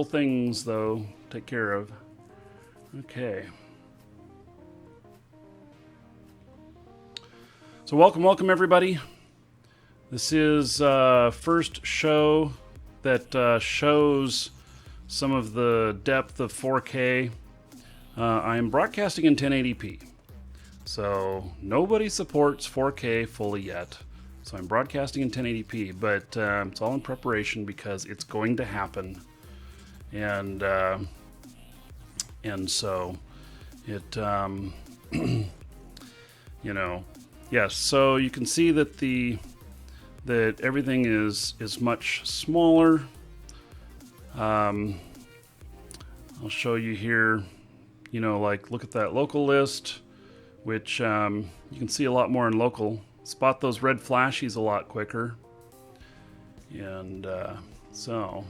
things, though, take care of. Okay. So welcome everybody. This is first show that shows some of the depth of 4K. I am broadcasting in 1080p. So nobody supports 4K fully yet. So I'm broadcasting in 1080p, but it's all in preparation because it's going to happen. And so it, yes. So you can see that that everything is much smaller. I'll show you here. Like look at that local list, which you can see a lot more in local. Spot those red flashies a lot quicker. And so.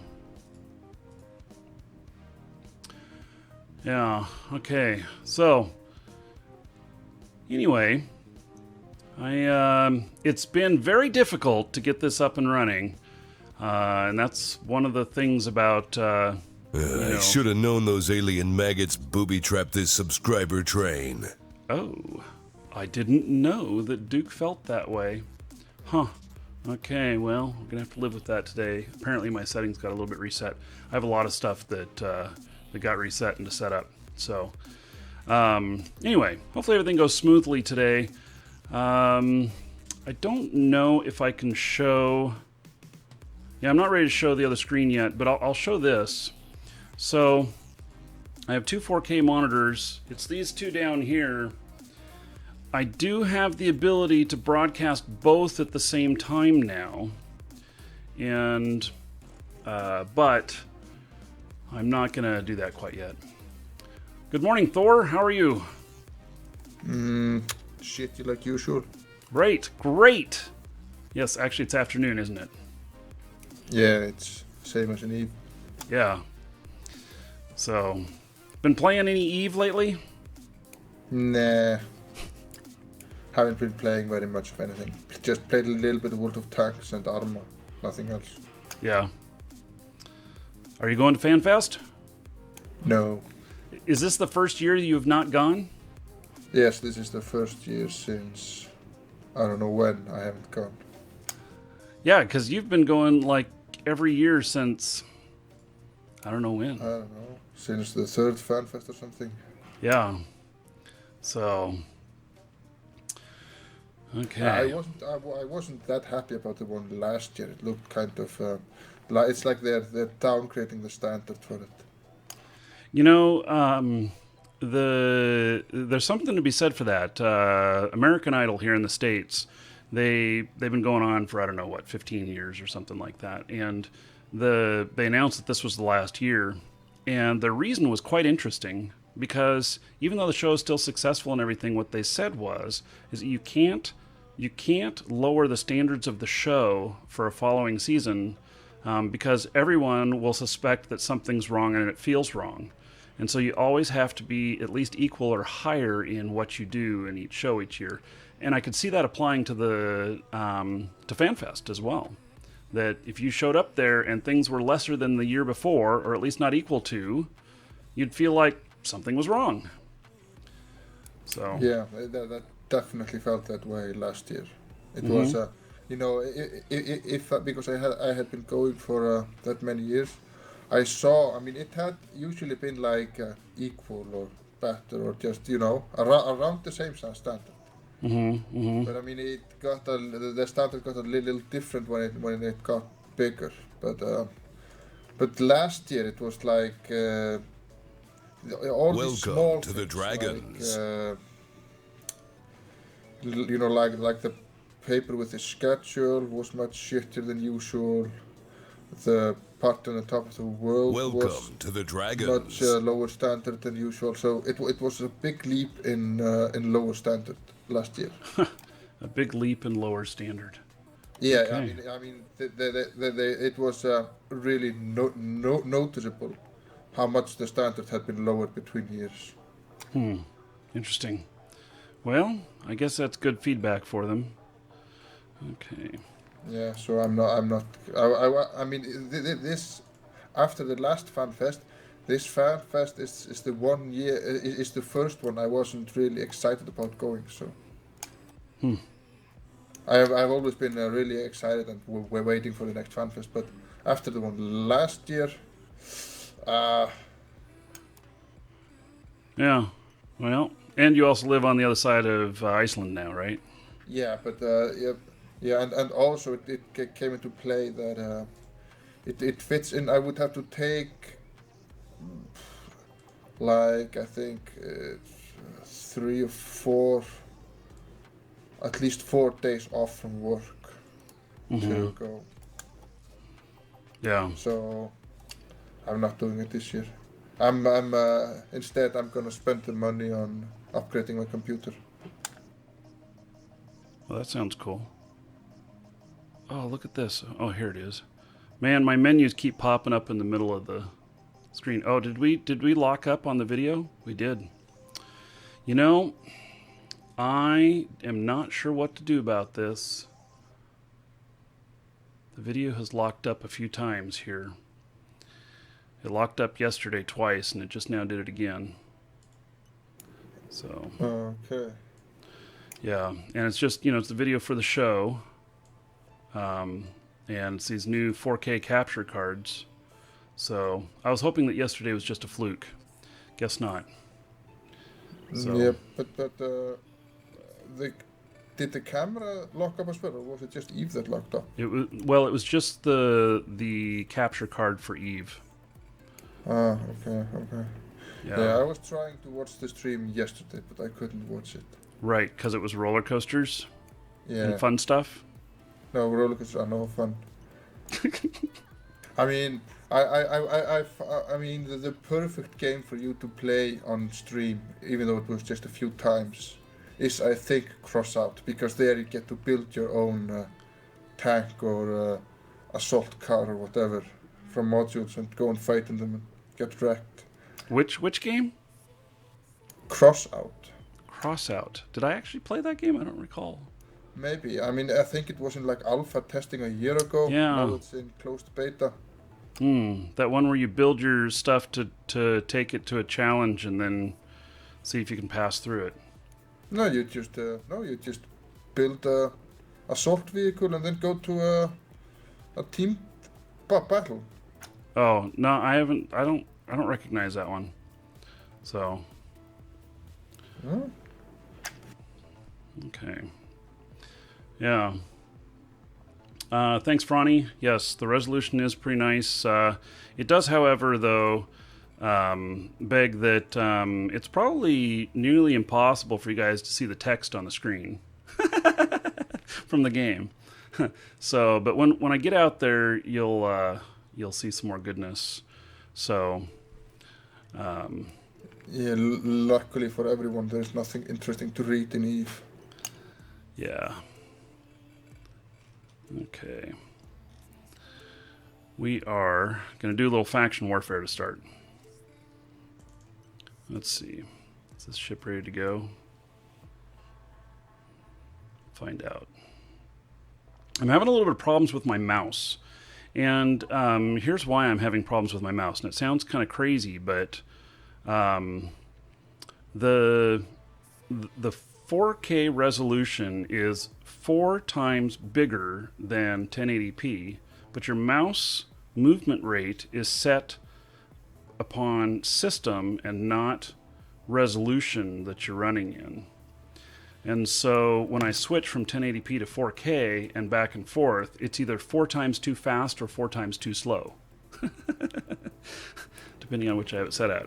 Yeah, okay. So, anyway, it's been very difficult to get this up and running. And that's one of the things about, I should have known those alien maggots booby-trapped this subscriber train. Oh, I didn't know that Duke felt that way. Huh. Okay, well, I'm going to have to live with that today. Apparently my settings got a little bit reset. I have a lot of stuff that got reset and to set up. So, anyway, hopefully everything goes smoothly today. I don't know if I can show... Yeah, I'm not ready to show the other screen yet, but I'll show this. So, I have two 4K monitors. It's these two down here. I do have the ability to broadcast both at the same time now. And, but I'm not going to do that quite yet. Good morning, Thor. How are you? Shitty like usual. Great. Yes, actually it's afternoon, isn't it? Yeah, it's same as an Eve. Yeah. So, been playing any Eve lately? Nah. Haven't been playing very much of anything. Just played a little bit of World of Tanks and Armor. Nothing else. Yeah. Are you going to FanFest? No. Is this the first year you have not gone? Yes, this is the first year since... I don't know when I haven't gone. Yeah, because you've been going like every year since... I don't know when. I don't know. Since the third FanFest or something. Yeah. So... Okay. I wasn't that happy about the one last year. It looked kind of... it's like they're downgrading the standard for it. There's something to be said for that. American Idol here in the States, they've been going on for, I don't know, 15 years or something like that. And they announced that this was the last year. And the reason was quite interesting because even though the show is still successful and everything, what they said is that you can't lower the standards of the show for a following season because everyone will suspect that something's wrong and it feels wrong. And so you always have to be at least equal or higher in what you do in each show each year. And I could see that applying to to FanFest as well. That if you showed up there and things were lesser than the year before, or at least not equal to, you'd feel like something was wrong. So yeah, that definitely felt that way last year. It was, if because I had been going for that many years. I saw, it had usually been like equal or better or just, around the same standard. But it got the standard got a little different when it got bigger. But last year it was like all these small Welcome to the Dragons. Like the paper with the schedule was much shittier than usual. The part on the top of the world was to the Dragons. Much lower standard than usual. So it was a big leap in lower standard last year. A big leap in lower standard. Yeah, Okay. it was really noticeable how much the standard had been lowered between years. Interesting. Well, I guess that's good feedback for them. Okay. Yeah, so I'm not. I mean, this after the last FanFest, this FanFest is the 1 year is the first one I wasn't really excited about going. So I've always been really excited and we're waiting for the next FanFest. But after the one last year, Yeah. Well, and you also live on the other side of Iceland now, right? yeah, but and also it came into play that it fits in. I would have to take like I think 3 or 4, at least 4 days off from work to go. Yeah. So I'm not doing it this year. I'm instead I'm gonna spend the money on upgrading my computer. Well, that sounds cool. Oh, look at this. Oh, here it is. Man, my menus keep popping up in the middle of the screen. Oh, did we lock up on the video? We did. You know, I am not sure what to do about this. The video has locked up a few times here. It locked up yesterday twice, and it just now did it again. So. Okay. Yeah, and it's just, it's the video for the show. And it's these new 4K capture cards. So I was hoping that yesterday was just a fluke. Guess not. So. Yeah, but did the camera lock up as well, or was it just Eve that locked up? It was just the capture card for Eve. Ah, okay. Yeah, I was trying to watch the stream yesterday, but I couldn't watch it. right, because it was roller coasters Yeah. and fun stuff. No, roller coasters are no fun. I mean, I mean, the perfect game for you to play on stream, even though it was just a few times, is I think Crossout, because there you get to build your own tank or assault car or whatever from modules and go and fight in them and get wrecked. Which game? Crossout. Crossout. Did I actually play that game? I don't recall. Maybe. I mean, I think it was in like alpha testing a year ago. Yeah. Now it's in closed beta. That one where you build your stuff to take it to a challenge and then see if you can pass through it. No, you just build a assault vehicle and then go to a team battle. Oh no, I haven't. I don't recognize that one. So. Huh? Okay. Yeah. Thanks, Franny. Yes, the resolution is pretty nice. It does, however, though, beg that it's probably nearly impossible for you guys to see the text on the screen from the game. So, but when I get out there, you'll see some more goodness. So. Yeah, luckily for everyone, there's nothing interesting to read in Eve. Yeah. Okay. We are going to do a little faction warfare to start. Let's see. Is this ship ready to go? Find out. I'm having a little bit of problems with my mouse. And here's why I'm having problems with my mouse. And it sounds kind of crazy, but the 4K resolution is 4 times bigger than 1080p, but your mouse movement rate is set upon system and not resolution that you're running in. And so when I switch from 1080p to 4K and back and forth, it's either 4 times too fast or 4 times too slow, depending on which I have it set at.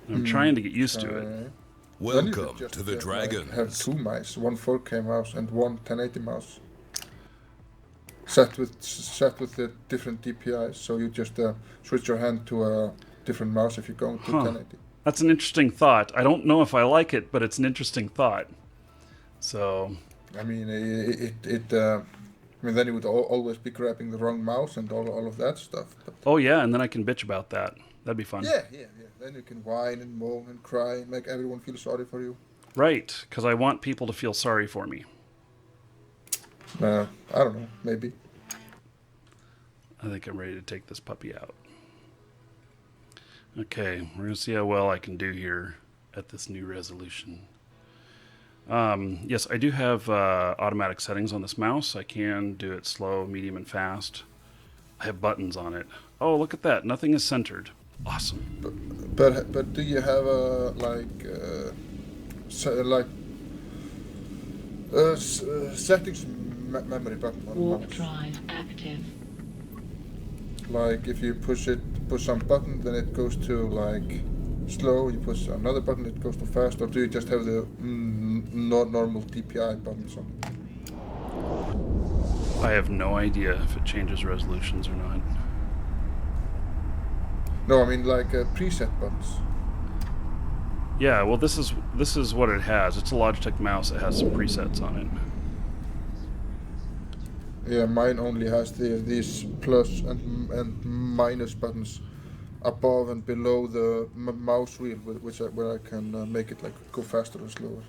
I'm trying to get used to it. Welcome to the Dragons. Have 2 mice, one 4K mouse and one 1080 mouse. Set with the different DPIs, so you just switch your hand to a different mouse if you go to 1080. That's an interesting thought. I don't know if I like it, but it's an interesting thought. So, I mean, then you would always be grabbing the wrong mouse and all of that stuff. But oh yeah, and then I can bitch about that. That'd be fun. yeah. Then you can whine and moan and cry and make everyone feel sorry for you. Right, because I want people to feel sorry for me. I don't know, maybe. I think I'm ready to take this puppy out. Okay, we're gonna see how well I can do here at this new resolution. Yes, I do have automatic settings on this mouse. I can do it slow, medium, and fast. I have buttons on it. Oh, look at that. Nothing is centered. Awesome. But do you have a settings memory button on Warp mouse? drive active. Like if you push some button, then it goes to like slow. You push another button, it goes to fast. Or do you just have the normal DPI buttons on? I have no idea if it changes resolutions or not. No, I mean like preset buttons. Yeah, well, this is what it has. It's a Logitech mouse. It has some presets on it. Yeah, mine only has these plus and minus buttons above and below the mouse wheel, where I can make it like go faster or slower.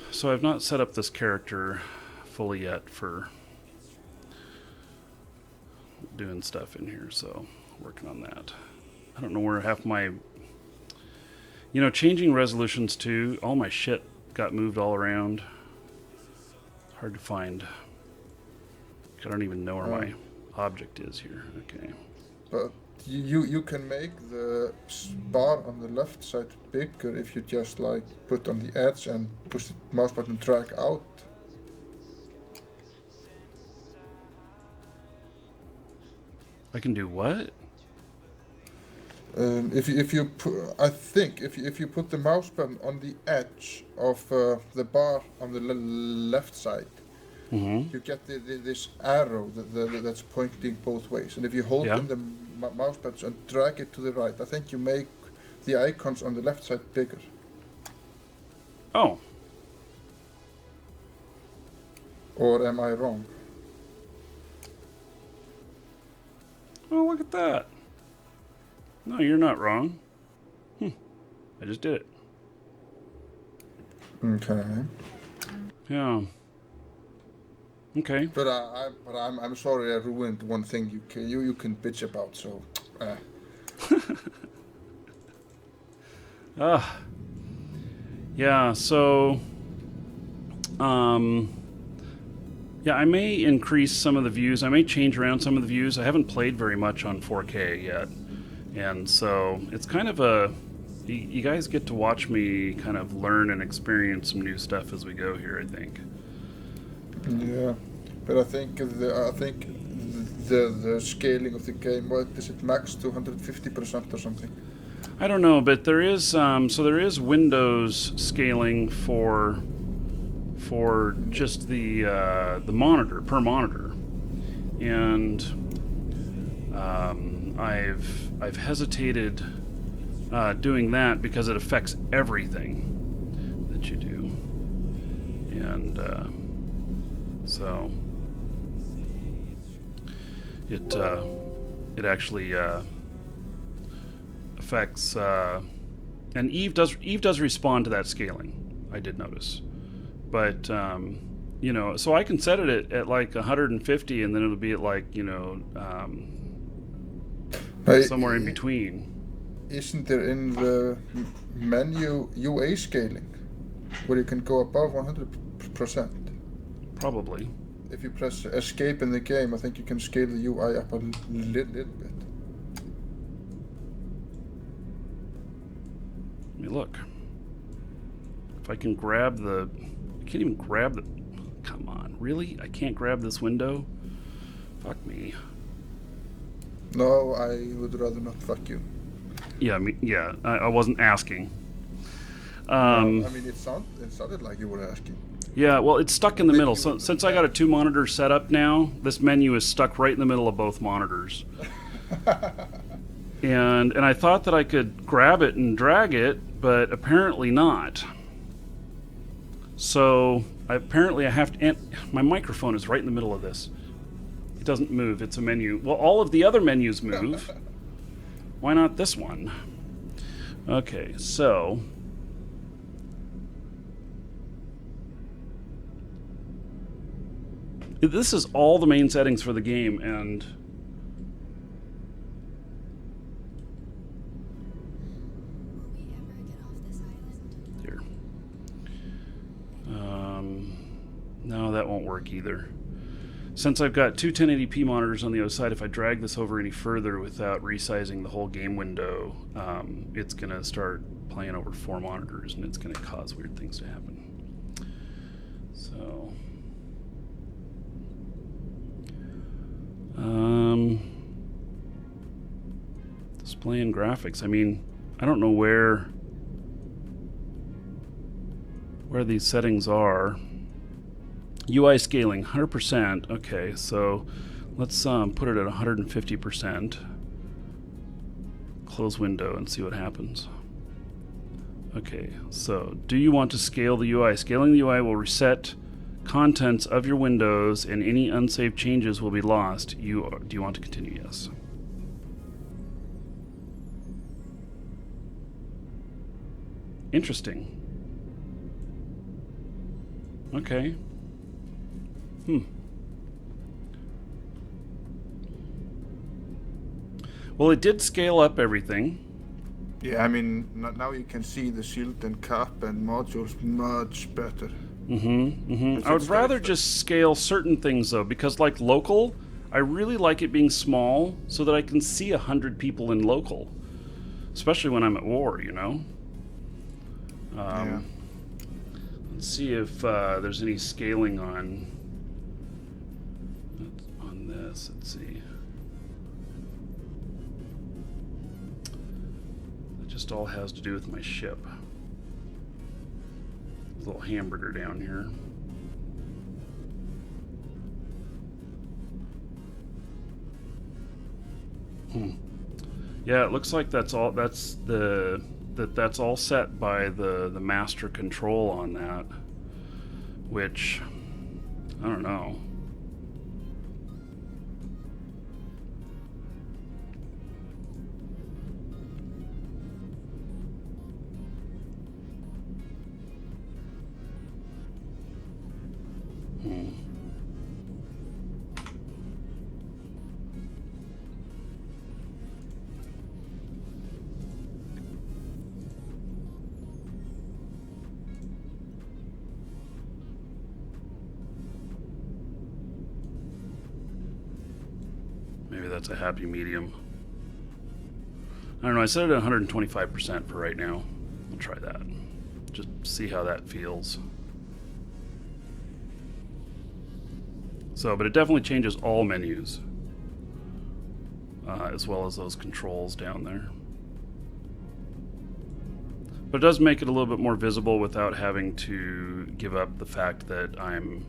So I've not set up this character fully yet for doing stuff in here, so working on that. I don't know where half my... You know, changing resolutions too, all my shit got moved all around. Hard to find. I don't even know where my object is here. Okay. But you can make the bar on the left side bigger if you just like put on the edge and push the mouse button drag out. I can do what? If you put the mouse button on the edge of the bar on the left side, you get this arrow that's pointing both ways. And if you hold in the mouse button and drag it to the right, I think you make the icons on the left side bigger. Oh. Or am I wrong? Oh, look at that. No, you're not wrong. I just did it. Okay. Yeah. Okay. But I'm sorry I ruined one thing you can bitch about. So. Yeah. So. Yeah, I may increase some of the views. I may change around some of the views. I haven't played very much on 4K yet. And so it's kind of a... You guys get to watch me kind of learn and experience some new stuff as we go here, I think. Yeah, but I think the scaling of the game, what is it, max 250% or something? I don't know, but there is so there is Windows scaling for just the monitor per monitor, and I've hesitated doing that because it affects everything that you do, and so it actually affects, and Eve does respond to that scaling. I did notice. But, you know, so I can set it at like 150 and then it'll be at like, you know, somewhere in between. Isn't there in the menu UA scaling where you can go above 100%? Probably. If you press escape in the game, I think you can scale the UI up a little bit. Let me look. If I can grab the... I can't even grab the... Come on, really? I can't grab this window? Fuck me. No, I would rather not fuck you. Yeah, I wasn't asking. I mean, it sounded like you were asking. Yeah, well, it's stuck in the middle. So since I got a 2-monitor setup now, this menu is stuck right in the middle of both monitors. and I thought that I could grab it and drag it, but apparently not. So apparently I have to... And my microphone is right in the middle of this. It doesn't move. It's a menu. Well, all of the other menus move. Why not this one? Okay, so... This is all the main settings for the game, and work either. Since I've got two 1080p monitors on the other side, if I drag this over any further without resizing the whole game window, it's going to start playing over 4 monitors, and it's going to cause weird things to happen. So, display and graphics. I mean, I don't know where these settings are. UI scaling, 100%. Okay, so let's put it at 150%. Close window and see what happens. Okay, so do you want to scale the UI? Scaling the UI will reset contents of your windows and any unsaved changes will be lost. Do you want to continue? Yes. Interesting. Okay. Well, it did scale up everything. Yeah, I mean, now you can see the shield and cap and modules much better. I would rather just scale certain things, though, because like local, I really like it being small so that I can see 100 people in local, especially when I'm at war, you know? Yeah. Let's see if there's any scaling on this. Let's see. It just all has to do with my ship. Little hamburger down here. Yeah, it looks like that's all. That's all set by the master control on that, which I don't know. Maybe that's a happy medium. I don't know, I set it at 125% for right now. I'll try that. Just see how that feels. So, but it definitely changes all menus, as well as those controls down there. But it does make it a little bit more visible without having to give up the fact that I'm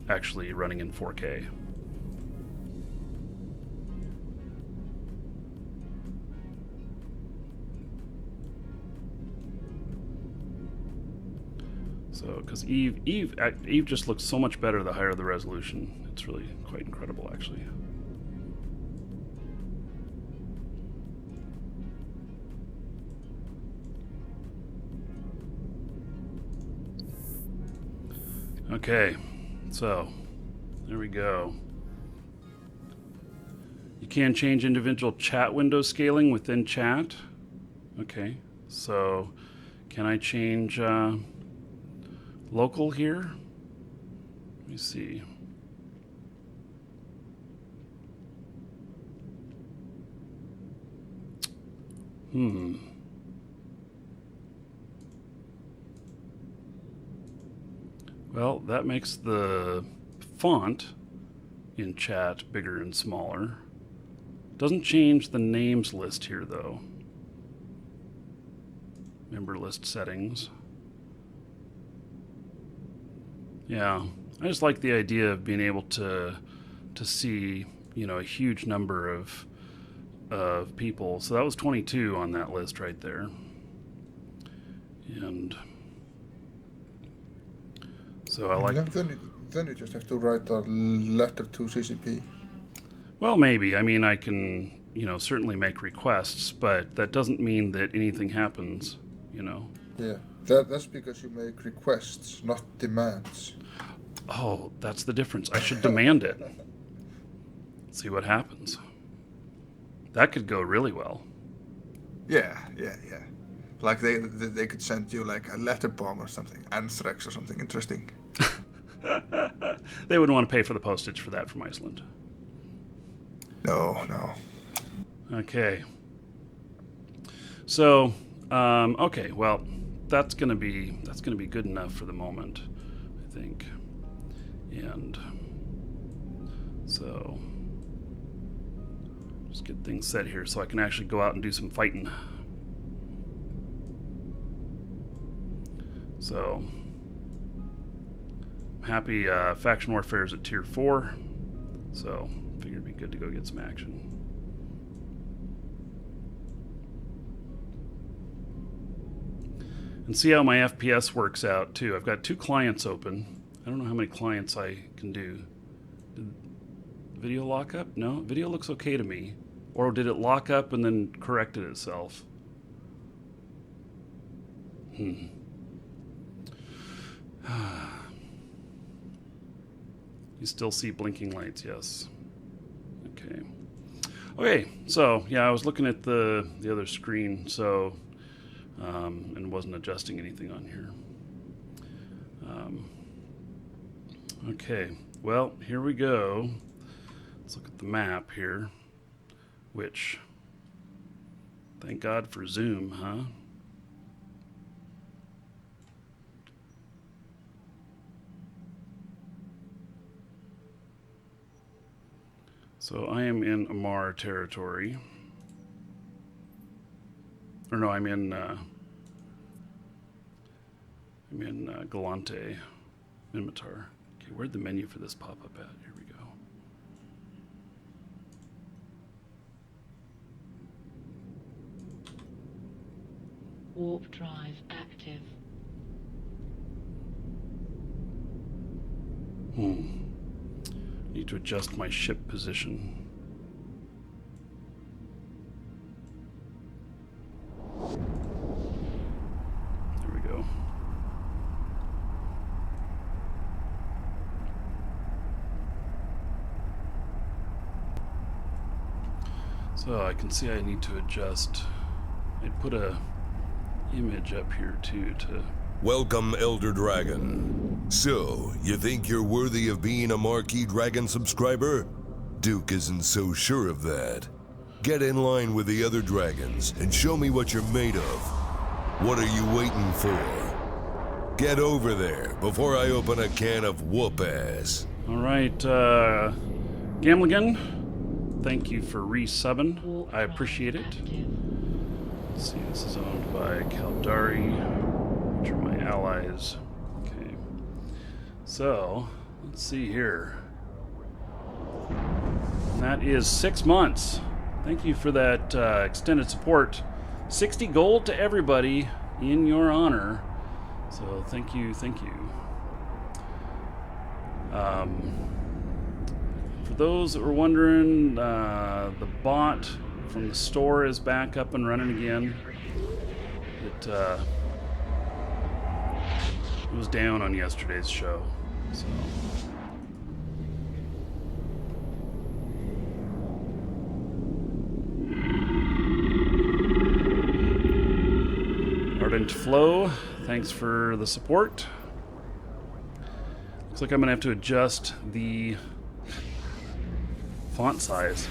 actually running in 4K. So, because Eve just looks so much better the higher the resolution. It's really quite incredible, actually. Okay, so there we go. You can change individual chat window scaling within chat. Okay, so can I change local here? Let me see. Well, that makes the font in chat bigger and smaller. Doesn't change the names list here, though. Member list settings. Yeah, I just like the idea of being able to see, you know, a huge number of people. So that was 22 on that list right there. And so I like... Then you just have to write a letter to CCP. Well, maybe. I mean, I can, you know, certainly make requests, but that doesn't mean that anything happens, you know. Yeah, that's because you make requests, not demands. Oh, that's the difference. I should demand it. See what happens. That could go really well. Yeah. Like they could send you like a letter bomb or something, anthrax or something interesting. They wouldn't want to pay for the postage for that from Iceland. No, no. Okay. So, okay, well, that's gonna be good enough for the moment, I think. And so, just get things set here so I can actually go out and do some fighting. So, I'm happy Faction Warfare is at Tier 4, so figured it'd be good to go get some action. And see how my FPS works out, too. I've got 2 clients open. I don't know how many clients I can do. Did video lock up? No, video looks okay to me. Or did it lock up and then corrected itself? You still see blinking lights, yes. Okay. Okay, so, yeah, I was looking at the other screen, so... and wasn't adjusting anything on here. Okay, well, here we go. Let's look at the map here, which, thank God for Zoom, huh? So I am in Amar territory. Or no, I'm in Galante, Minmatar. Okay, where'd the menu for this pop up at? Here we go. Warp drive active. Need to adjust my ship position. So I can see I need to adjust. I put a image up here too to... Welcome, Elder Dragon. So, you think you're worthy of being a Marquee Dragon subscriber? Duke isn't so sure of that. Get in line with the other dragons and show me what you're made of. What are you waiting for? Get over there before I open a can of whoop-ass. All right, Gamligan, thank you for resubbing. I appreciate it. Let's see, this is owned by Kaldari, which are my allies. Okay, so let's see here. And that is 6 months. Thank you for that extended support. 60 gold to everybody in your honor. So thank you, thank you. For those that were wondering, the bot from the store is back up and running again. It was down on yesterday's show, so. Ardent Flow, thanks for the support. Looks like I'm gonna have to adjust the font size.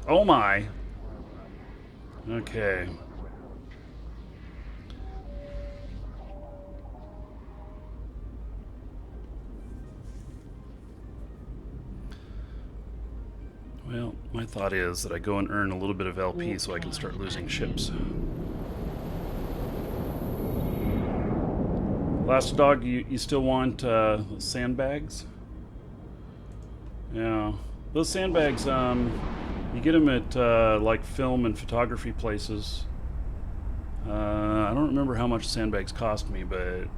Oh my. Okay. Well, my thought is that I go and earn a little bit of LP so I can start losing ships. Last dog, you still want sandbags? Yeah, those sandbags, you get them at like film and photography places. I don't remember how much sandbags cost me, but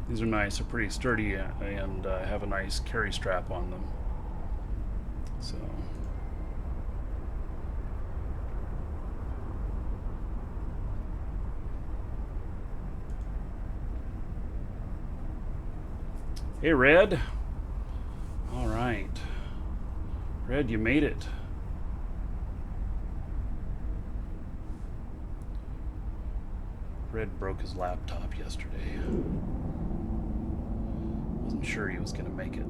these are nice. They're pretty sturdy and have a nice carry strap on them. So. Hey, Red. All right. Red, you made it. Red broke his laptop yesterday. wasn't sure he was going to make it.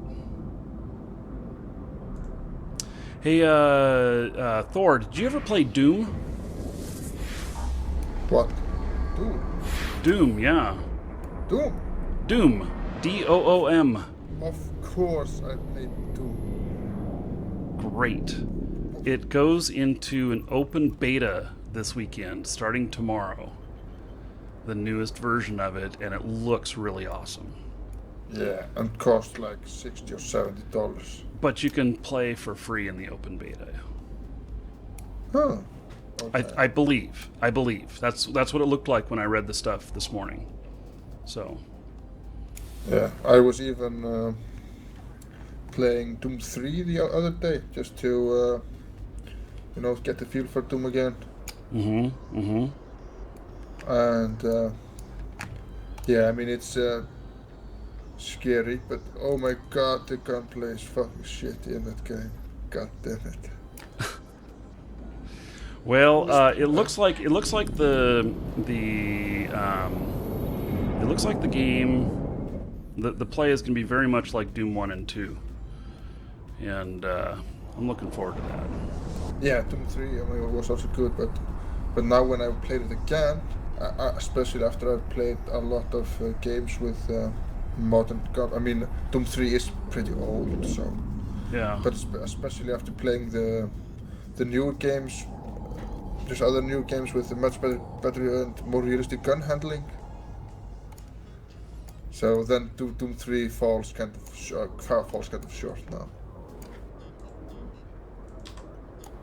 Hey, Thor, did you ever play Doom? What? Doom? Doom, yeah. Doom? Doom. Doom. Of course I played Doom. Great. It goes into an open beta this weekend, starting tomorrow. The newest version of it, and it looks really awesome. Yeah, and cost like $60 or $70. But you can play for free in the open beta. Huh. Okay. I believe. That's what it looked like when I read the stuff this morning. So. Yeah, I was even playing Doom 3 the other day just to, get the feel for Doom again. And yeah, I mean it's scary, but oh my god, the gunplay is fucking shitty in that game. God damn it. Well, it looks like the game. The play is going to be very much like Doom 1 and 2, and I'm looking forward to that. Yeah, Doom 3, I mean, it was also good, but now when I played it again, especially after I played a lot of games with modern gun, I mean, Doom 3 is pretty old, so. Yeah. But especially after playing the newer games, there's other new games with much better and more realistic gun handling. So then Doom 3 falls kind of short now.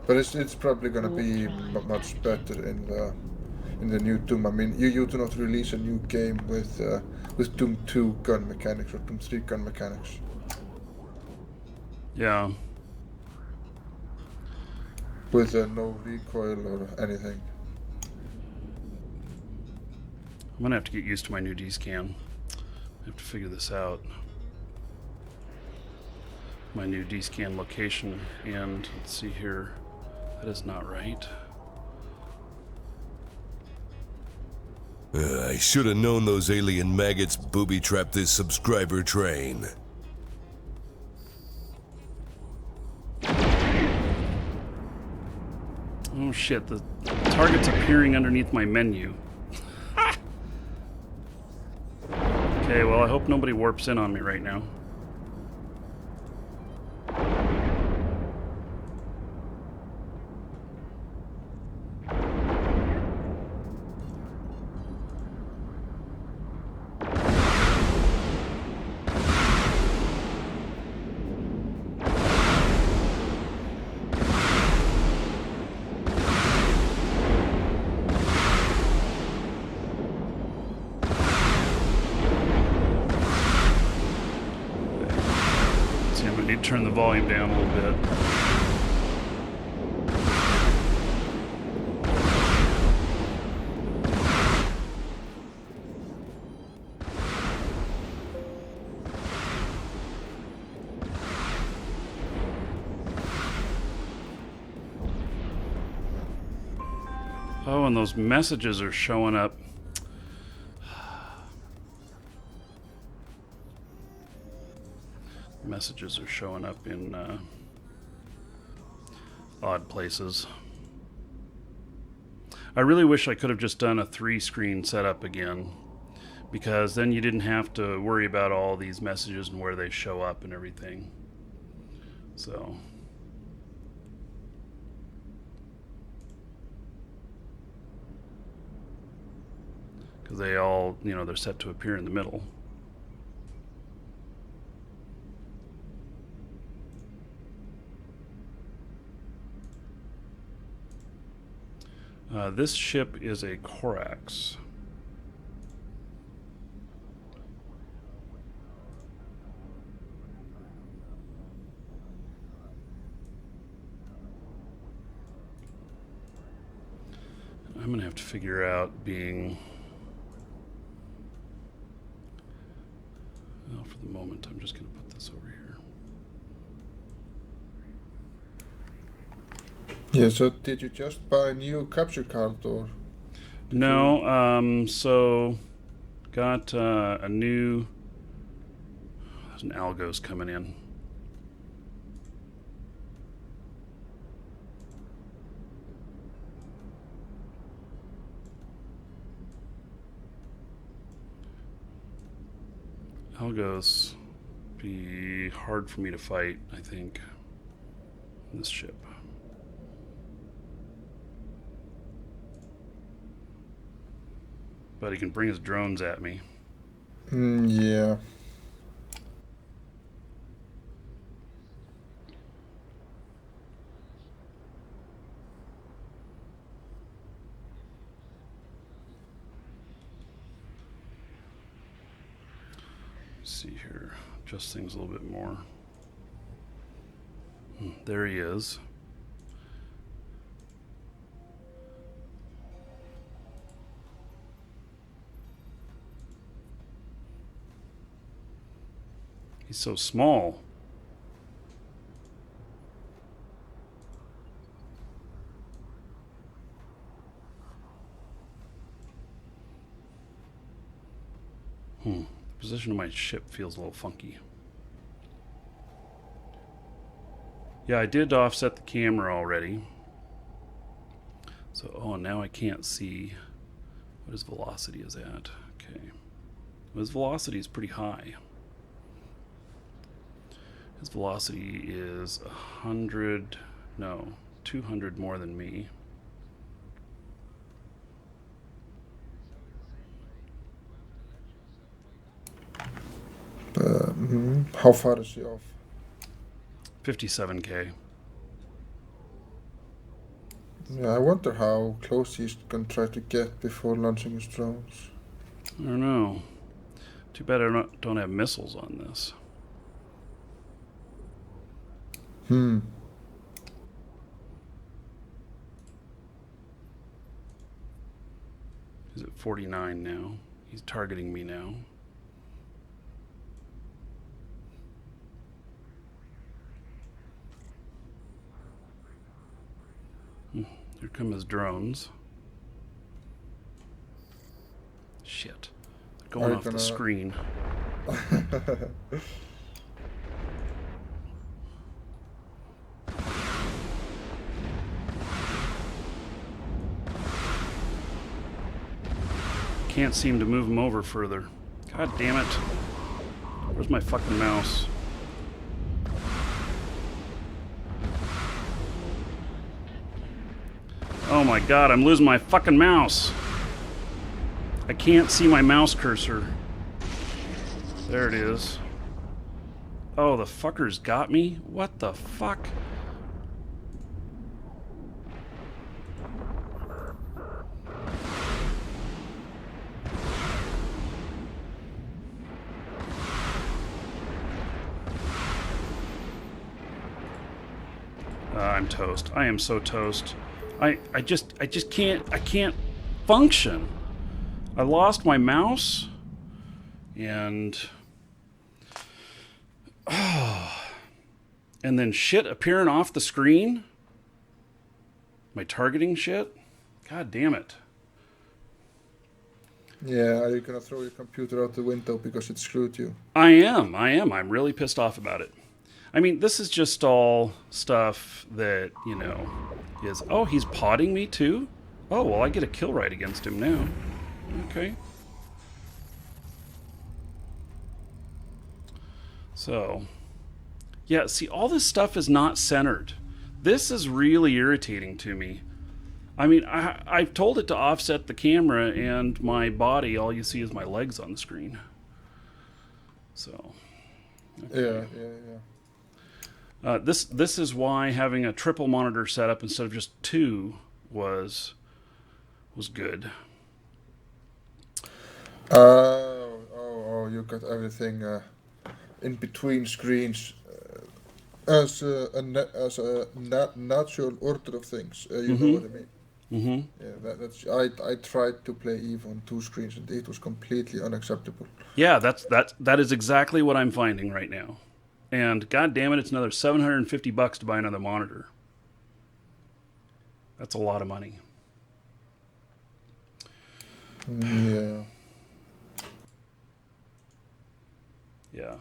But it's probably gonna be much better in the new Doom. I mean, you do not release a new game with Doom 2 gun mechanics or Doom 3 gun mechanics. Yeah. With no recoil or anything. I'm gonna have to get used to my new D-scan. I have to figure this out. My new D-scan location, and let's see here. That is not right. I should have known those alien maggots booby-trapped this subscriber train. Oh shit, the target's appearing underneath my menu. Okay, well I hope nobody warps in on me right now. Turn the volume down a little bit. Oh, and those messages are showing up. Messages are showing up in odd places. I really wish I could have just done a 3-screen setup again, because then you didn't have to worry about all these messages and where they show up and everything. So because they all, they're set to appear in the middle. This ship is a Corax. I'm going to have to figure out being... Well, for the moment, I'm just going to put this over here. Yeah, so did you just buy a new capture card or? No, so got a new, There's an algos coming in. Algos be hard for me to fight, I think, in this ship. But he can bring his drones at me. Yeah. Let's see here. Adjust things a little bit more. There he is. He's so small. The position of my ship feels a little funky. Yeah, I did offset the camera already. So, oh, now I can't see what his velocity is at. Okay. His velocity is pretty high. His velocity is 100, no, 200 more than me. How far is he off? 57K. Yeah, I wonder how close he's gonna try to get before launching his drones. I don't know. Too bad I don't have missiles on this. He's at 49 now. He's targeting me now. Here come his drones. Shit. They're going off the screen. Can't seem to move him over further. God damn it. Where's my fucking mouse? Oh my god, I'm losing my fucking mouse. I can't see my mouse cursor. There it is. Oh, the fucker's got me? What the fuck? I'm toast. I am so toast. I just can't function. I lost my mouse and and then shit appearing off the screen. My targeting shit. God damn it. Yeah, are you gonna throw your computer out the window because it screwed you? I am. I'm really pissed off about it. I mean, this is just all stuff that, you know, is... Oh, he's potting me too? Oh, well, I get a kill right against him now. Okay. So, yeah, see, all this stuff is not centered. This is really irritating to me. I mean, I've told it to offset the camera and my body. All you see is my legs on the screen. So... Okay. Yeah. This is why having a triple monitor setup instead of just two was good. Oh, you got everything in between screens as a natural order of things. You know what I mean? Mm-hmm. Yeah, that's. I tried to play Eve on two screens and it was completely unacceptable. Yeah, that is exactly what I'm finding right now. And god damn it, it's another $750 to buy another monitor. That's a lot of money. Yeah. Yeah.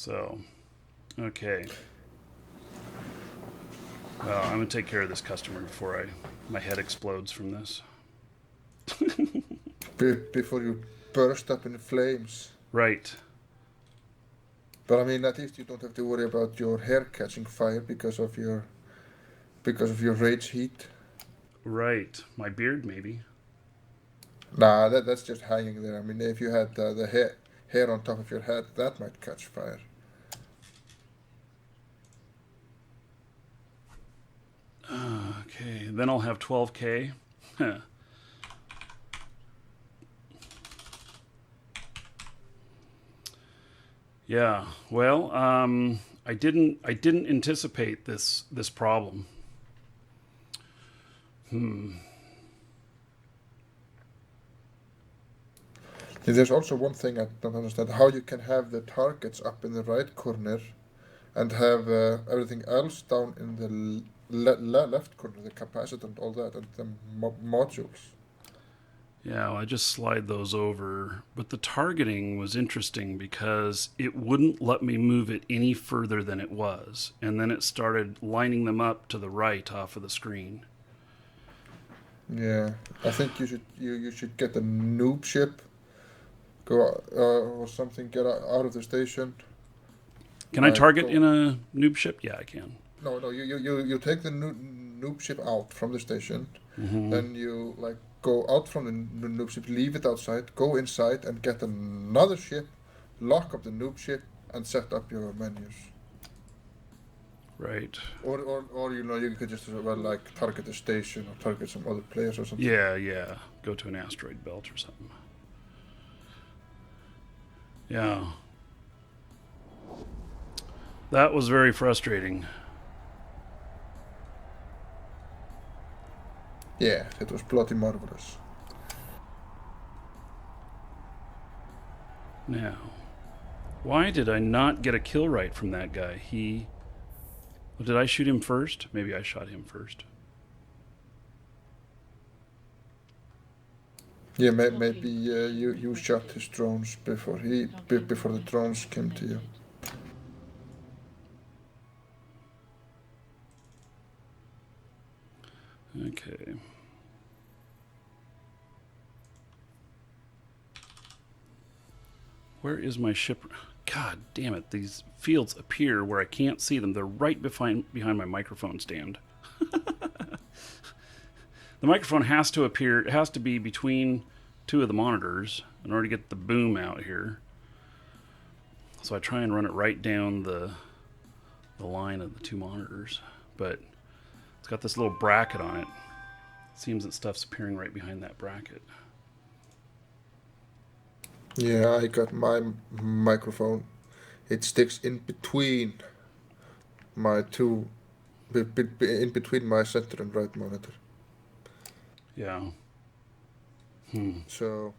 So, okay. Well, I'm gonna take care of this customer before my head explodes from this. Before you burst up in flames. Right. But I mean, at least you don't have to worry about your hair catching fire because of your rage heat. Right. My beard, maybe. Nah, that's just hanging there. I mean, if you had the hair on top of your head, that might catch fire. Okay. Then I'll have 12K. Huh. Yeah. Well, I didn't anticipate this problem. There's also one thing I don't understand: how you can have the targets up in the right corner and have everything else down in the left corner, the capacitor and all that, and the modules. Yeah, well, I just slide those over. But the targeting was interesting because it wouldn't let me move it any further than it was. And then it started lining them up to the right off of the screen. Yeah, I think you should get a noob ship, go or something, get out of the station. Can I target in a noob ship? Yeah, I can. No, you take the noob ship out from the station, then you like go out from the noob ship, leave it outside, go inside and get another ship, lock up the noob ship, and set up your menus. Right. Or you could just like target the station or target some other players or something. Yeah. Go to an asteroid belt or something. Yeah. That was very frustrating. Yeah, it was bloody marvelous. Now, why did I not get a kill right from that guy? Did I shoot him first? Maybe I shot him first. Yeah, maybe you shot his drones before before the drones came to you. Okay. Where is my ship? God damn it. These fields appear where I can't see them. They're right behind my microphone stand. The microphone has to appear, it has to be between two of the monitors in order to get the boom out here. So I try and run it right down the line of the two monitors. But it's got this little bracket on it. It seems that stuff's appearing right behind that bracket. Yeah, I got my microphone. It sticks in between my two, in between my center and right monitor. Yeah. So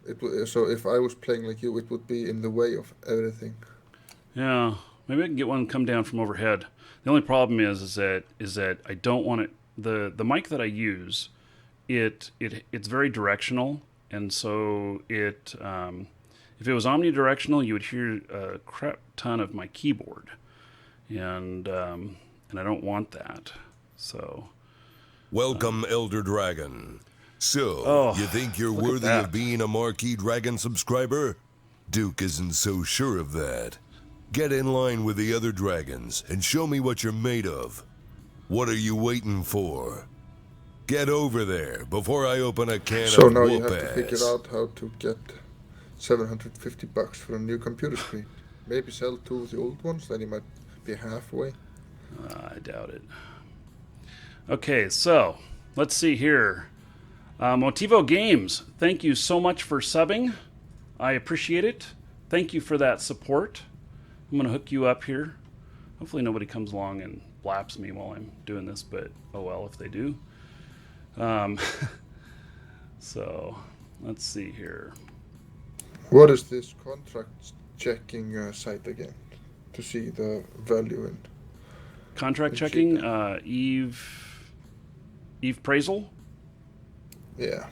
so if I was playing like you, it would be in the way of everything. Yeah. Maybe I can get one come down from overhead. The only problem is that I don't want it. The mic that I use, it's very directional, and so it. If it was omnidirectional, you would hear a crap ton of my keyboard, and I don't want that. So, Welcome, Elder Dragon. So, you think you're look at worthy that. of being a Marquee Dragon subscriber? Duke isn't so sure of that. Get in line with the other dragons and show me what you're made of. What are you waiting for? Get over there before I open a can So of now you whoop have to figure ass. out how to get $750 for a new computer screen. Maybe sell two of the old ones, then you might be halfway. I doubt it. Okay, so let's see here. Motivo Games, thank you so much for subbing. I appreciate it. Thank you for that support. I'm going to hook you up here. Hopefully nobody comes along and blaps me while I'm doing this, but oh well if they do. So let's see here. What is this contract checking site again? To see the value in. Contract checking, Eve Praisal? Yeah.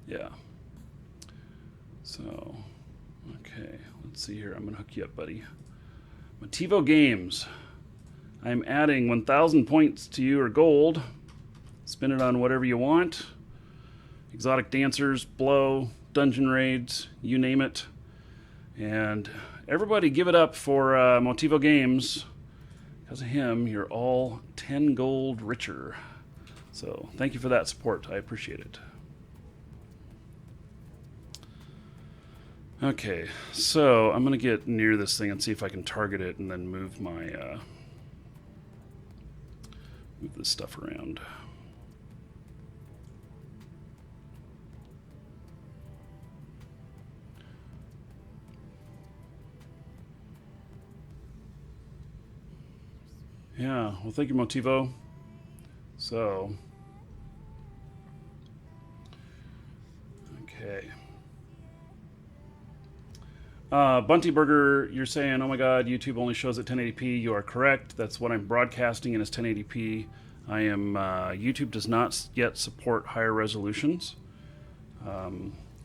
Yeah. So, okay, let's see here. I'm going to hook you up, buddy. Motivo Games. I'm adding 1,000 points to your gold. Spend it on whatever you want. Exotic dancers, blow, dungeon raids, you name it. And everybody give it up for Motivo Games. Because of him, you're all 10 gold richer. So thank you for that support. I appreciate it. Okay, so I'm going to get near this thing and see if I can target it and then move my move this stuff around. Yeah, well, thank you, Motivo. So, okay. Bunty Burger, you're saying, oh my god, YouTube only shows at 1080p. You are correct. That's what I'm broadcasting in as 1080p. I am, YouTube does not yet support higher resolutions.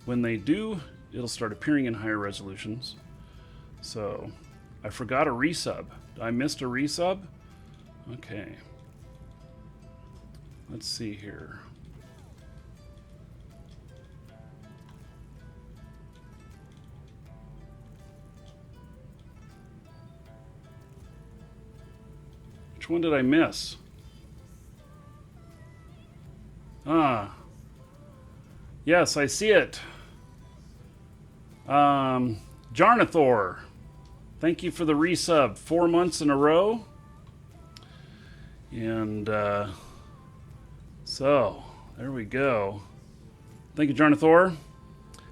When they do, it'll start appearing in higher resolutions. So, I forgot a resub. I missed a resub? Okay. Let's see here. Which one did I miss? Ah. Yes, I see it. Jarnathor. Thank you for the resub. 4 months in a row. And, so, there we go. Thank you, Jarnathor.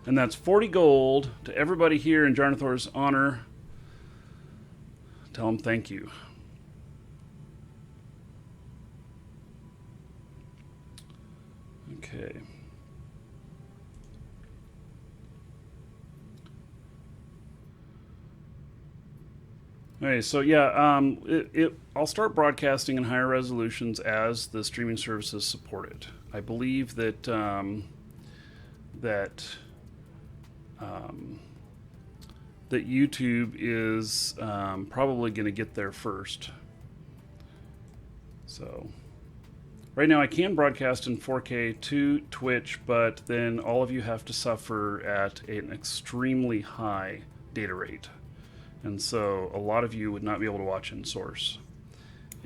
And that's 40 gold to everybody here in Jarnathor's honor. Tell him thank you. Okay. Okay, so yeah, I'll start broadcasting in higher resolutions as the streaming services support it. I believe that that YouTube is probably going to get there first. So right now I can broadcast in 4K to Twitch, but then all of you have to suffer at an extremely high data rate. And so a lot of you would not be able to watch in source.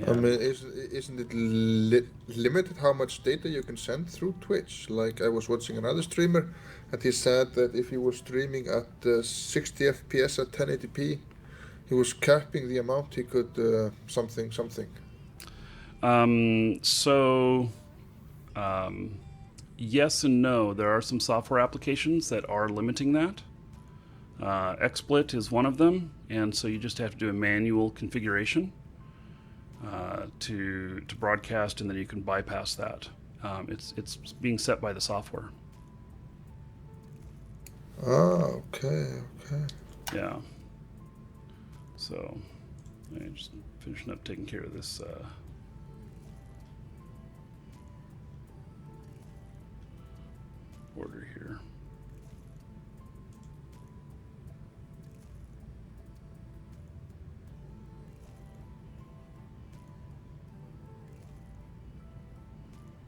I mean, isn't it limited how much data you can send through Twitch? Like, I was watching another streamer, and he said that if he was streaming at 60 FPS at 1080p, he was capping the amount he could something. Yes and no. There are some software applications that are limiting that. XSplit is one of them, and so you just have to do a manual configuration to broadcast, and then you can bypass that. It's being set by the software. Ah, okay. Yeah. So, I'm just finishing up taking care of this. Order here.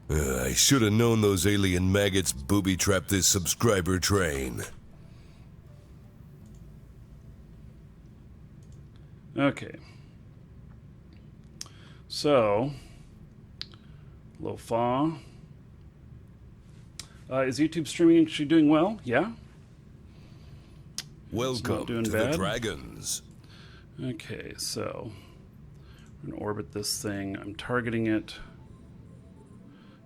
I should have known those alien maggots booby-trapped this subscriber train. Okay. So, Lofa. Is YouTube streaming actually doing well? Yeah. Welcome doing to bad. the Dragons. Okay, so I'm going to orbit this thing. I'm targeting it.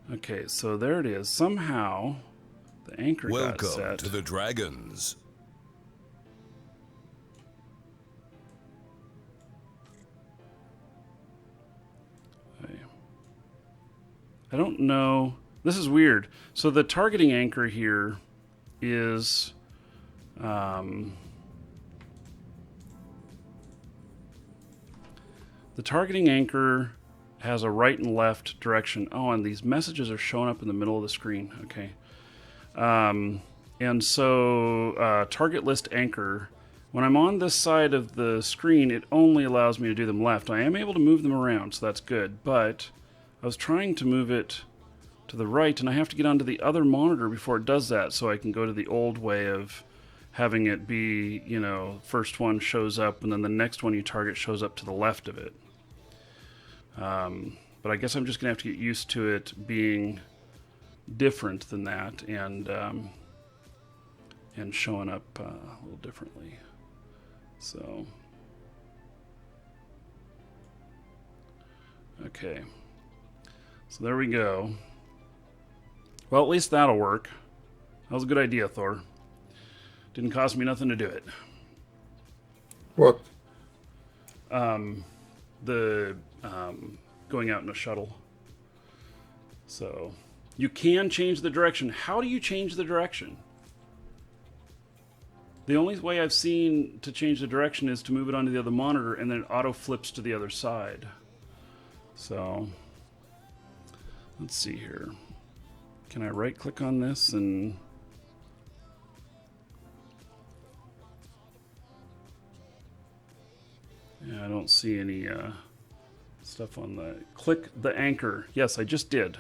Okay, so there it is. Somehow the anchor got set. Welcome to the Dragons. I don't know. This is weird. So the targeting anchor here is the targeting anchor has a right and left direction. Oh, and these messages are showing up in the middle of the screen. Okay. And so target list anchor, when I'm on this side of the screen, it only allows me to do them left. I am able to move them around, so that's good. But I was trying to move it to the right, and I have to get onto the other monitor before it does that, so I can go to the old way of having it be, you know, first one shows up, and then the next one you target shows up to the left of it. But I guess I'm just going to have to get used to it being different than that, and showing up a little differently. So, okay. So there we go. Well, at least that'll work. That was a good idea, Thor. Didn't cost me nothing to do it. What? Going out in a shuttle. So, you can change the direction. How do you change the direction? The only way I've seen to change the direction is to move it onto the other monitor, and then it auto flips to the other side. So, let's see here. Can I right click on this and... Yeah, I don't see any stuff on the... Click the anchor. Yes, I just did.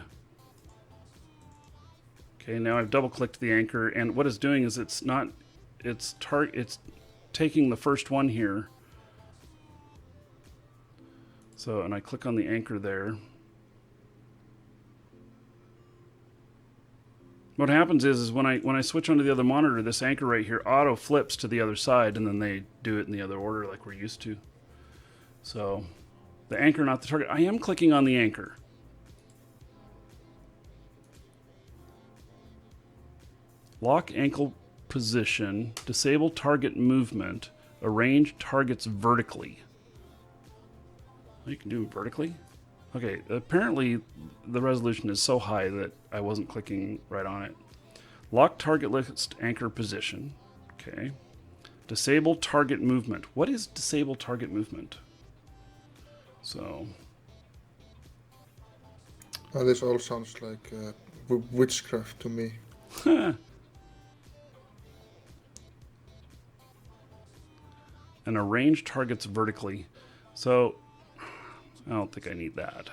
Okay, now I've double clicked the anchor, and what it's doing is it's not... It's taking the first one here. So, and I click on the anchor there. What happens is when I switch onto the other monitor, this anchor right here auto flips to the other side, and then they do it in the other order like we're used to. So, the anchor, not the target. I am clicking on the anchor. Lock ankle position, disable target movement, arrange targets vertically. Oh, you can do them vertically? Okay, apparently the resolution is so high that I wasn't clicking right on it. Lock target list anchor position. Okay. Disable target movement. What is disable target movement? So. Oh, this all sounds like witchcraft to me. And arrange targets vertically. So, I don't think I need that.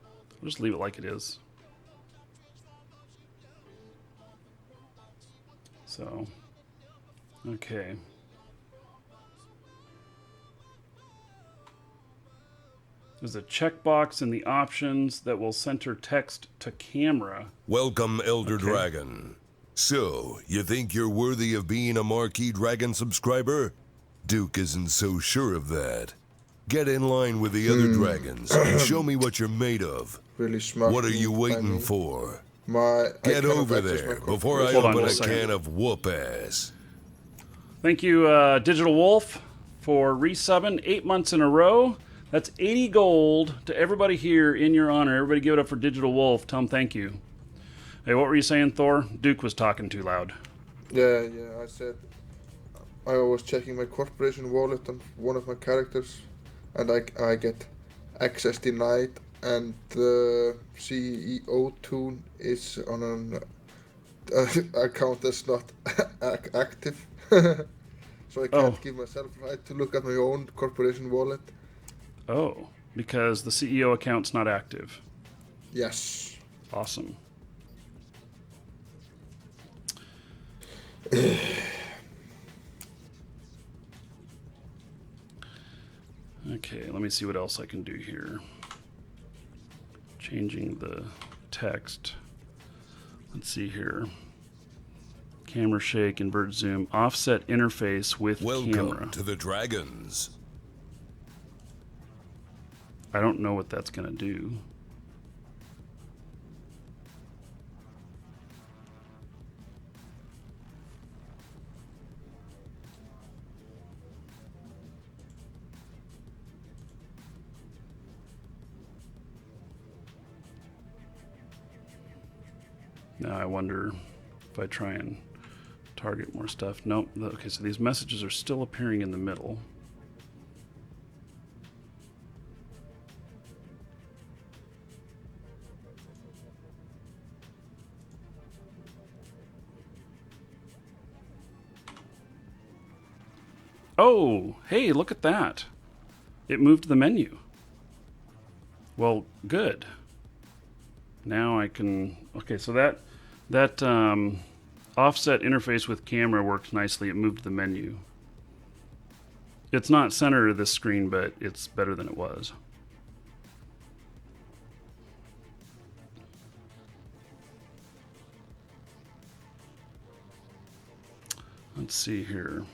I'll just leave it like it is. So, okay. There's a checkbox in the options that will center text to camera. Welcome, Elder Okay. Dragon. So, you think you're worthy of being a Marquee Dragon subscriber? Duke isn't so sure of that. Get in line with the other dragons and show me what you're made of. Really smart. What are you move by waiting me. for? I Get cannot over access there my before I Hold on open a just a second. can of whoop ass. Thank you, Digital Wolf, for resubbing 8 months in a row. That's 80 gold to everybody here in your honor. Everybody give it up for Digital Wolf. Tell him thank you. Hey, what were you saying, Thor? Duke was talking too loud. Yeah, I said I was checking my corporation wallet on one of my characters, and I get access denied, and the CEO tune is on an account that's not active. So I can't give myself right to look at my own corporation wallet. Oh, because the CEO account's not active. Yes. Awesome. Okay, let me see what else I can do here. Changing the text. Let's see here. Camera shake, invert zoom, offset interface with Welcome camera. to the Dragons. I don't know what that's going to do. Now I wonder if I try and target more stuff. Nope. Okay, so these messages are still appearing in the middle. Oh, hey, look at that. It moved the menu. Well, good. Now I can... Okay, so that offset interface with camera worked nicely. It moved the menu. It's not center of this screen, but it's better than it was. Let's see here.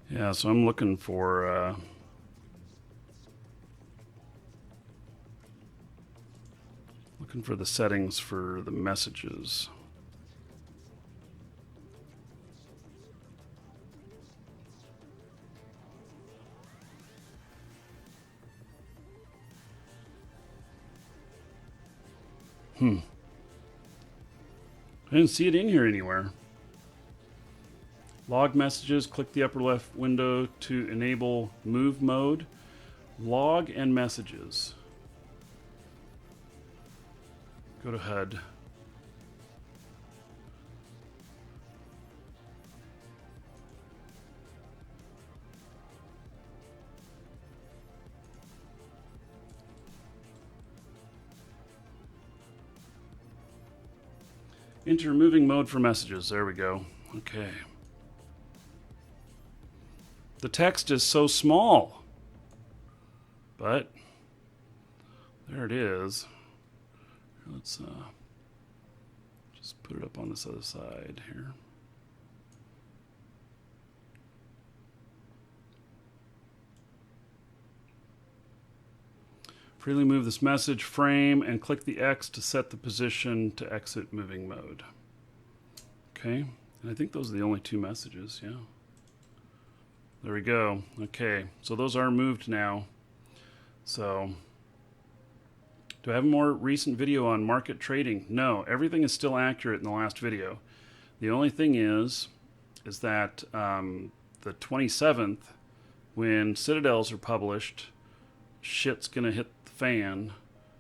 Yeah, so I'm looking for the settings for the messages. I didn't see it in here anywhere. Log messages, click the upper left window to enable move mode. Log and messages. Go to HUD. Enter moving mode for messages. There we go. Okay. The text is so small, but there it is. Let's just put it up on this other side here. Freely move this message frame and click the X to set the position to exit moving mode. Okay, and I think those are the only two messages, yeah. There we go. Okay, so those are moved now. So, do I have a more recent video on market trading? No, everything is still accurate in the last video. The only thing is that the 27th, when Citadels are published, shit's gonna hit the fan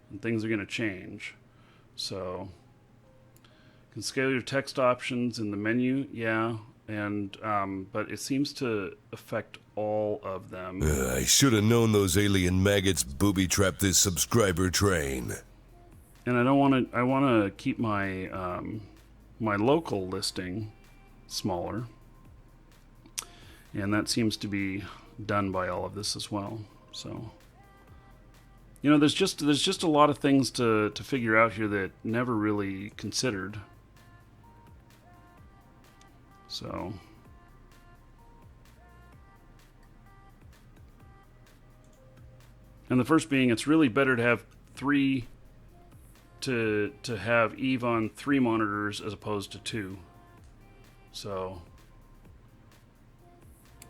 and things are gonna change. So, you can scale your text options in the menu, yeah. And but it seems to affect all of them. I should have known those alien maggots booby-trapped this subscriber train. And I don't want to. I want to keep my my local listing smaller, and that seems to be done by all of this as well. So, you know, there's just a lot of things to figure out here that never really considered. So, and the first being, it's really better to have three, to have Eve on 3 monitors as opposed to 2. So,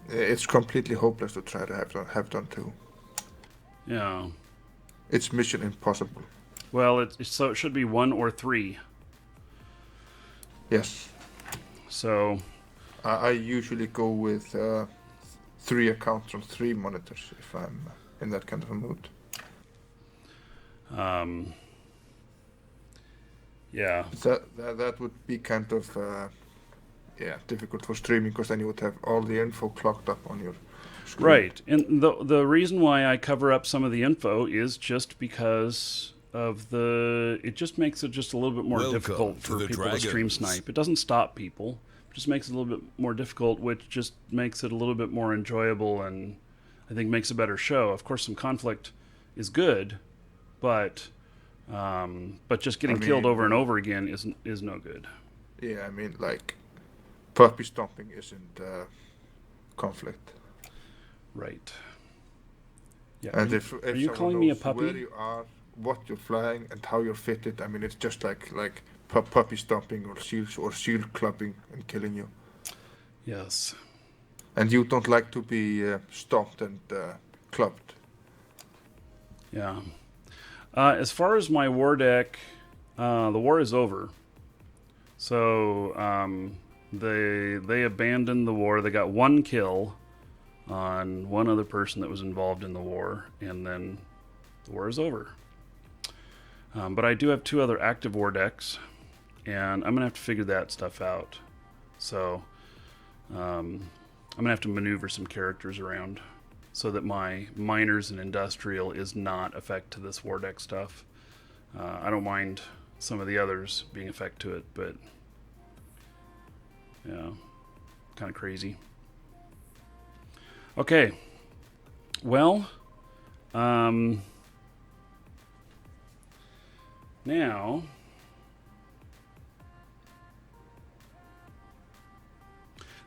it's completely hopeless to try to have done 2. Yeah, It's mission impossible. well, so it should be 1 or 3. Yes. So, I usually go with 3 accounts on 3 monitors if I'm in that kind of a mood. yeah, That would be kind of difficult for streaming, because then you would have all the info clocked up on your screen. right. And the reason why I cover up some of the info is just because of it just makes it just a little bit more Welcome difficult to for the people to stream Dragons. snipe. It doesn't stop people. It just makes it a little bit more difficult, which just makes it a little bit more enjoyable and I think makes a better show. Of course, some conflict is good, but just getting killed over and over again is no good. Yeah, I mean, like, puppy stomping isn't conflict. Right. Yeah. And are if you someone calling me a knows puppy? where you are, what you're flying, and how you're fitted, I mean, it's just like puppy stomping or shield clubbing and killing you. Yes. And you don't like to be stomped and clubbed. Yeah. As far as my war deck, The war is over. So they abandoned the war. They got one kill on one other person that was involved in the war, and then the war is over. But I do have 2 other active war decks, and I'm going to have to figure that stuff out. So I'm going to have to maneuver some characters around so that my miners and industrial is not effect to this war deck stuff. I don't mind some of the others being effect to it, but yeah, kind of crazy. Okay, well, now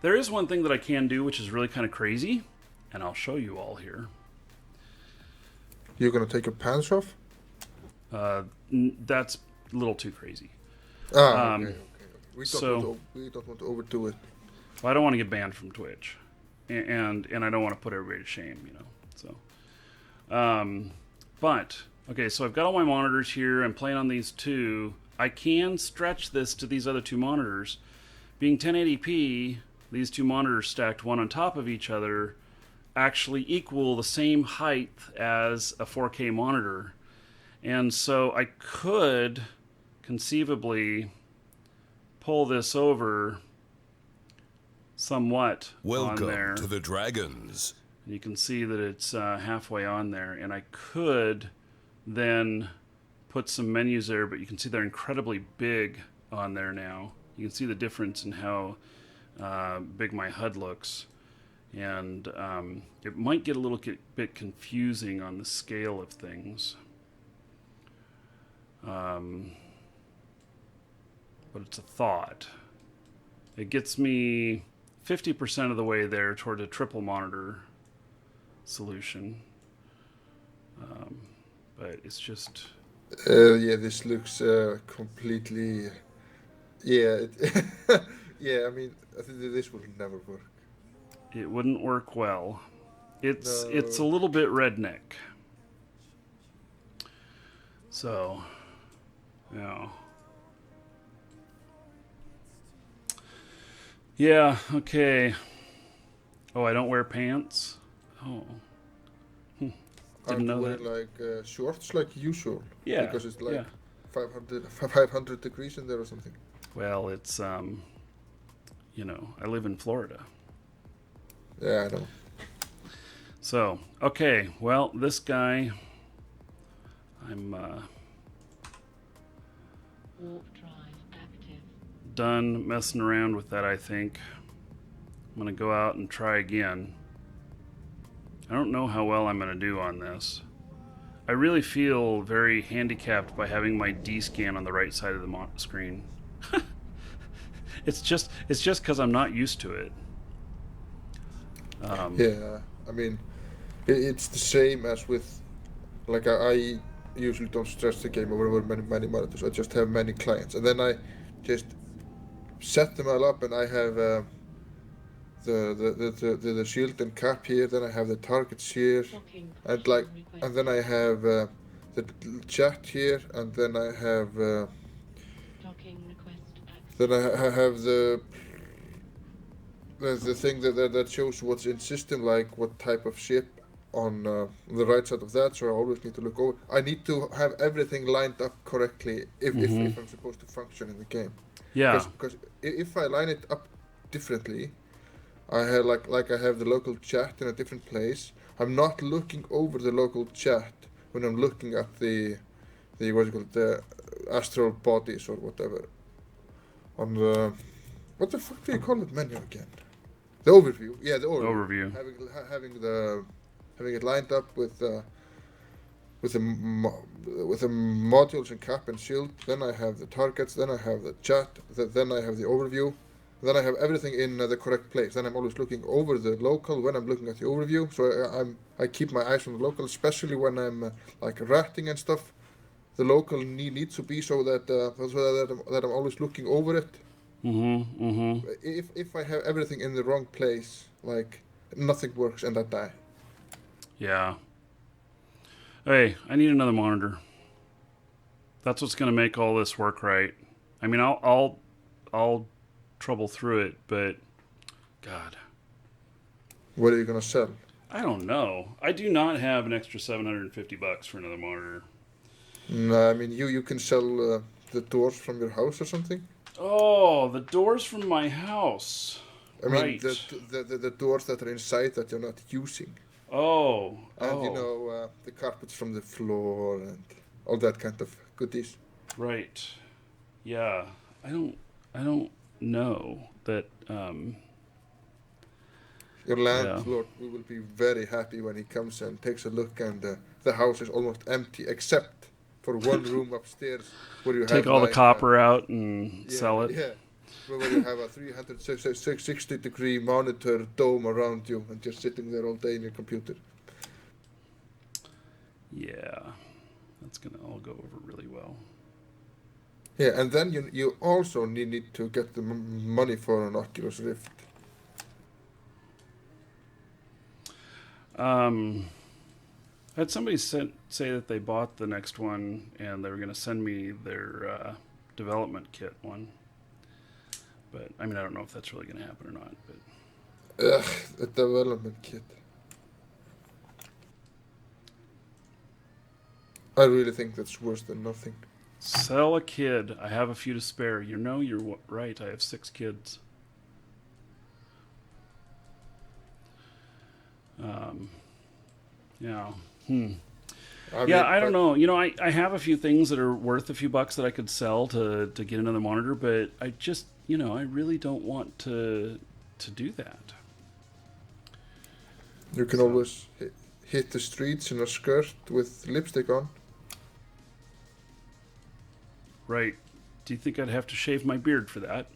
there is one thing that I can do, which is really kind of crazy, and I'll show you all here. You're gonna take your pants off? That's a little too crazy. Okay. We don't want to overdo it. Well, I don't want to get banned from Twitch, and I don't want to put everybody to shame, you know. So, but okay, so I've got all my monitors here. I'm playing on these 2. I can stretch this to these other 2 monitors. Being 1080p, these 2 monitors stacked one on top of each other actually equal the same height as a 4K monitor, and so I could conceivably pull this over somewhat on there. Welcome to the Dragons. And you can see that it's halfway on there, and I could then put some menus there, but you can see they're incredibly big on there now. You can see the difference in how big my HUD looks, and it might get a little bit confusing on the scale of things. But it's a thought. It gets me 50% of the way there toward a triple monitor solution. But it's just... Yeah, this looks completely... Yeah, yeah, I mean, I think this will never work. It wouldn't work well. It's No. a little bit redneck. So, yeah. Yeah, okay. Oh, I don't wear pants? Oh. Didn't know wear that. like shorts like usual. Yeah, Because it's like yeah. 500 degrees in there or something. Well, it's, you know, I live in Florida. Yeah, I know. So, okay, well, this guy, I'm Warp drive active. done messing around with that, I think. I'm going to go out and try again. I don't know how well I'm going to do on this. I really feel very handicapped by having my D-scan on the right side of the screen. It's just because I'm not used to it. Yeah, I mean, it's the same as with, like, I usually don't stress the game over many monitors. I just have many clients, and then I just set them all up, and I have the shield and cap here. Then I have the targets here, Docking and position and then I have the chat here, and then I have Docking request active. then I have the thing that shows what's in system, like what type of ship on the right side of that. So I always need to look over. I need to have everything lined up correctly if I'm supposed to function in the game. Yeah. Because if I line it up differently, I have like I have the local chat in a different place. I'm not looking over the local chat when I'm looking at the what do you call it, the astral bodies or whatever. On the what the fuck do you call it menu again? The overview. Yeah, the overview. Having it lined up with the modules and cap and shield. Then I have the targets. Then I have the chat. Then I have the overview. Then I have everything in the correct place. Then I'm always looking over the local when I'm looking at the overview. So I keep my eyes on the local, especially when I'm like ratting and stuff. The local needs to be so that I'm always looking over it. If I have everything in the wrong place, like nothing works and I die. Yeah. Hey, I need another monitor. That's what's going to make all this work right. I mean, I'll trouble through it, but God, What are you gonna sell? I don't know. I do not have an extra $750 for another monitor. No, I mean you can sell the doors from your house or something. Oh, the doors from my house. I mean Right. the doors that are inside that you're not using, Oh, and you oh, know the carpets from the floor and all that kind of goodies. right. Yeah, I don't know that. Your Yeah. landlord will be very happy when he comes and takes a look, and the house is almost empty except for one room upstairs where you Take have all the like copper out and sell it. Yeah, where you have a 360-degree monitor dome around you, and just sitting there all day in your computer. Yeah, that's gonna all go over really well. Yeah, and then you also need to get the money for an Oculus Rift. I had somebody say that they bought the next one and they were going to send me their development kit one. But I mean, I don't know if that's really going to happen or not. But Ugh, a development kit. I really think that's worse than nothing. sell a kid. I have a few to spare. You know, you're right. I have 6 kids. Yeah. I don't know. You know, I have a few things that are worth a few bucks that I could sell to get another monitor, but I just, I really don't want to do that. You can always hit the streets in a skirt with lipstick on. Right. Do you think I'd have to shave my beard for that?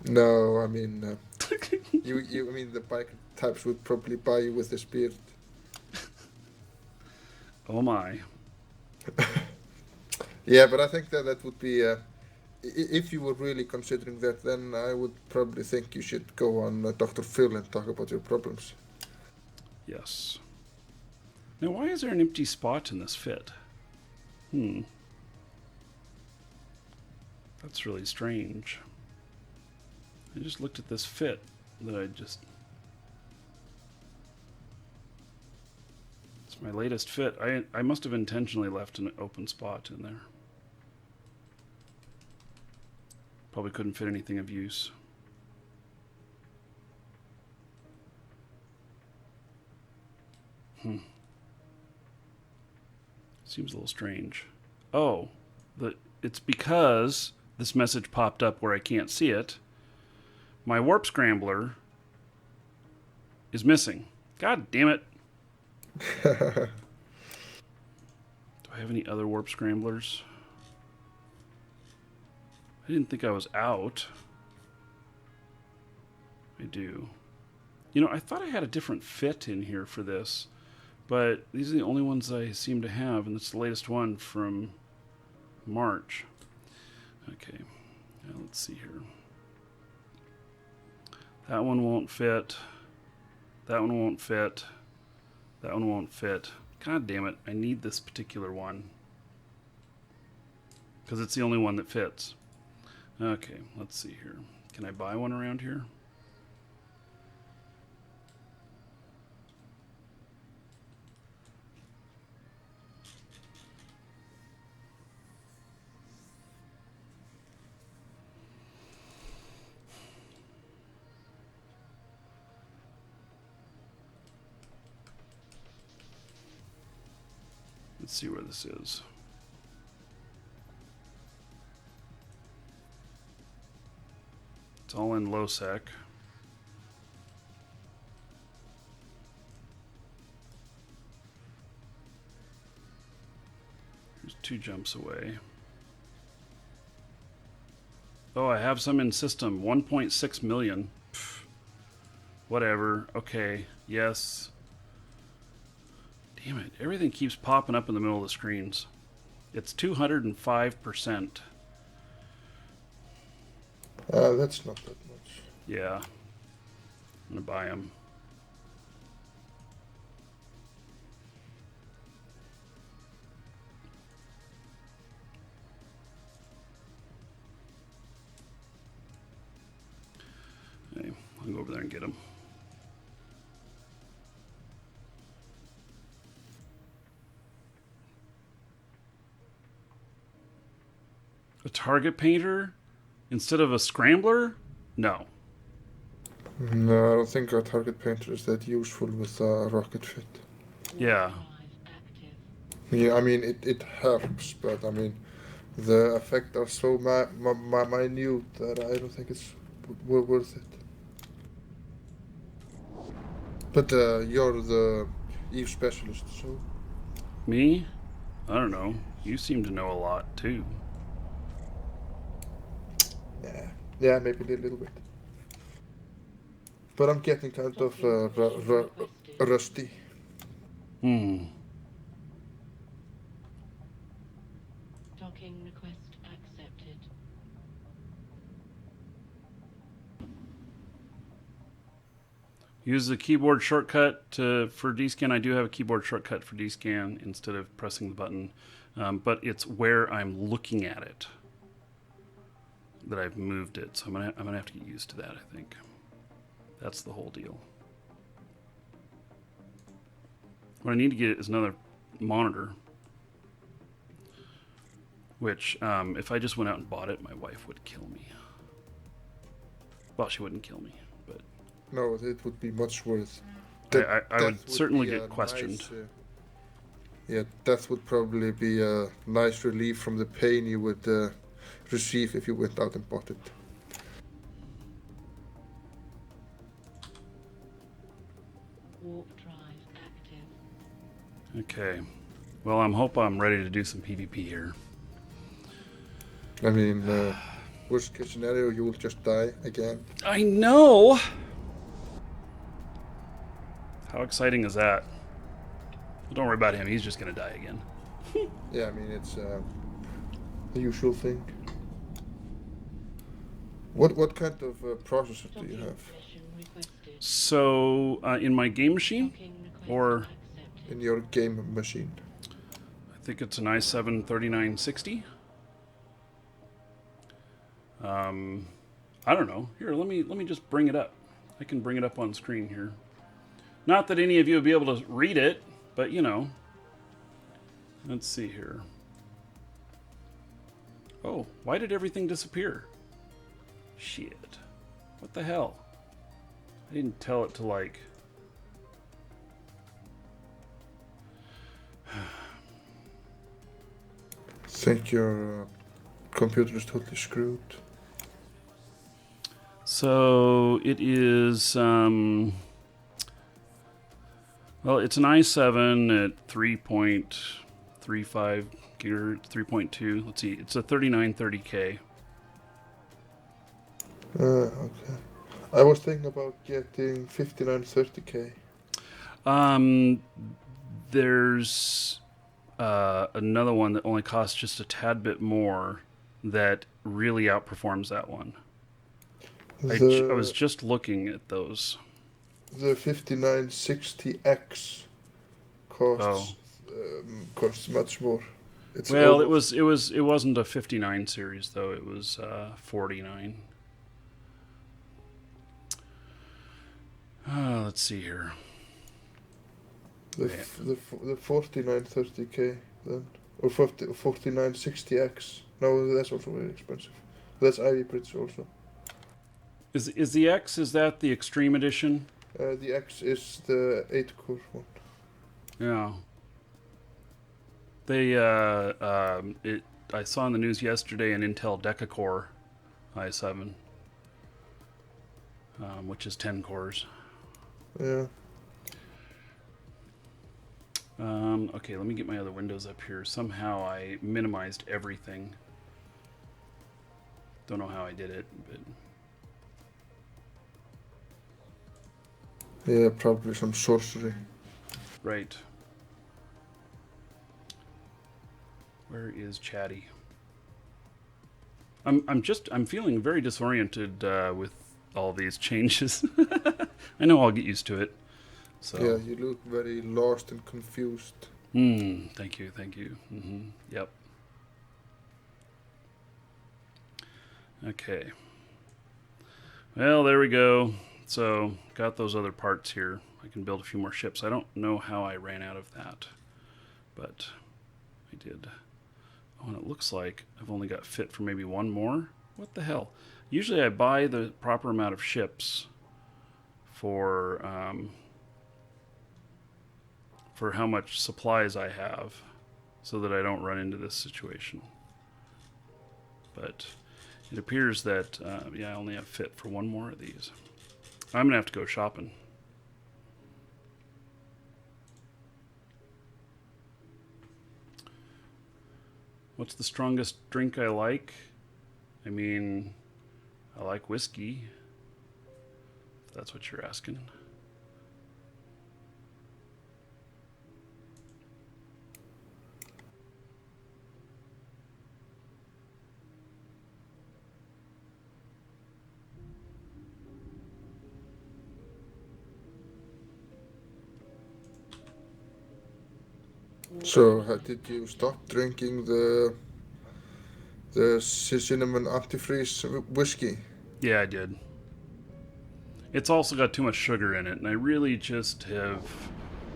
No, I mean, I mean, the biker types would probably buy you with this beard. Oh my. Yeah, but I think that would be, if you were really considering that, then I would probably think you should go on Dr. Phil and talk about your problems. Yes. Now, why is there an empty spot in this fit? That's really strange. I just looked at this fit that it's my latest fit. I must have intentionally left an open spot in there. Probably couldn't fit anything of use. Seems a little strange. Oh, it's because this message popped up where I can't see it. My warp scrambler is missing. God damn it. Do I have any other warp scramblers? I didn't think I was out. I do. I thought I had a different fit in here for this, but these are the only ones I seem to have, and it's the latest one from March. Okay, now let's see here. That one won't fit. That one won't fit. That one won't fit. God damn it, I need this particular one. Because it's the only one that fits. Okay, let's see here. Can I buy one around here? Let's see where this is. It's all in low sec. There's 2 jumps away. Oh, I have some in system. 1.6 million. Pff, whatever. Okay. Yes. Damn it. Everything keeps popping up in the middle of the screens. It's 205%. That's not that much. Yeah. I'm going to buy them. over there and get him. A target painter instead of a scrambler? No. No, I don't think a target painter is that useful with a rocket fit. Yeah. Drive active. Yeah, I mean, it helps, but I mean, the effects are so minute that I don't think it's worth it. But you're the Eve specialist, so Me? I don't know. You seem to know a lot too. yeah, maybe a little bit. But I'm getting kind of rusty. Hmm. Docking request accepted. Use the keyboard shortcut for D-scan. I do have a keyboard shortcut for D-scan instead of pressing the button, but it's where I'm looking at it that I've moved it. So I'm gonna have to get used to that. I think that's the whole deal. What I need to get is another monitor, which if I just went out and bought it, my wife would kill me. Well, she wouldn't kill me, but No, it would be much worse. I would That certainly be get a questioned. nice, yeah, that would probably be a nice relief from the pain you would receive if you went out and bought it. Warp drive active. Okay. Well, I'm ready to do some PvP here. I mean, worst case scenario, you will just die again. I know! How exciting is that? Well, don't worry about him. He's just going to die again. Yeah, I mean, it's the usual thing. What kind of processor do you Docking have session requested. So, in my game machine, Docking request or accepted. in your game machine? I think it's an i7 3960. I don't know. Here, let me just bring it up. I can bring it up on screen here. Not that any of you will be able to read it, but you know. Let's see here. Oh, why did everything disappear? Shit. What the hell? I didn't tell it to like... Think your computer is totally screwed. So it is, well, it's an i7 at 3.35 gigahertz, 3.2. Let's see, it's a 3930K. Okay. I was thinking about getting 5930K. There's another one that only costs just a tad bit more that really outperforms that one. I was just looking at those. The 5960X costs costs much more. It's Well, almost- it wasn't a 59 series though. It was 49. Let's see here. the 4930K then, or 4960X. No, that's also very expensive. That's Ivy Bridge also. Is the X, is that the Extreme Edition? The X is the 8-core one. Yeah. They I saw in the news yesterday an Intel Deca-Core i7, which is 10 cores. Yeah. Okay, let me get my other windows up here. Somehow I minimized everything. Don't know how I did it, but Yeah, probably some sorcery. right. Where is Chatty? I'm feeling very disoriented with all these changes. I know I'll get used to it. So Yeah, you look very lost and confused. Thank you. Yep. Okay. Well, there we go. So got those other parts here. I can build a few more ships. I don't know how I ran out of that, but I did. Oh, and it looks like I've only got fit for maybe one more. What the hell? Usually I buy the proper amount of ships for how much supplies I have, so that I don't run into this situation. But it appears that, yeah, I only have fit for one more of these. I'm going to have to go shopping. What's the strongest drink I like? I mean, I like whiskey, if that's what you're asking. So, did you stop drinking the cinnamon antifreeze whiskey? Yeah, I did. It's also got too much sugar in it, and I really just have,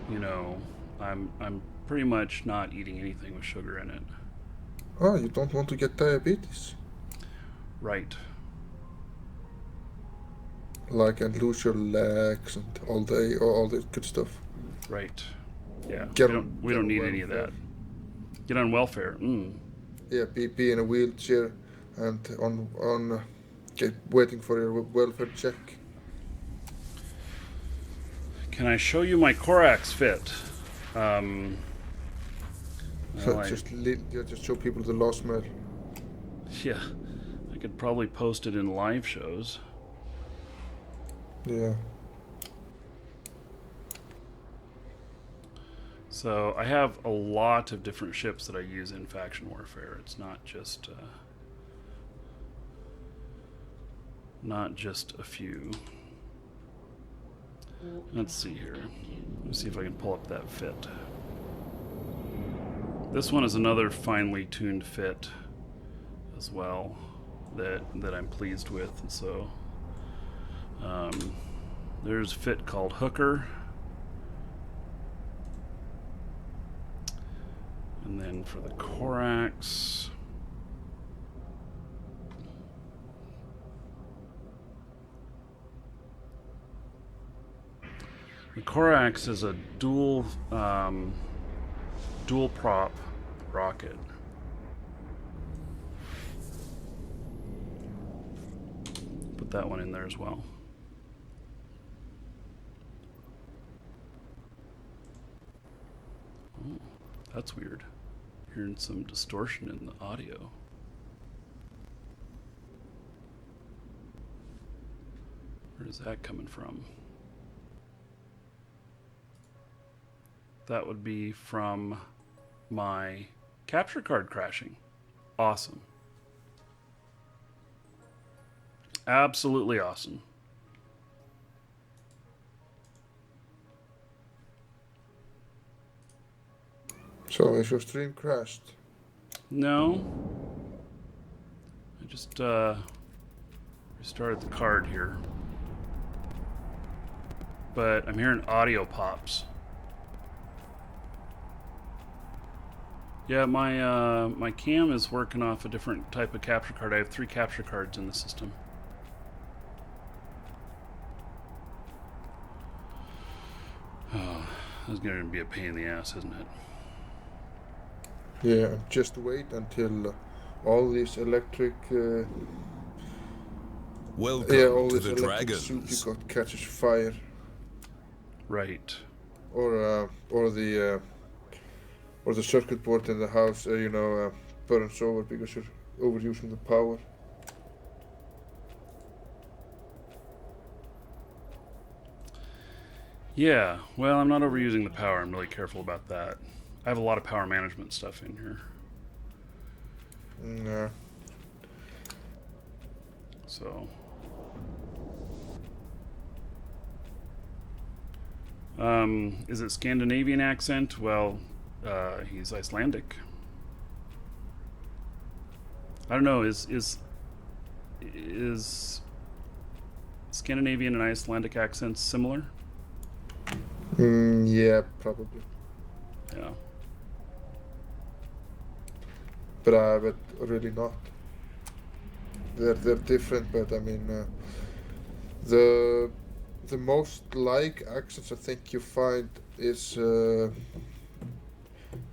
you know, I'm pretty much not eating anything with sugar in it. Oh, you don't want to get diabetes? Right. Like, and lose your legs and all day, all that good stuff. Right. Yeah. Get We don't need any of that. Get on welfare. Yeah, be in a wheelchair and waiting for your welfare check. Can I show you my Corax fit? Well, Just show people the lost mail. yeah, I could probably post it in live shows. Yeah. So I have a lot of different ships that I use in faction warfare. It's not just a few. Let's see here. Let's see if I can pull up that fit. This one is another finely tuned fit as well that I'm pleased with. And so there's a fit called Hooker. And then for the Corax, the Corax is a dual prop rocket. Put that one in there as well. Oh, that's weird. Hearing some distortion in the audio. Where is that coming from? That would be from my capture card crashing. Awesome. Absolutely awesome. So is your stream crashed? No. I just restarted the card here. But I'm hearing audio pops. Yeah, my cam is working off a different type of capture card. I have 3 capture cards in the system. Oh, this is going to be a pain in the ass, isn't it? Yeah, just wait until all these electric. Welcome all to this the electric Dragons. soup you got catches fire, Right. or the circuit board in the house, burns over because you're overusing the power. Yeah, well, I'm not overusing the power. I'm really careful about that. I have a lot of power management stuff in here. No. So, is it Scandinavian accent? Well, he's Icelandic. I don't know. Is Scandinavian and Icelandic accents similar? Yeah, probably. Yeah. But really not. They're different, but I mean, the the most like accents I think you find is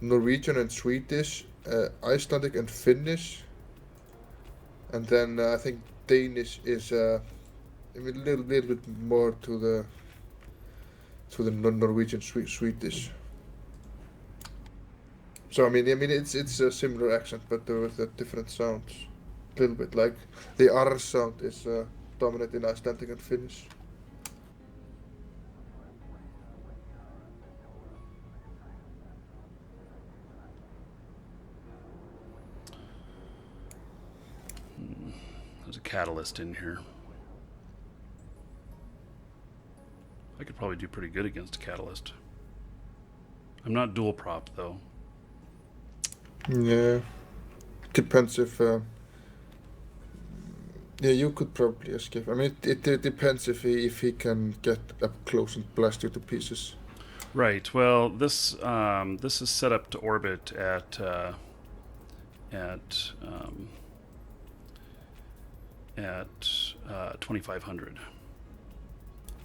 Norwegian and Swedish, Icelandic and Finnish, and then I think Danish is a little bit more to the Norwegian Swedish. So I mean it's a similar accent, but with the different sounds. A little bit like the R sound is dominant in Icelandic and Finnish. There's a catalyst in here. I could probably do pretty good against a catalyst. I'm not dual prop though. Yeah, depends if. Yeah, you could probably escape. I mean, it depends if he can get up close and blast you to pieces. Right. Well, this is set up to orbit at 2500.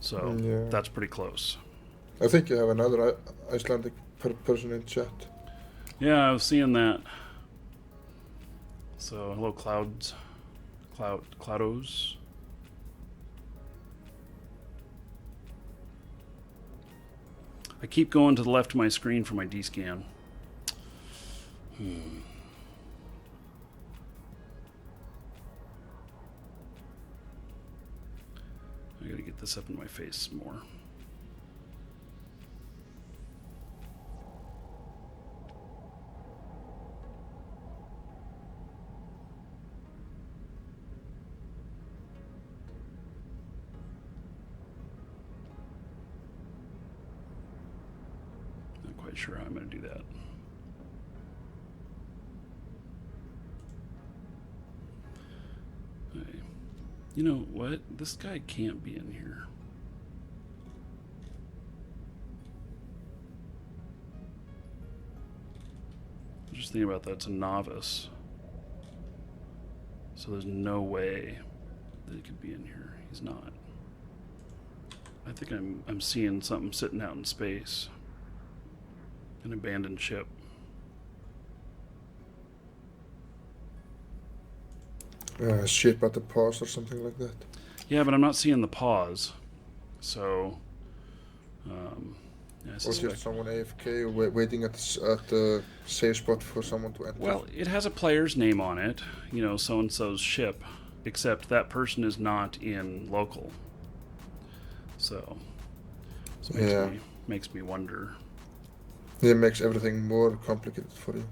So Yeah. that's pretty close. I think you have another Icelandic person in chat. Yeah, I was seeing that. So hello, Cloudos. I keep going to the left of my screen for my D-scan. I gotta get this up in my face more. Not quite sure how I'm gonna do that. Okay. You know what? This guy can't be in here. I'm just thinking about that. It's a novice. So there's no way that he could be in here. He's not. I think I'm seeing something sitting out in space. An abandoned ship. Ship at the pause or something like that. Yeah, but I'm not seeing the pause. So, yeah, I Or suspect. just someone AFK waiting at the safe spot for someone to enter. Well, it has a player's name on it, you know, so and so's ship, except that person is not in local. So Yeah. makes me wonder. It makes everything more complicated for you.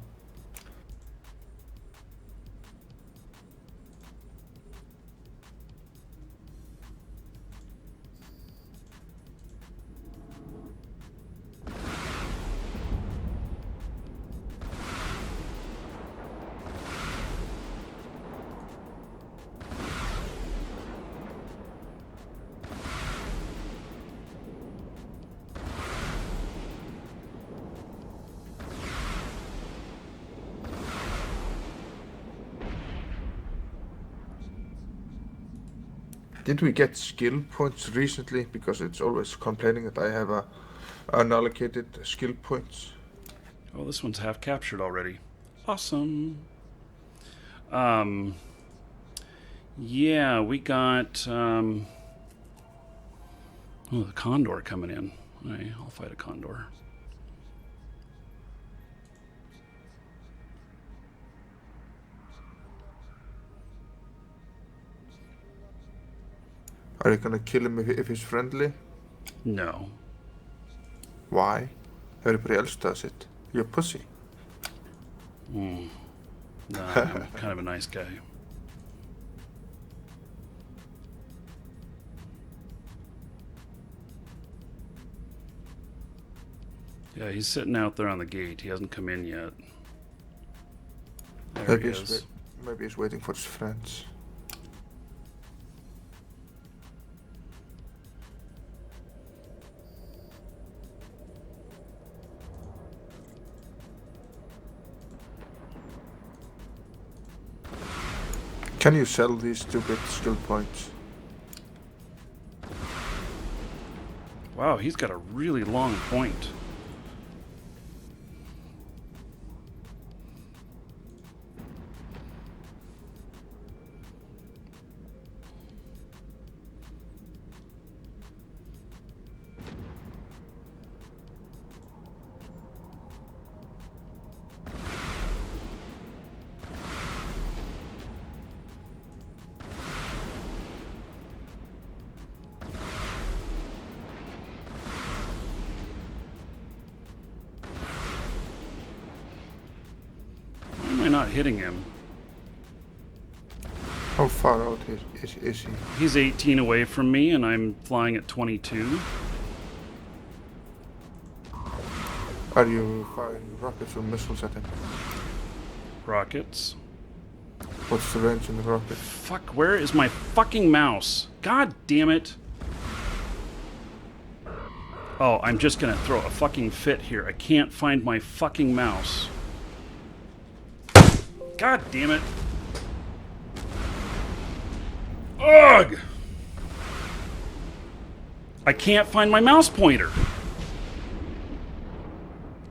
Did we get skill points recently? Because it's always complaining that I have unallocated skill points. Oh, this one's half captured already. Awesome. Yeah, we got oh, the condor coming in. All right, I'll fight a condor. Are you gonna kill him if he's friendly? No. Why? Everybody else does it. You're a pussy. No, I'm kind of a nice guy. Yeah, he's sitting out there on the gate. He hasn't come in yet. There he is. Maybe he's waiting for his friends. Can you sell these stupid skill points? Wow, he's got a really long point. Why am I not hitting him? How far out is he? He's 18 away from me, and I'm flying at 22. Are you firing rockets or missiles at him? Rockets. What's the range in the rocket? Fuck, where is my fucking mouse? God damn it. Oh, I'm just gonna throw a fucking fit here. I can't find my fucking mouse. God damn it. Ugh! I can't find my mouse pointer.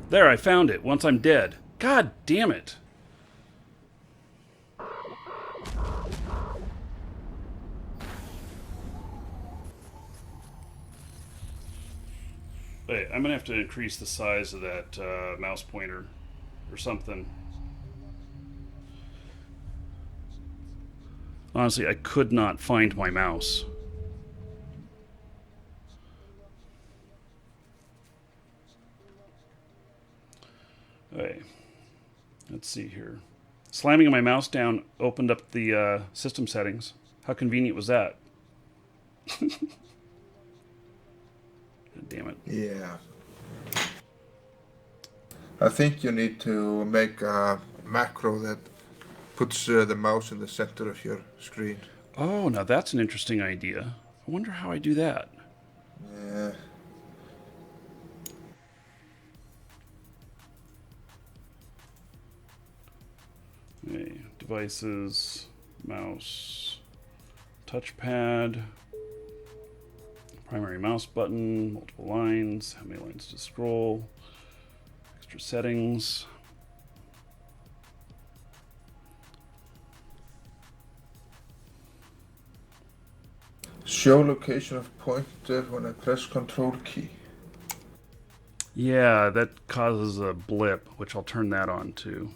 There, I found it once I'm dead. God damn it. Wait, I'm gonna have to increase the size of that mouse pointer or something. Honestly, I could not find my mouse. Okay, let's see here. Slamming my mouse down opened up the system settings. How convenient was that? God damn it. Yeah. I think you need to make a macro that puts the mouse in the center of your screen. Oh, now that's an interesting idea. I wonder how I do that. Yeah. Okay, devices, mouse, touchpad, primary mouse button, multiple lines, how many lines to scroll, extra settings. Show location of pointer when I press Control key. Yeah, that causes a blip, which I'll turn that on too.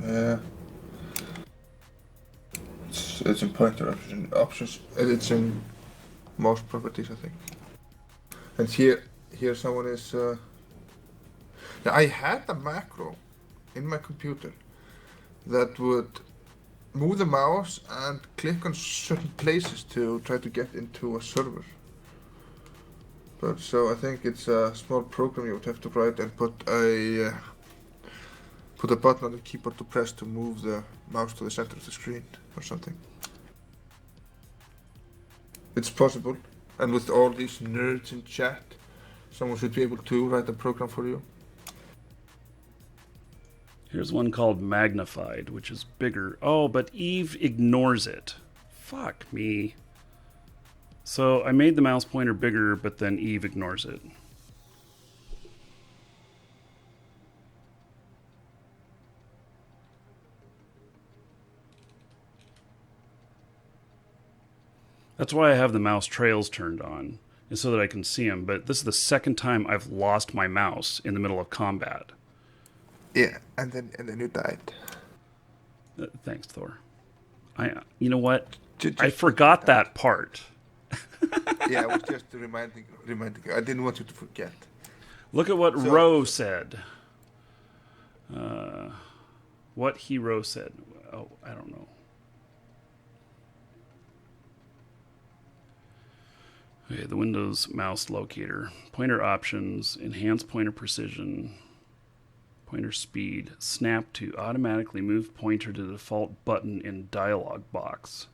Yeah. It's in pointer options. It's in mouse properties, I think. And here someone is. Yeah, I had a macro in my computer that would move the mouse and click on certain places to try to get into a server. But so I think it's a small program you would have to write and put a button on the keyboard to press to move the mouse to the center of the screen or something. It's possible, and with all these nerds in chat, someone should be able to write a program for you. Here's one called Magnified, which is bigger. Oh, but Eve ignores it. Fuck me. So I made the mouse pointer bigger, but then Eve ignores it. That's why I have the mouse trails turned on, is so that I can see them. But this is the second time I've lost my mouse in the middle of combat. Yeah, and then you died. Thanks, Thor. You know what? Just I forgot that part. Yeah, I was just reminding you. I didn't want you to forget. Look at what Ro said. What Hero said. Oh, I don't know. Okay, the Windows mouse locator. Pointer options, enhance pointer precision, pointer speed, snap to automatically move pointer to the default button in dialog box.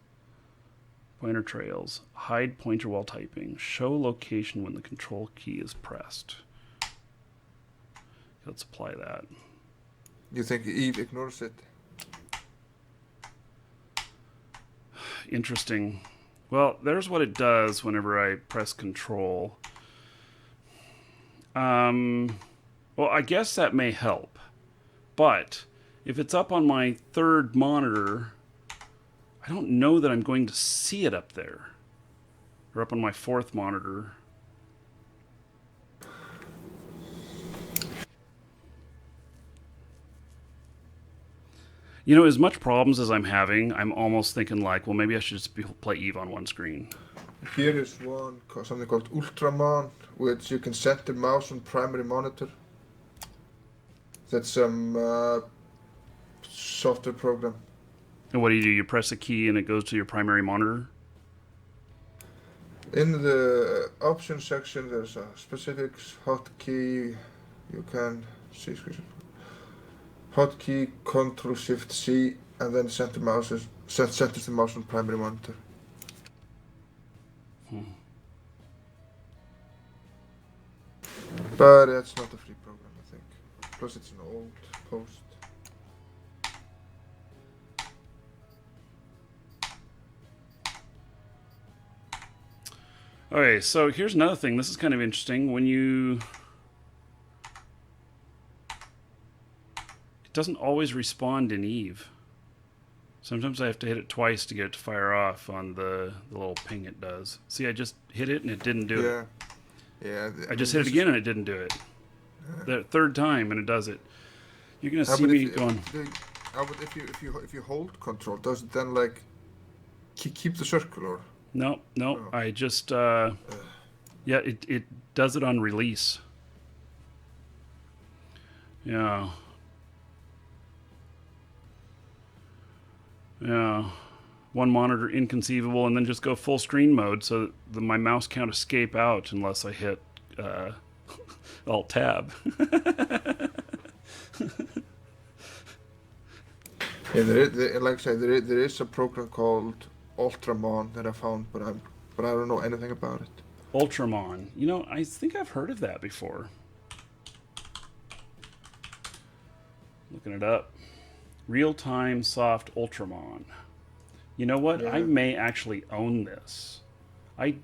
Pointer trails, hide pointer while typing, show location when the control key is pressed. Let's apply that. You think Eve ignores it? interesting. Well, there's what it does whenever I press control. Well, I guess that may help. But if it's up on my third monitor, I don't know that I'm going to see it up there. Or up on my fourth monitor. You know, as much problems as I'm having, I'm almost thinking like, well, maybe I should just play Eve on one screen. Here is something called Ultraman, which you can center mouse on primary monitor. That's some software program. And what do? You press a key and it goes to your primary monitor? In the options section, there's a specifics hotkey. You can see hotkey Control Shift C, and then center the mouse on primary monitor. But that's not a free program, I think. Plus, it's an old post. Okay, so here's another thing. This is kind of interesting. When you... It doesn't always respond in Eve. Sometimes I have to hit it twice to get it to fire off on the little ping it does. See, I just hit it and it didn't do it. Yeah. I just hit it again and it didn't do it. The third time and it does it. You're gonna see me going... If you hold control, does it then like keep the circle or? No. Oh. I just yeah, it does it on release. Yeah. One monitor inconceivable, and then just go full screen mode so that my mouse can't escape out unless I hit Alt Tab. Yeah, like I said, there is a program called Ultraman that I found, but I don't know anything about it. Ultraman. You know, I think I've heard of that before. Looking it up. Real-time soft Ultraman. You know what? Yeah. I may actually own this. I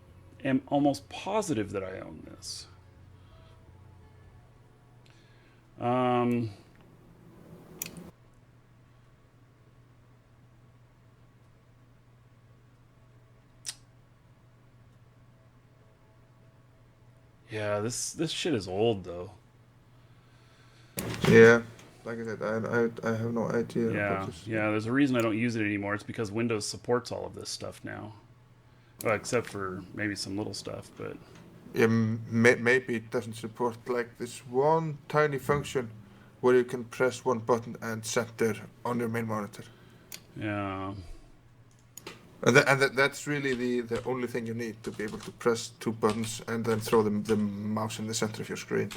am almost positive that I own this. Yeah, this shit is old though. Yeah, like I said, I have no idea. Yeah. There's a reason I don't use it anymore. It's because Windows supports all of this stuff now, well, except for maybe some little stuff. But yeah, maybe it doesn't support like this one tiny function where you can press one button and center on your main monitor. Yeah. And that's really the only thing you need to be able to press two buttons and then throw the mouse in the center of your screen.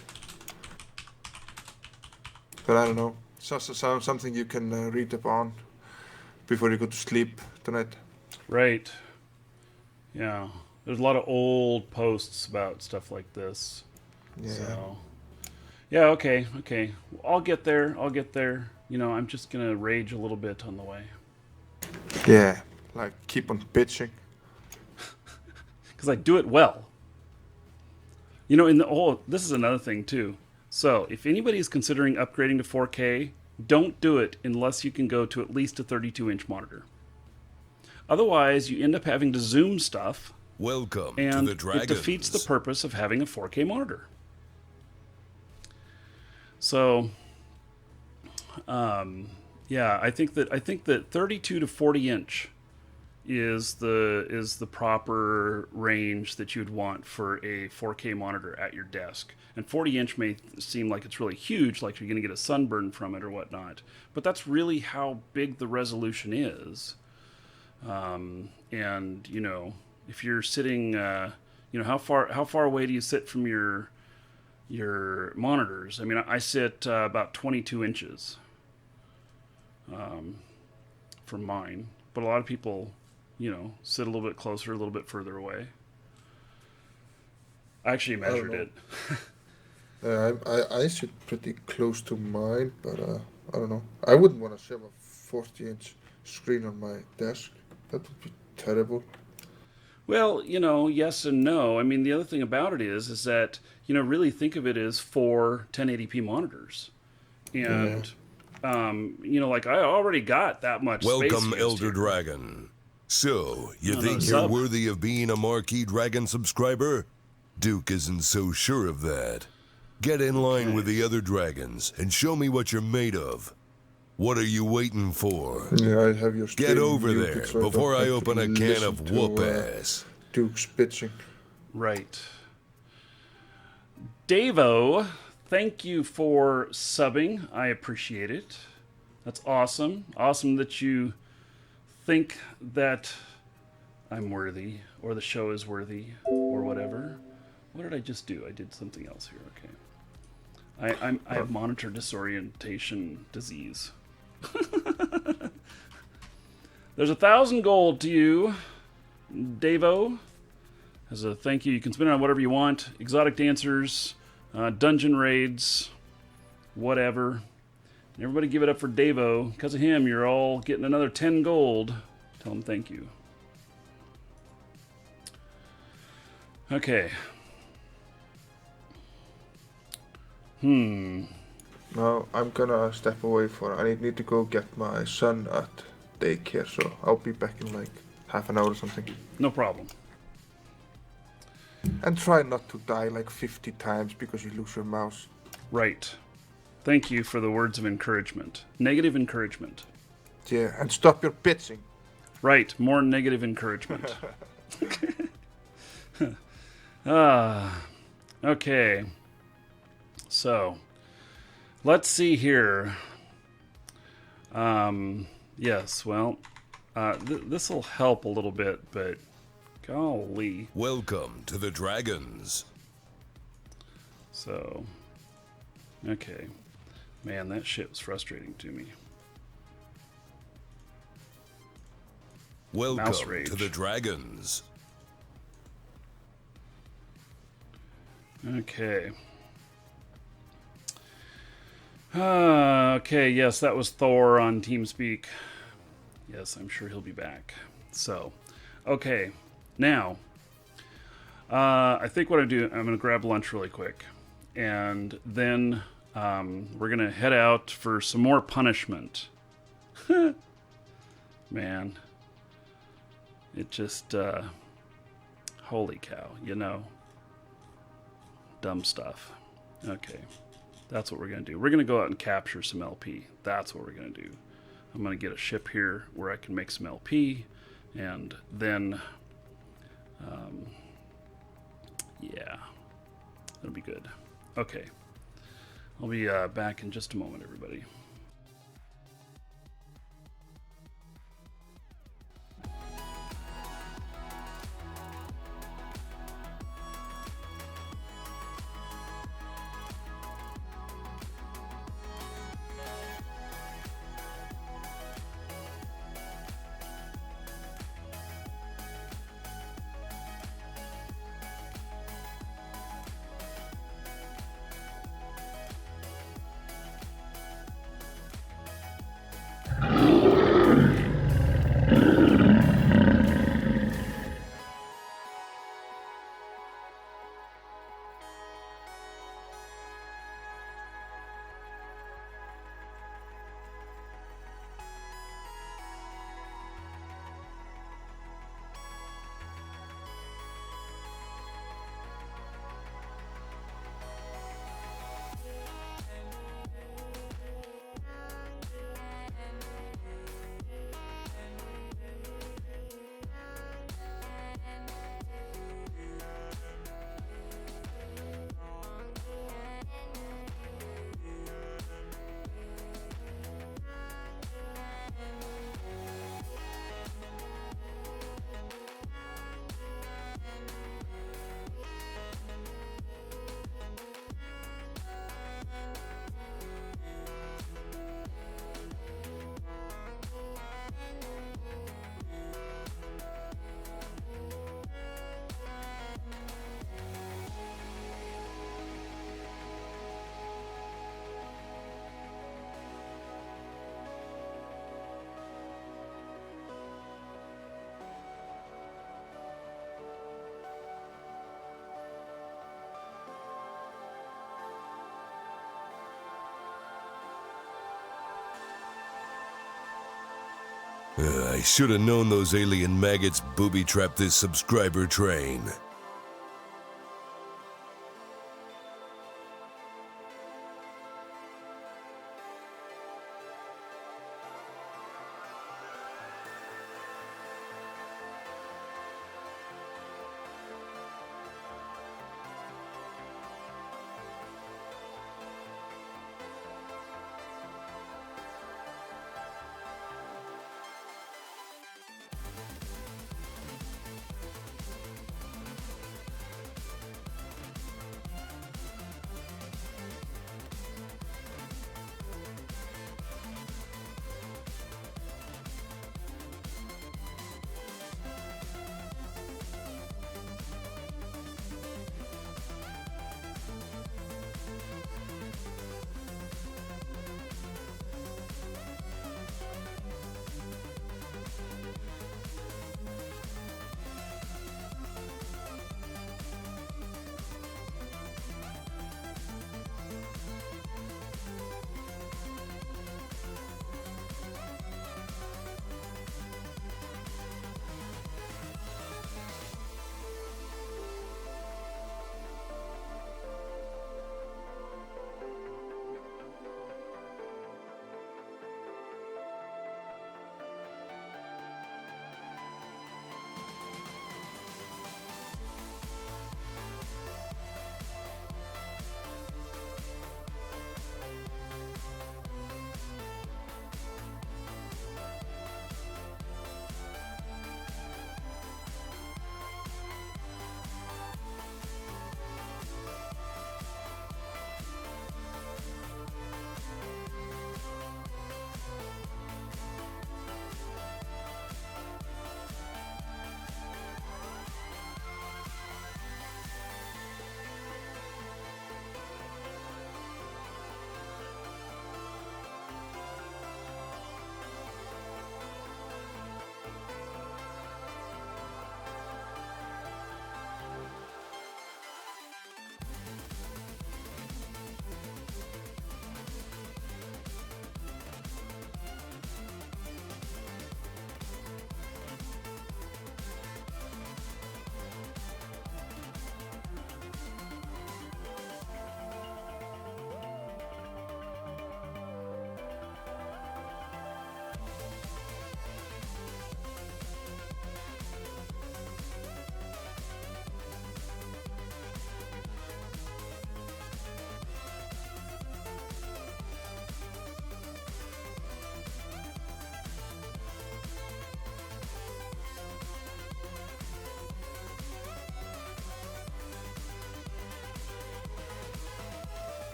But I don't know. It's also something you can read up on before you go to sleep tonight. Right. Yeah. There's a lot of old posts about stuff like this. Yeah. So. Yeah, okay. I'll get there. You know, I'm just going to rage a little bit on the way. Yeah. Like, keep on bitching. Because I do it well. You know, this is another thing, too. So, if anybody is considering upgrading to 4K, don't do it unless you can go to at least a 32-inch monitor. Otherwise, you end up having to zoom stuff. Welcome and to the Dragons. It defeats the purpose of having a 4K monitor. So, yeah, I think that 32 to 40 inch is the proper range that you'd want for a 4K monitor at your desk. And 40 inch may seem like it's really huge, like you're going to get a sunburn from it or whatnot. But that's really how big the resolution is. And you know, if you're sitting, you know, how far away do you sit from your monitors? I mean, I sit about 22 inches from mine, but a lot of people, you know, sit a little bit closer, a little bit further away. I actually measured it. I sit pretty close to mine, but I don't know. I wouldn't want to shove a 40-inch screen on my desk. That would be terrible. Well, yes and no. I mean, the other thing about it is that, really think of it as 4 1080p monitors. And, like I already got that much space. Welcome, used Elder here. Dragon. So, you Another think you're sub. worthy of being a Marquee Dragon subscriber? Duke isn't so sure of that. Get in line with the other dragons and show me what you're made of. What are you waiting for? Yeah, I have your Get stream over muted, there so don't before I have to open a can listen of to, whoop ass. Duke's bitching. Right. Davo, thank you for subbing. I appreciate it. That's awesome. Awesome that you think that I'm worthy, or the show is worthy, or whatever. What did I just do? I did something else here. Okay. I have monitor disorientation disease. There's 1,000 gold to you, Davo. As a thank you, you can spend it on whatever you want. Exotic dancers, dungeon raids, whatever. And everybody give it up for Davo. Because of him, you're all getting another 10 gold. Tell him thank you. Okay. Now I'm gonna step away for. I need to go get my son at daycare, so I'll be back in like half an hour or something. No problem. And try not to die like 50 times because you lose your mouse. Right. Thank you for the words of encouragement. Negative encouragement. Yeah, and stop your bitching. Right. More negative encouragement. Okay. So, let's see here. Yes, well, this will help a little bit, but golly. Welcome to the Dragons. So, okay. Man, that shit was frustrating to me. Mouse Welcome rage. to the Dragons. Okay. Okay, yes, that was Thor on TeamSpeak. Yes, I'm sure he'll be back. So, okay. Now, I think what I do, I'm going to grab lunch really quick. And then we're going to head out for some more punishment. Man. It just, holy cow, dumb stuff. Okay. That's what we're going to do. We're going to go out and capture some LP. That's what we're going to do. I'm going to get a ship here where I can make some LP. And then, yeah, that'll be good. Okay. I'll be back in just a moment, everybody. I should have known those alien maggots booby-trapped this subscriber train.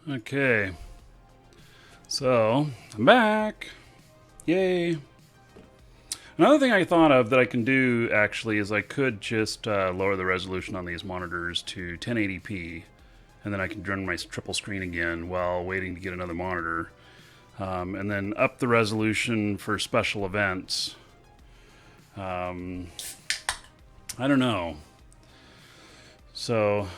Okay, so I'm back. Yay. Another thing I thought of that I can do actually is I could just lower the resolution on these monitors to 1080p, and then I can run my triple screen again while waiting to get another monitor, and then up the resolution for special events. I don't know. So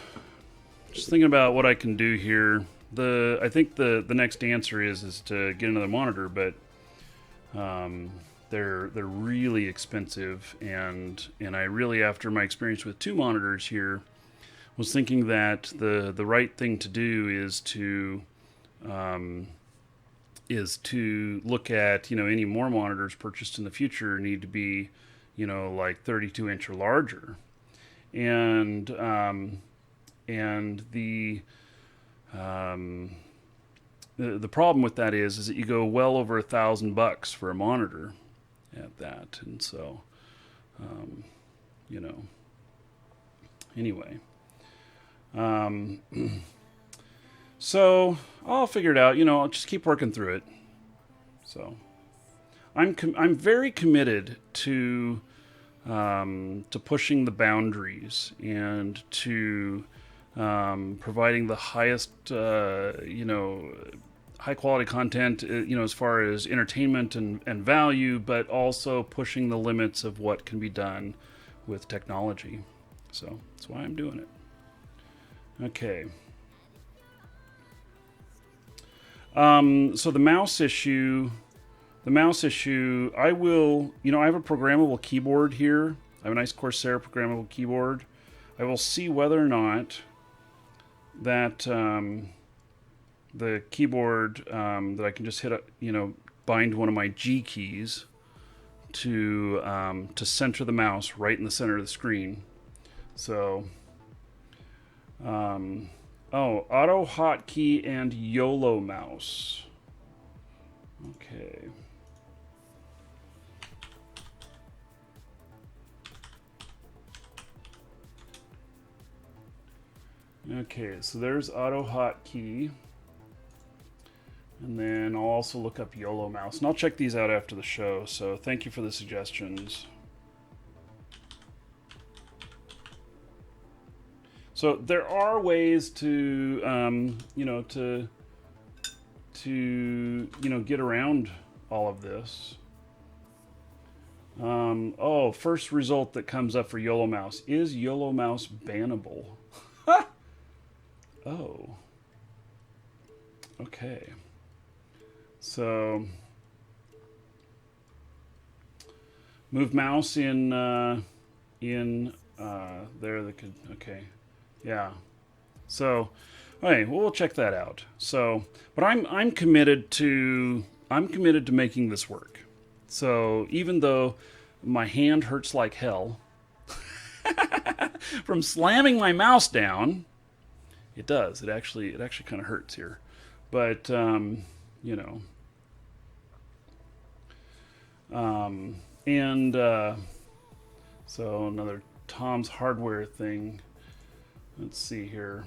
just thinking about what I can do here. I think the next answer is to get another monitor, but they're really expensive, and I really, after my experience with two monitors here, was thinking that the right thing to do is to look at, any more monitors purchased in the future need to be, like 32-inch or larger, and the problem with that is that you go well over $1,000 for a monitor at that, and so anyway, so I'll figure it out. I'll just keep working through it. So I'm very committed to pushing the boundaries and to providing the highest, high quality content, as far as entertainment and value, but also pushing the limits of what can be done with technology. So that's why I'm doing it. Okay, So the mouse issue, I will, I have a programmable keyboard here. I have a nice Corsair programmable keyboard. I will see whether or not that the keyboard that I can just hit, bind one of my G keys to center the mouse right in the center of the screen. So, auto hotkey and YOLO mouse. Okay. Okay, so there's auto hotkey. And then I'll also look up YOLO mouse. And I'll check these out after the show. So thank you for the suggestions. So there are ways to, get around all of this. First result that comes up for YOLO mouse. Is YOLO mouse bannable? Oh. Okay. So, move mouse in there. That could, okay. Yeah. So, okay, well, we'll check that out. So, but I'm committed to making this work. So, even though my hand hurts like hell from slamming my mouse down, it does. It actually kind of hurts here. But, so another Tom's Hardware thing. Let's see here.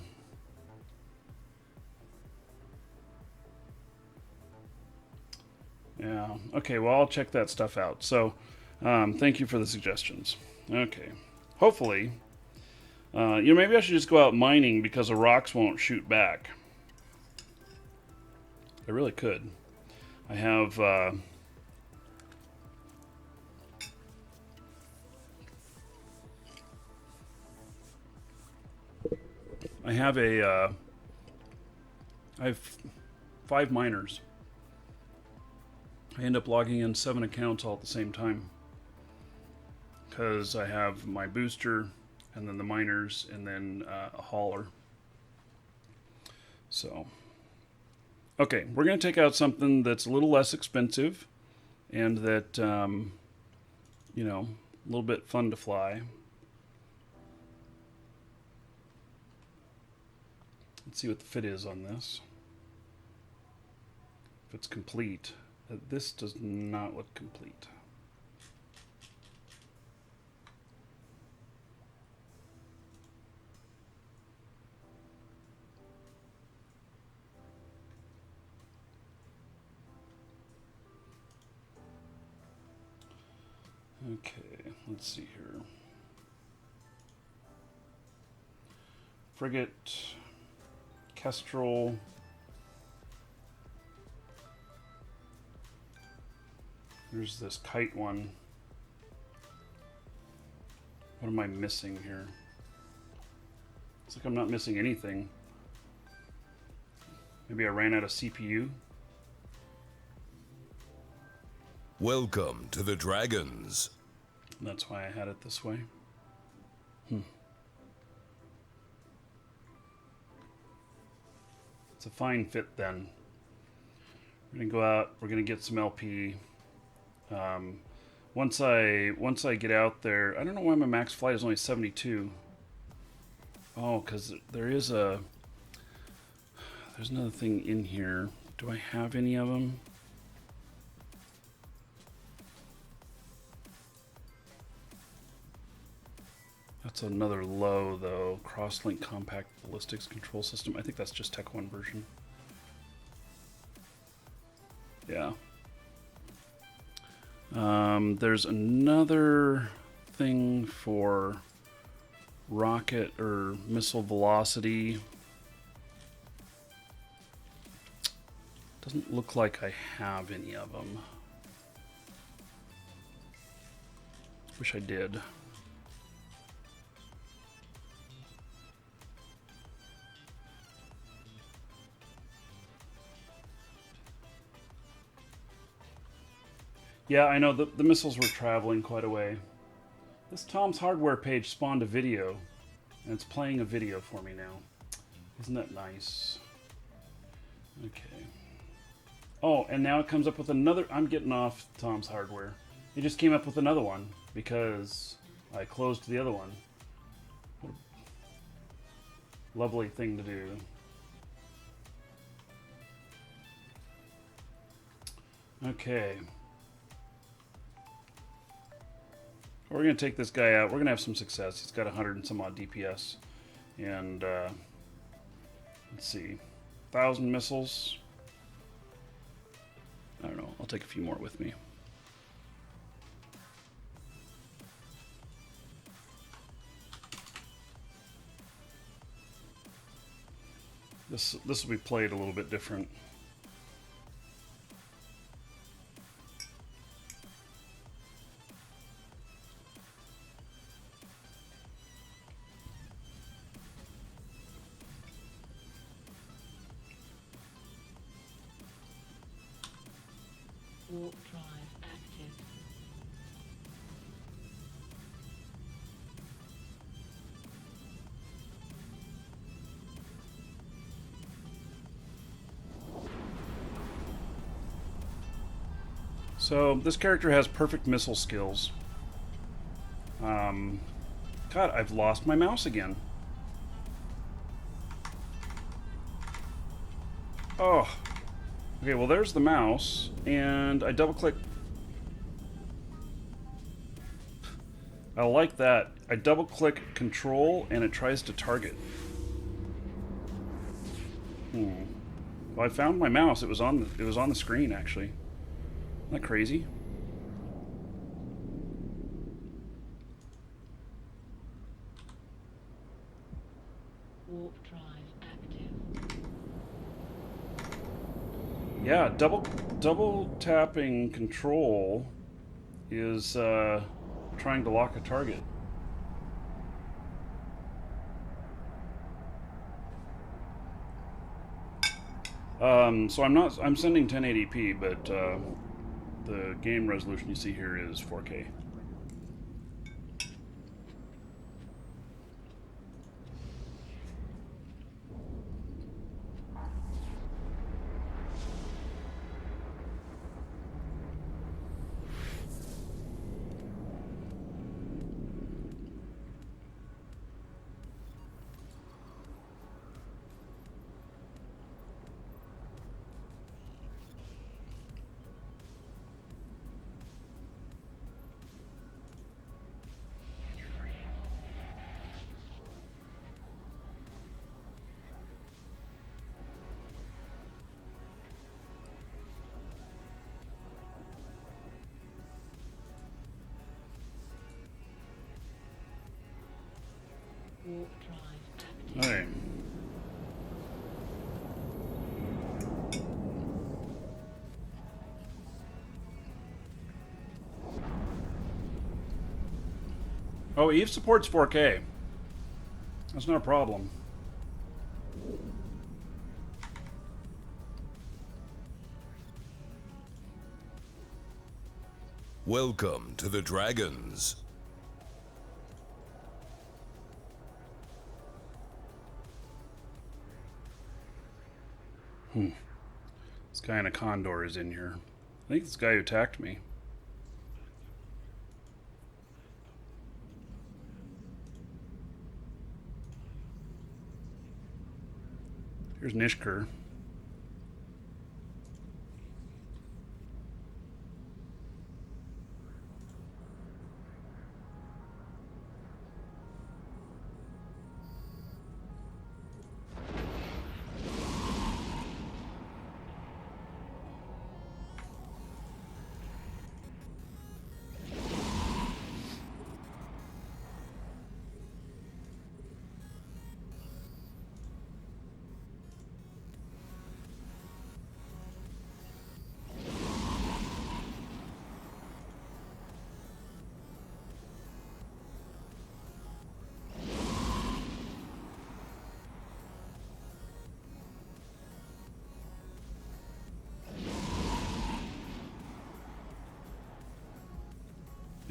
Yeah. Okay. Well, I'll check that stuff out. So, thank you for the suggestions. Okay. Hopefully, maybe I should just go out mining because the rocks won't shoot back. I really could. I have. I have 5 miners. I end up logging in 7 accounts all at the same time because I have my booster and then the miners and then a hauler. So, okay, we're going to take out something that's a little less expensive and that, a little bit fun to fly. Let's see what the fit is on this. If it's complete. This does not look complete. Okay, let's see here. Frigate, Kestrel. Here's this kite one. What am I missing here? It's like I'm not missing anything. Maybe I ran out of CPU. Welcome to the Dragons. That's why I had it this way. It's a fine fit then. We're gonna go out. We're gonna get some LP. Once I get out there, I don't know why my max flight is only 72. Oh, because there's another thing in here. Do I have any of them? That's another low though. Crosslink compact ballistics control system. I think that's just Tech 1 version. Yeah. There's another thing for rocket or missile velocity. Doesn't look like I have any of them. Wish I did. Yeah, I know the missiles were traveling quite a way. This Tom's Hardware page spawned a video, and it's playing a video for me now. Isn't that nice? Okay. Oh, and now it comes up with another... I'm getting off Tom's Hardware. It just came up with another one because I closed the other one. What a lovely thing to do. Okay. We're going to take this guy out. We're going to have some success. He's got 100 and some odd DPS. And, let's see. 1,000 missiles. I don't know. I'll take a few more with me. This will be played a little bit different. Warp drive active. So this character has perfect missile skills. God, I've lost my mouse again. Oh. Okay, well there's the mouse, and I double click. I like that. I double click control and it tries to target. Well, I found my mouse. It was on the screen actually. Isn't that crazy? Warp drive active. Yeah, double tapping control is trying to lock a target. So I'm sending 1080p, but the game resolution you see here is 4K. Warp drive active. All right. Oh, Eve supports 4K. That's not a problem. Welcome to the Dragons. This guy in a condor is in here. I think this guy who attacked me. Here's Nishkur.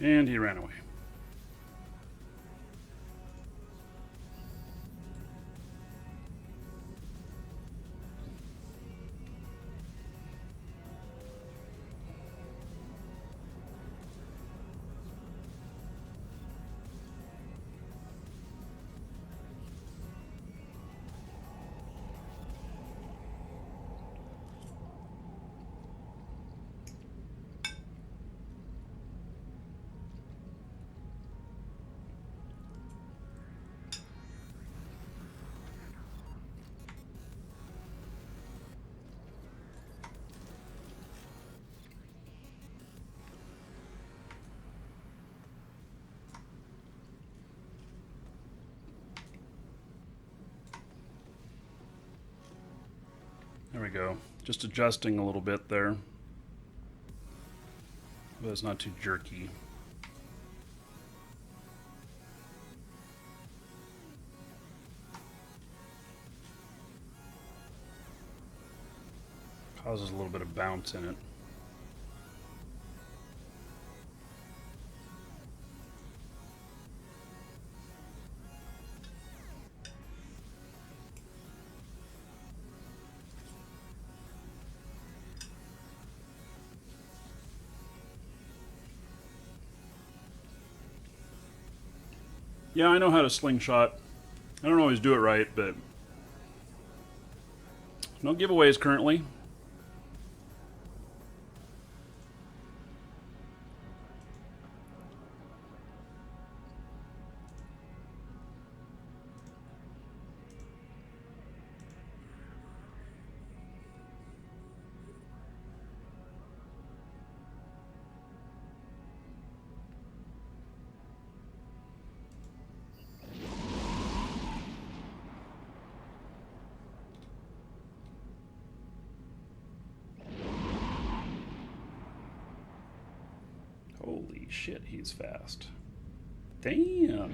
And he ran away. There we go. Just adjusting a little bit there. But it's not too jerky. Causes a little bit of bounce in it. Yeah, I know how to slingshot. I don't always do it right, but no giveaways currently. Holy shit, he's fast. Damn.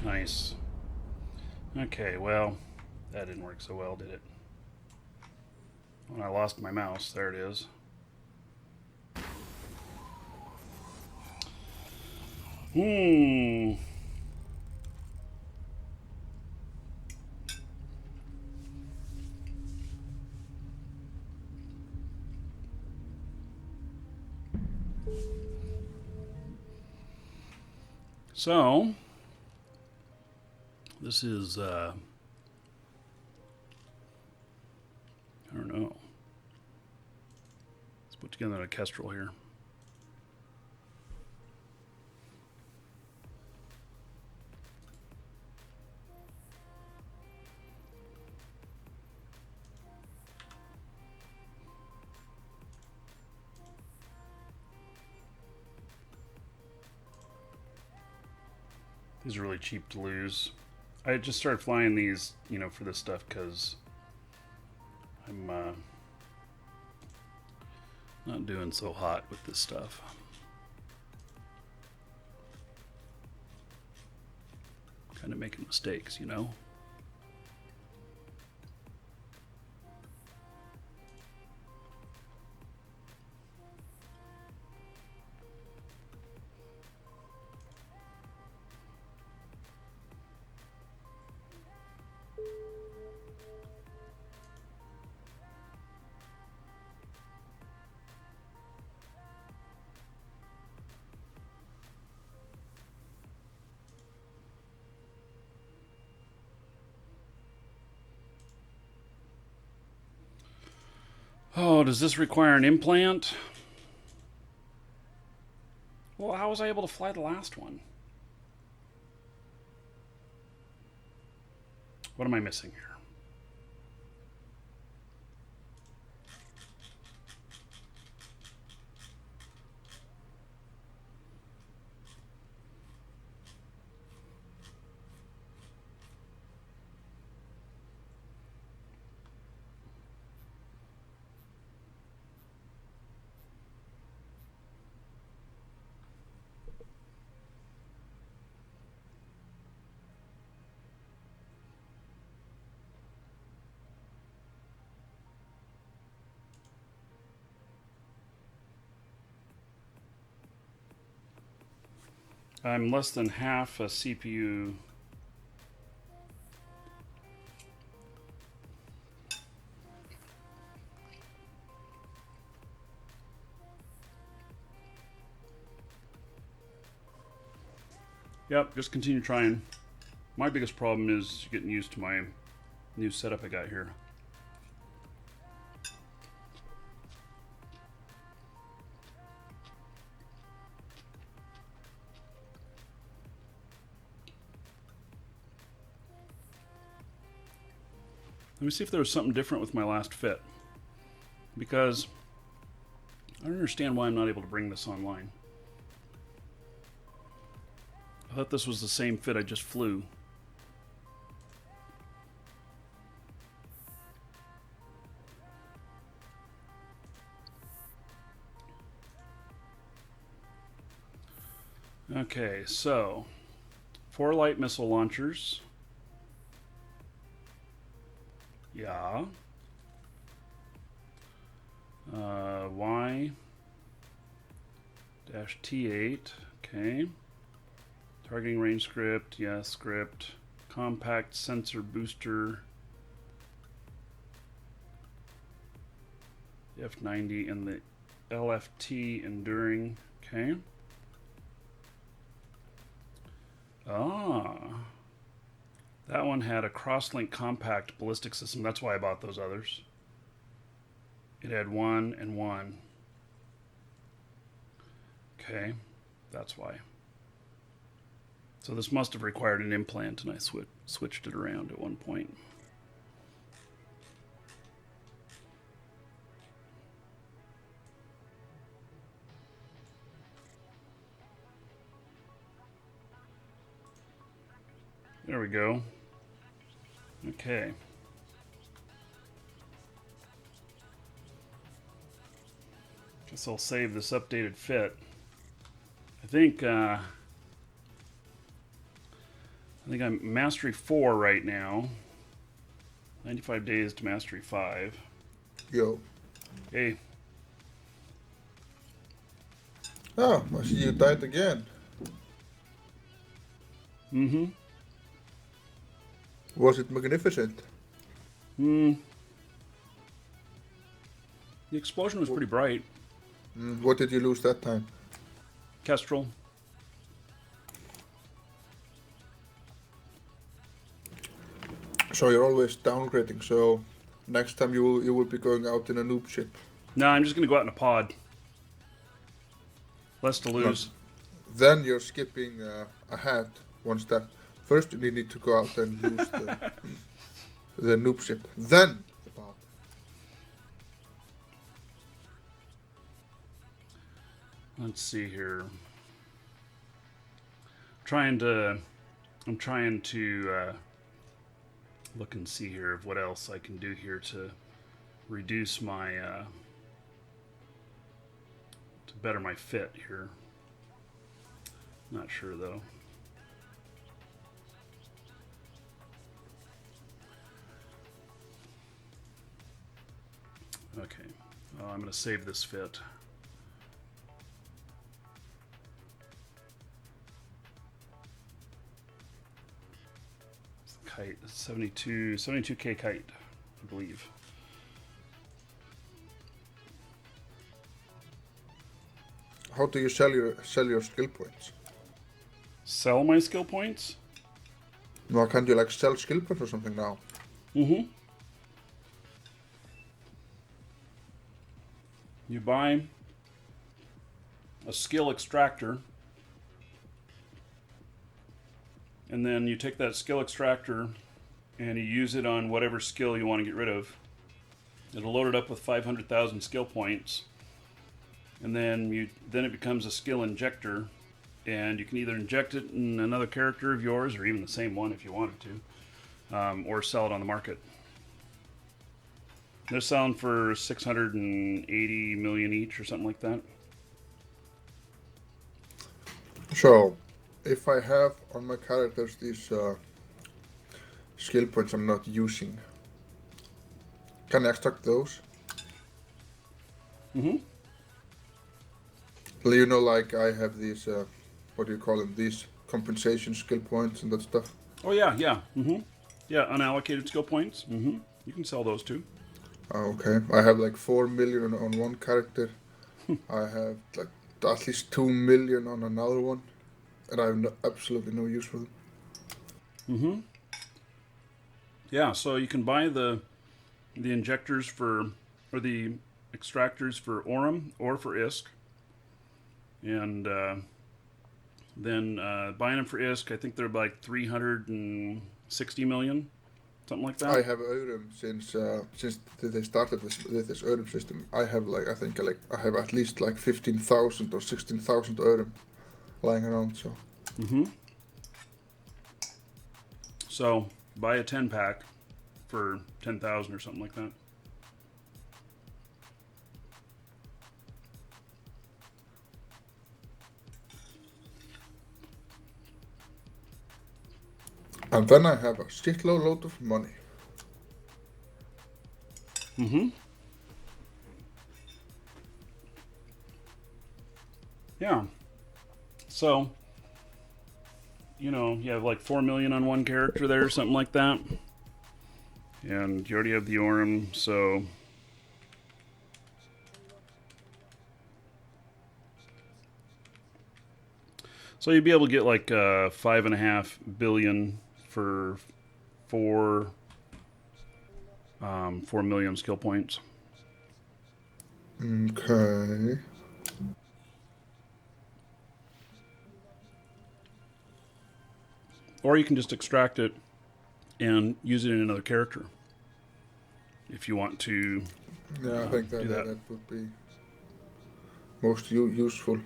Nice. Okay, well, that didn't work so well, did it? When I lost my mouse, there it is. So, this is, I don't know. Let's put together a kestrel here. These are really cheap to lose. I just started flying these, you know, for this stuff because I'm not doing so hot with this stuff. Kind of making mistakes, you know? Oh, does this require an implant? Well, how was I able to fly the last one? What am I missing here? I'm less than half a CPU. Yep, just continue trying. My biggest problem is getting used to my new setup I got here. Let me see if there was something different with my last fit. Because I don't understand why I'm not able to bring this online. I thought this was the same fit I just flew. Okay, so 4 light missile launchers. Yeah. Y dash T8. Okay. Targeting range script. Yes, script. Compact sensor booster. F90 and the LFT enduring. Okay. Ah. That one had a crosslink compact ballistic system. That's why I bought those others. It had 1 and 1. Okay, that's why. So this must have required an implant, and I switched it around at one point. There we go. Okay. Guess I'll save this updated fit. I think I'm Mastery 4 right now. 95 days to Mastery 5. Yo. Hey. Oh, I see you died again. Mm-hmm. Was it magnificent? The explosion was pretty bright. What did you lose that time? Kestrel. So you're always downgrading, so next time you will be going out in a noob ship. No, I'm just gonna go out in a pod. Less to lose. Then you're skipping ahead one step. First you need to go out and use the noob ship. Then the pod. Let's see here. I'm trying to look and see here of what else I can do here to reduce my to better my fit here. Not sure though. Okay, I'm going to save this fit. Kite, 72K kite, I believe. How do you sell your skill points? Sell my skill points? No, can't you like sell skill points or something now? Mm-hmm. You buy a skill extractor, and then you take that skill extractor and you use it on whatever skill you want to get rid of. It'll load it up with 500,000 skill points, and then it becomes a skill injector, and you can either inject it in another character of yours or even the same one if you wanted to, or sell it on the market. They're selling for 680 million each or something like that. So, if I have on my characters these skill points I'm not using, can I extract those? Mm-hmm. You know, like I have these what do you call them? These compensation skill points and that stuff. Oh yeah, yeah, yeah. Unallocated skill points. You can sell those too. Okay, I have like 4 million on one character. I have like at least 2 million on another one, and I have absolutely no use for them. Yeah, so you can buy the injectors for, or the extractors for Orem or for ISK, and then buying them for ISK, I think they're like 360 million, something like that. I have Örem since they started this Örem system. I have I have at least like 15,000 or 16,000 Örem lying around. So. So buy a 10-pack for 10,000 or something like that. And then I have a shitload of money. Yeah. So, you have like 4 million on one character there, something like that. And you already have the Orem, so... So you'd be able to get like 5.5 billion for 4 million skill points. Okay. Or you can just extract it and use it in another character if you want to. Yeah, I think that would be most useful.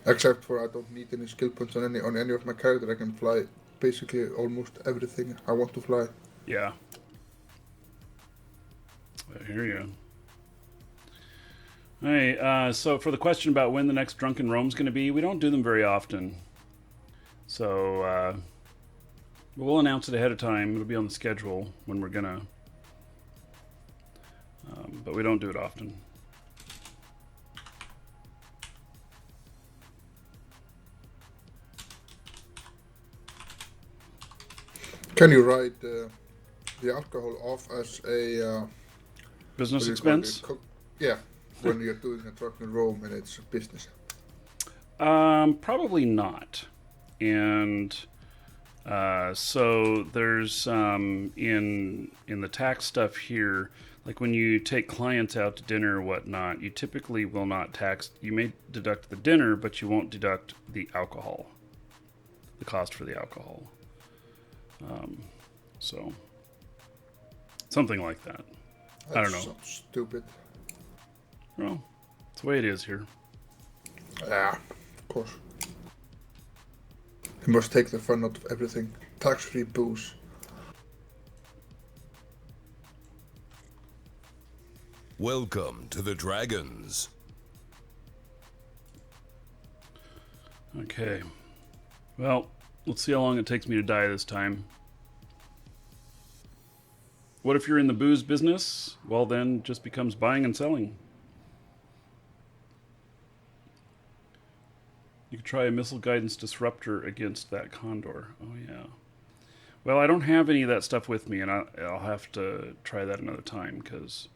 Except for I don't need any skill points on any of my characters. I can fly basically almost everything I want to fly. Yeah. I hear you. All right, so for the question about when the next Drunken Roam's going to be, we don't do them very often. So we'll announce it ahead of time. It'll be on the schedule when we're going to. But we don't do it often. Can you write the alcohol off as a business expense? Yeah, when you're doing a Drunken Roam and it's business. Probably not. And so there's in the tax stuff here, like when you take clients out to dinner or whatnot, you typically will not tax. You may deduct the dinner, but you won't deduct the alcohol, the cost for the alcohol. So something like that. I don't know. So stupid. Well, it's the way it is here. Yeah, of course. You must take the fun out of everything. Tax-free booze. Welcome to the Dragons. Okay. Well, let's see how long it takes me to die this time. What if you're in the booze business? Well, then just becomes buying and selling. You could try a missile guidance disruptor against that condor. Oh, yeah. Well, I don't have any of that stuff with me, and I'll have to try that another time, because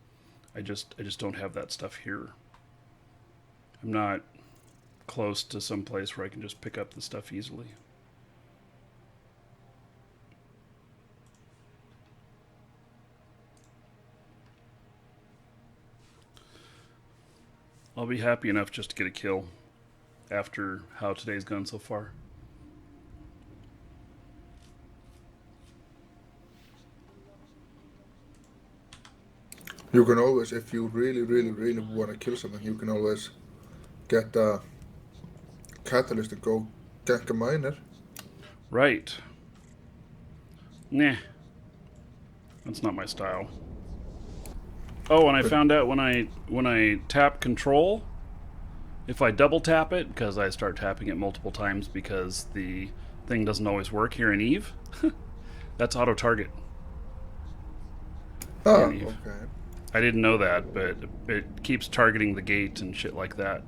I just don't have that stuff here. I'm not close to some place where I can just pick up the stuff easily. I'll be happy enough just to get a kill after how today's gone so far. You can always, if you really want to kill something, you can always get a catalyst and go gank a miner. Right. Nah. That's not my style. Oh, and I found out when I tap control, if I double tap it, because I start tapping it multiple times because the thing doesn't always work here in Eve, that's auto target. Oh, okay. I didn't know that, but it keeps targeting the gate and shit like that.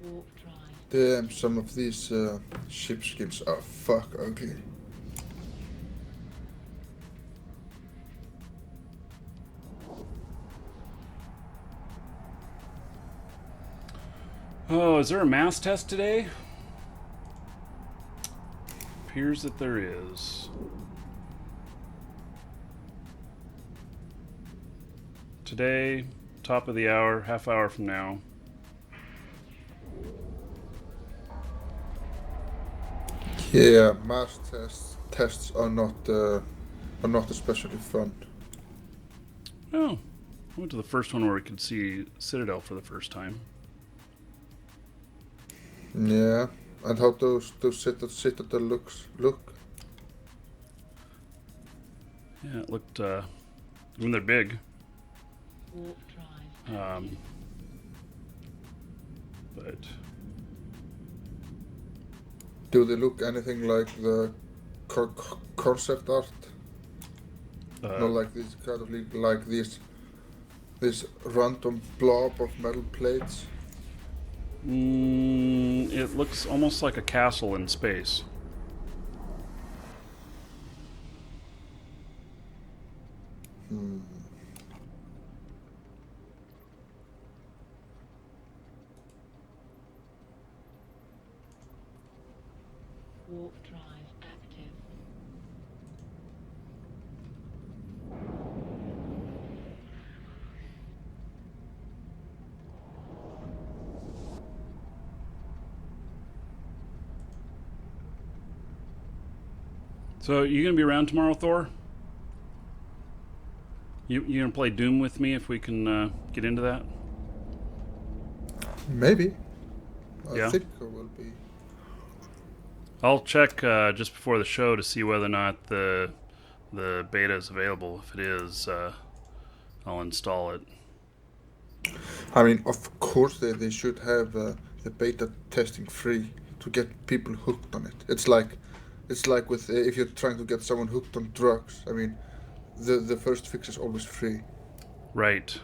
Warp drive. Damn, some of these ship skins are fuck ugly. Oh, is there a mass test today? Appears that there is. Today, top of the hour, half hour from now. Yeah, mass tests are not especially fun. Oh, I went to the first one where we could see Citadel for the first time. Yeah, and how those Citadel look. Yeah, it looked. I mean, they're big. Warp drive. But Do they look anything like the concept art? Not like this kind of like this random blob of metal plates. it looks almost like a castle in space. Warp drive active. So, you gonna be around tomorrow, Thor? You gonna play Doom with me if we can get into that? Maybe. I Yeah. think I will be. I'll check just before the show to see whether or not the beta is available. If it is, I'll install it. I mean, of course they should have the beta testing free to get people hooked on it. It's like with if you're trying to get someone hooked on drugs. I mean, the first fix is always free. Right.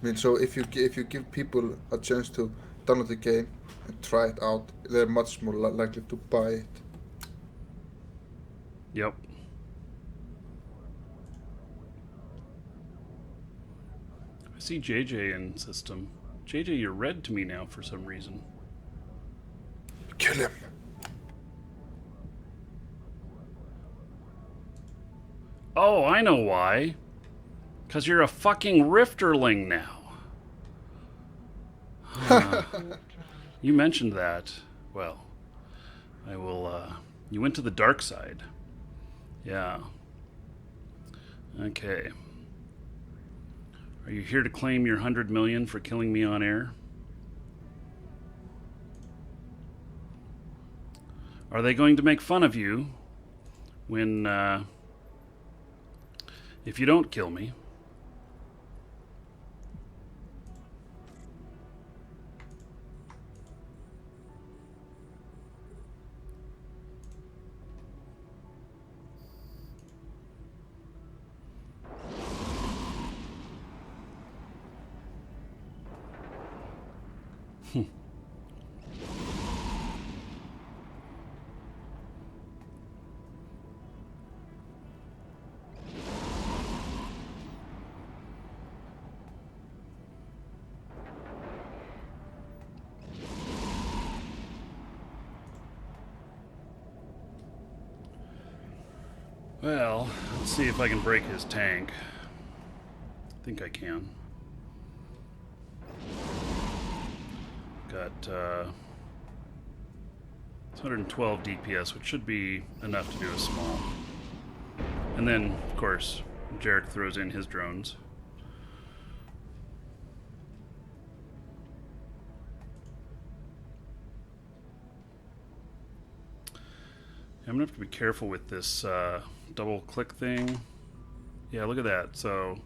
I mean, so if you give people a chance to download the game and try it out, they're much more likely to buy it. Yep. I see JJ in system. JJ, you're red to me now for some reason. Kill him. Oh, I know why. 'Cause you're a fucking Rifterling now. Warp drive. You mentioned that. Well, I will, you went to the dark side. Yeah. Okay. Are you here to claim your 100 million for killing me on air? Are they going to make fun of you when, if you don't kill me? Well, let's see if I can break his tank. I think I can. Got 112 DPS, which should be enough to do a small. And then, of course, Jarek throws in his drones. I'm gonna have to be careful with this double click thing. Yeah, look at that. So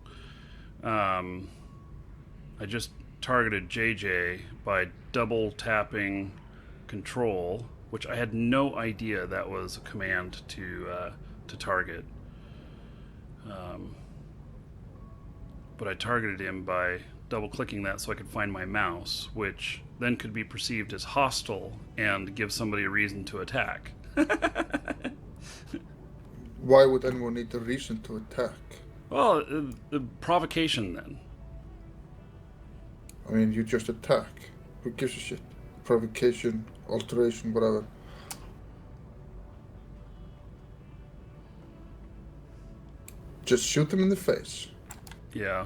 I just targeted JJ by double tapping control, which I had no idea that was a command to target. but I targeted him by double-clicking that so I could find my mouse, which then could be perceived as hostile and give somebody a reason to attack. Why would anyone need a reason to attack? Well, the provocation then. I mean, you just attack. Who gives a shit? Provocation, alteration, whatever. Just shoot them in the face. Yeah.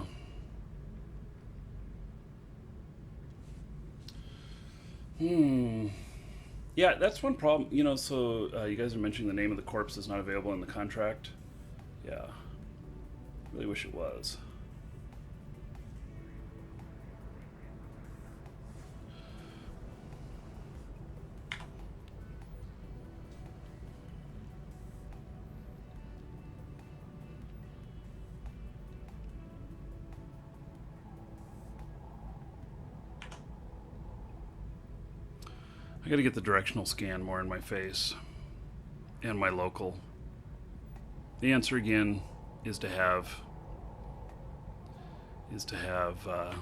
Yeah, that's one problem. You know, so you guys are mentioning the name of the corpse is not available in the contract. Yeah. Really wish it was. I gotta get the directional scan more in my face and my local. The answer again is to have oh,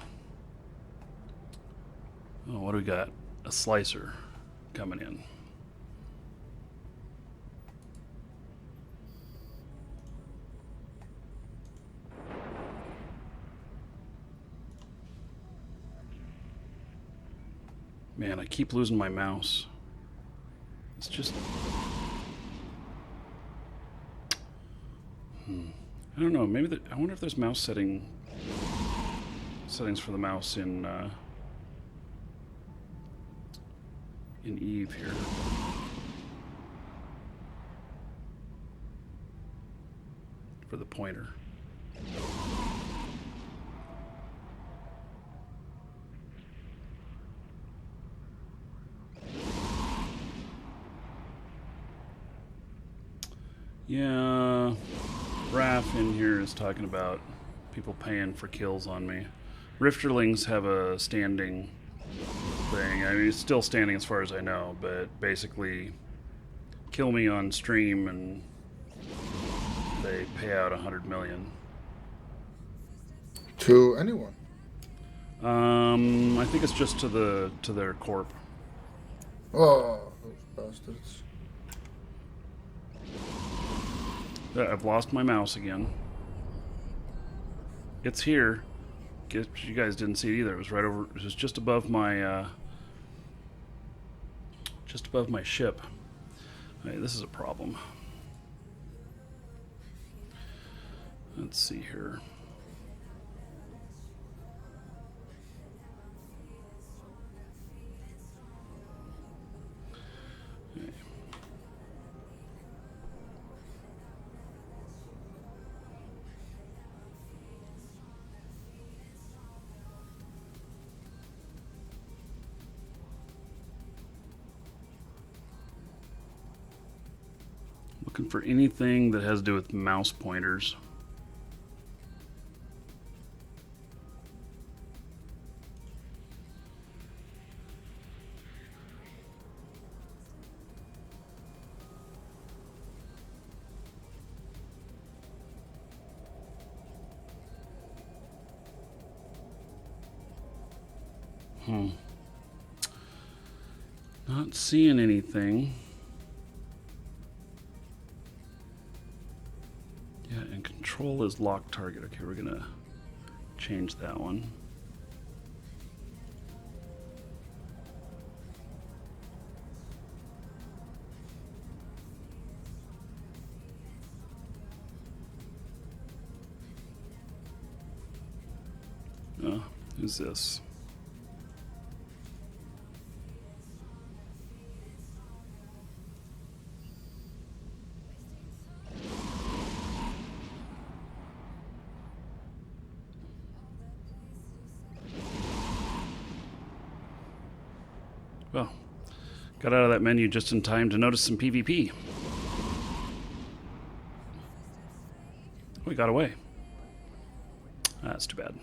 what do we got? A slicer coming in. Man, I keep losing my mouse. It's just... I don't know, maybe I wonder if there's mouse settings for the mouse in Eve here. For the pointer. Yeah, Raph in here is talking about people paying for kills on me. Rifterlings have a standing thing. I mean, it's still standing as far as I know, but basically kill me on stream and they pay out 100 million. To anyone? I think it's just to their corp. Oh, those bastards. I've lost my mouse again. It's here. Guess you guys didn't see it either. It was right over. It was just above my ship. Hey, this is a problem. Let's see here. Okay. Looking for anything that has to do with mouse pointers. Not seeing anything. Yeah, and control is lock target. Okay, we're gonna change that one. Who's this? Well, got out of that menu just in time to notice some PvP. We got away. That's too bad.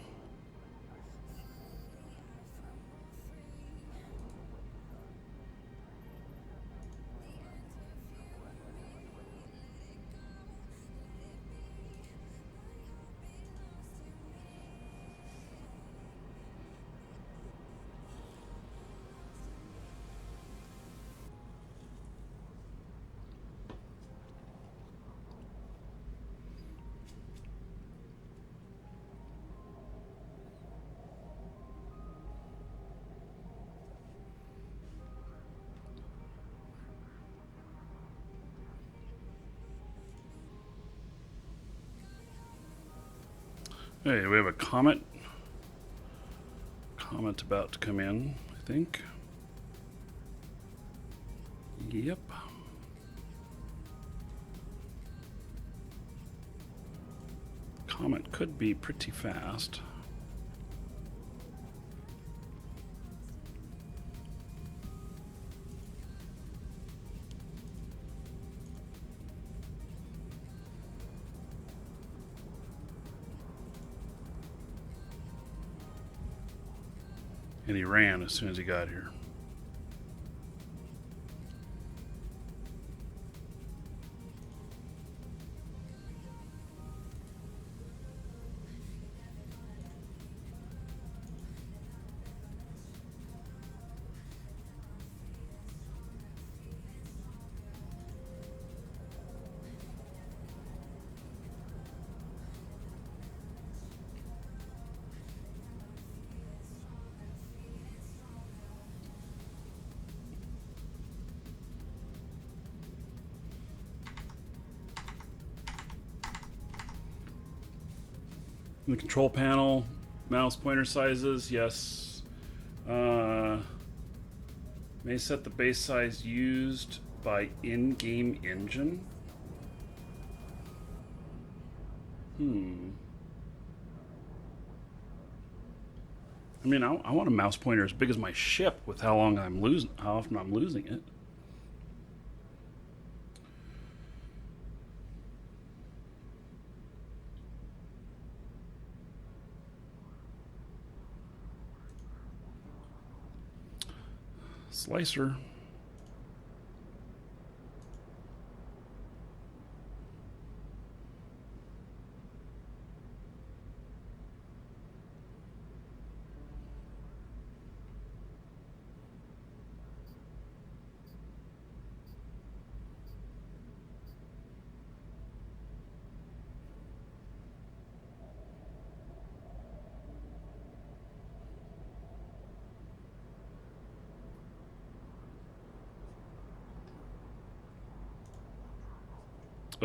Hey, we have a comet. Comet about to come in, I think. Yep. Comet could be pretty fast. And he ran as soon as he got here. The control panel, mouse pointer sizes, yes. May set the base size used by in-game engine. I mean, I want a mouse pointer as big as my ship with how often I'm losing it. Slicer.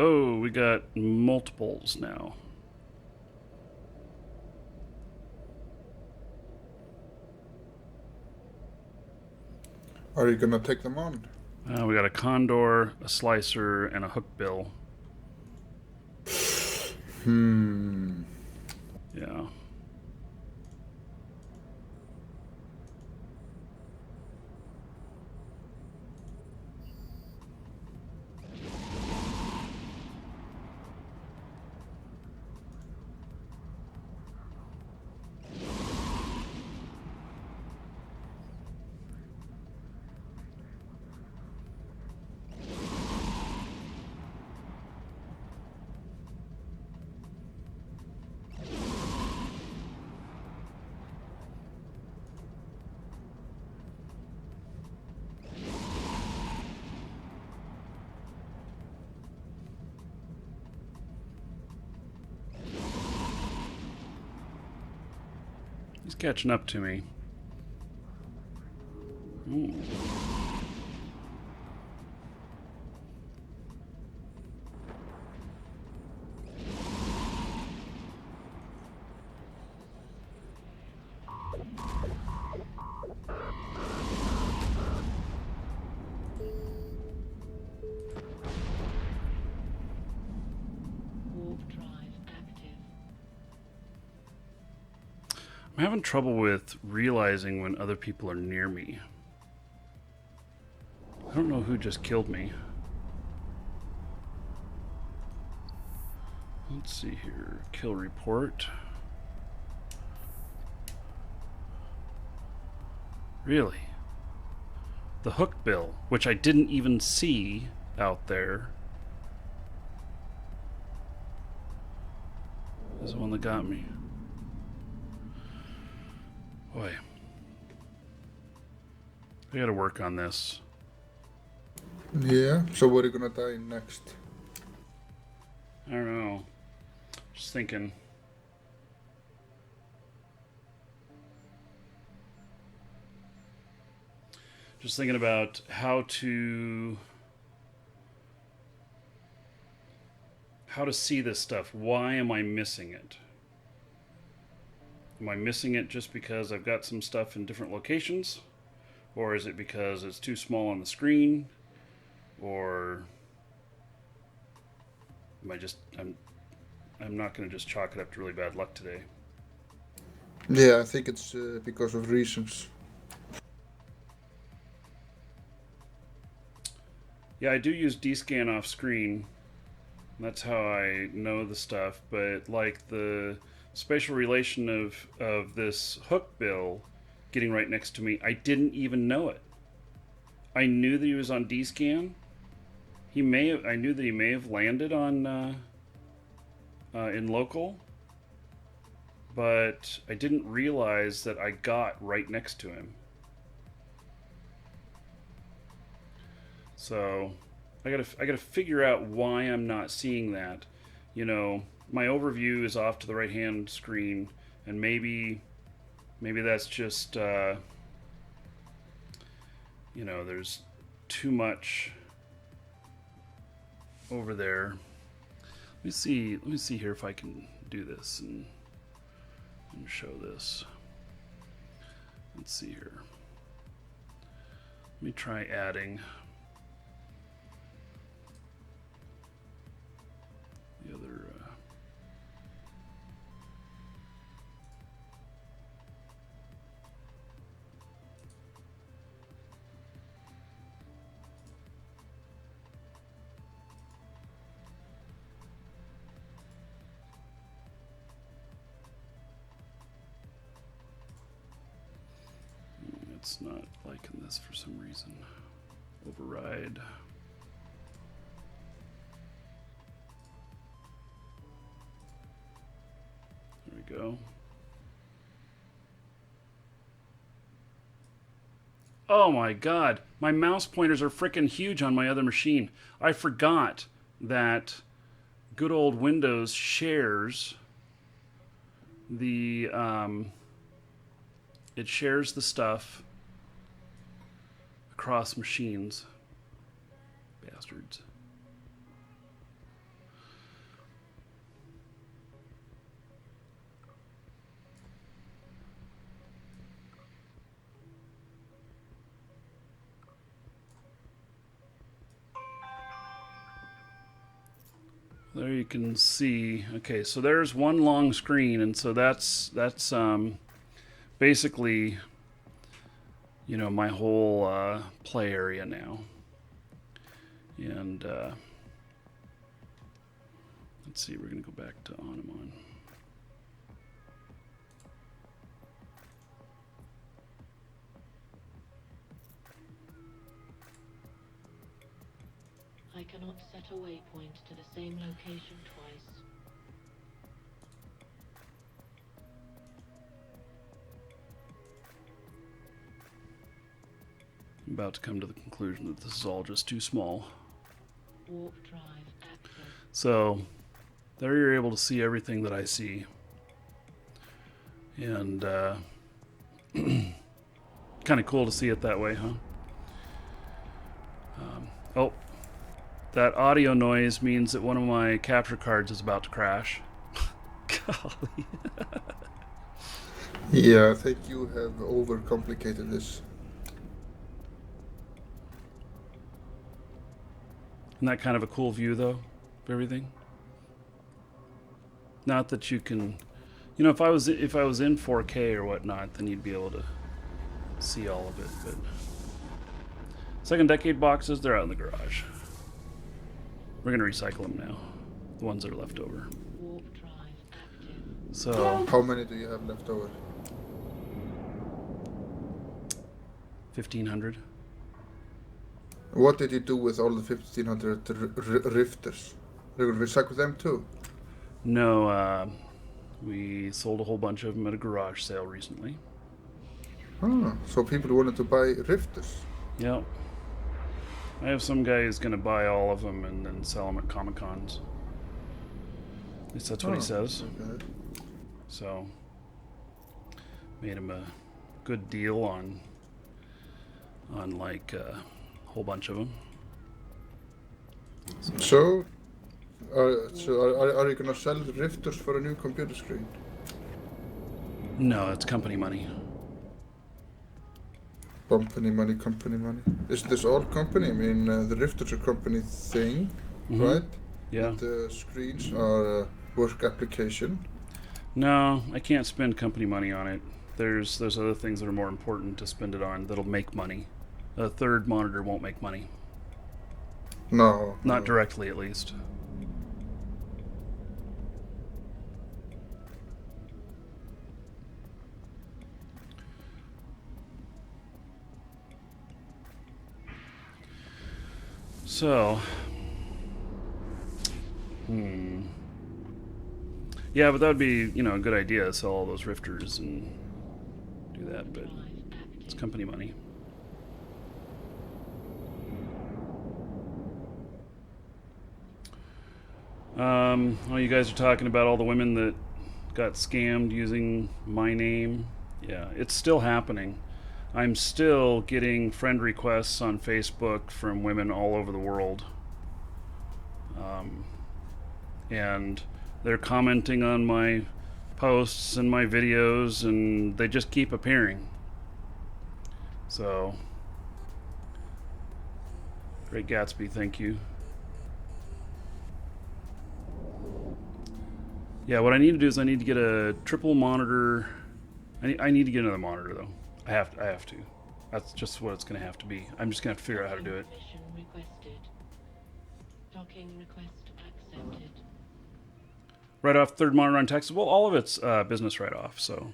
Oh, we got multiples now. Are you gonna take them on? We got a condor, a slicer, and a hookbill. Yeah. He's catching up to me. Ooh. Warp drive active. I'm having trouble with realizing when other people are near me. I don't know who just killed me. Let's see here. Kill report. Really? The hookbill, which I didn't even see out there, is the one that got me. Boy. I gotta work on this. Yeah. So what are you gonna die next? I don't know. Just thinking. Just thinking about how to see this stuff. Why am I missing it? Am I missing it just because I've got some stuff in different locations? Or is it because it's too small on the screen? Or am I just I'm not going to just chalk it up to really bad luck today. Yeah, I think it's because of reasons. Yeah, I do use D-scan off screen. That's how I know the stuff, but like the spatial relation of this hook bill getting right next to me, I didn't even know it. I knew that he was on D-scan. I knew that he may have landed on in local, but I didn't realize that I got right next to him. So I gotta figure out why I'm not seeing that. You know, my overview is off to the right hand screen, and maybe that's just you know, there's too much over there. Let me see here if I can do this and show this. Let's see here. Let me try adding the other it's not liking this for some reason. Override. There we go. Oh my god, my mouse pointers are freaking huge on my other machine. I forgot that good old Windows shares the it shares the stuff across machines. Bastards. There you can see. Okay, so there's one long screen, and so that's basically, you know, my whole play area now. And let's see, we're gonna go back to Onamon. I cannot set a waypoint to the same location twice. I'm about to come to the conclusion that this is all just too small. Warp drive active. So there you're able to see everything that I see. And kind of cool to see it that way, huh? Oh, that audio noise means that one of my capture cards is about to crash. Golly. Yeah, I think you have overcomplicated this. Isn't that kind of a cool view, though, of everything? Not that you can, you know, if I was in 4K or whatnot, then you'd be able to see all of it. But second decade boxes, they're out in the garage. We're gonna recycle them now, the ones that are left over. Warp drive active. So How many do you have left over? 1,500. What did you do with all the 1,500 rifters? You're gonna recycle them too? No, we sold a whole bunch of them at a garage sale recently. Ah, so people wanted to buy rifters. Yep. I have some guy who's gonna buy all of them and then sell them at Comic Cons. At least that's what he says. Okay. So made him a good deal on like a whole bunch of them. So are you gonna sell rifters for a new computer screen? No, it's company money. Company money, company money. Is this all company? I mean, the Rifters are company thing, right? Yeah. But the screens are work application. No, I can't spend company money on it. There's other things that are more important to spend it on that'll make money. A third monitor won't make money. No. Not directly, at least. So, yeah, but that would be, a good idea. Sell all those rifters and do that, but it's company money. You guys are talking about all the women that got scammed using my name. Yeah, it's still happening. I'm still getting friend requests on Facebook from women all over the world. And they're commenting on my posts and my videos, and they just keep appearing. So, Great Gatsby, thank you. Yeah, what I need to do is I need to get a triple monitor. I need to get another monitor, though. I have to. That's just what it's going to have to be. I'm just going to have to figure out how to do it. Permission requested. Docking request accepted. Write off third monitor on Texas. Well, all of it's business write off, so.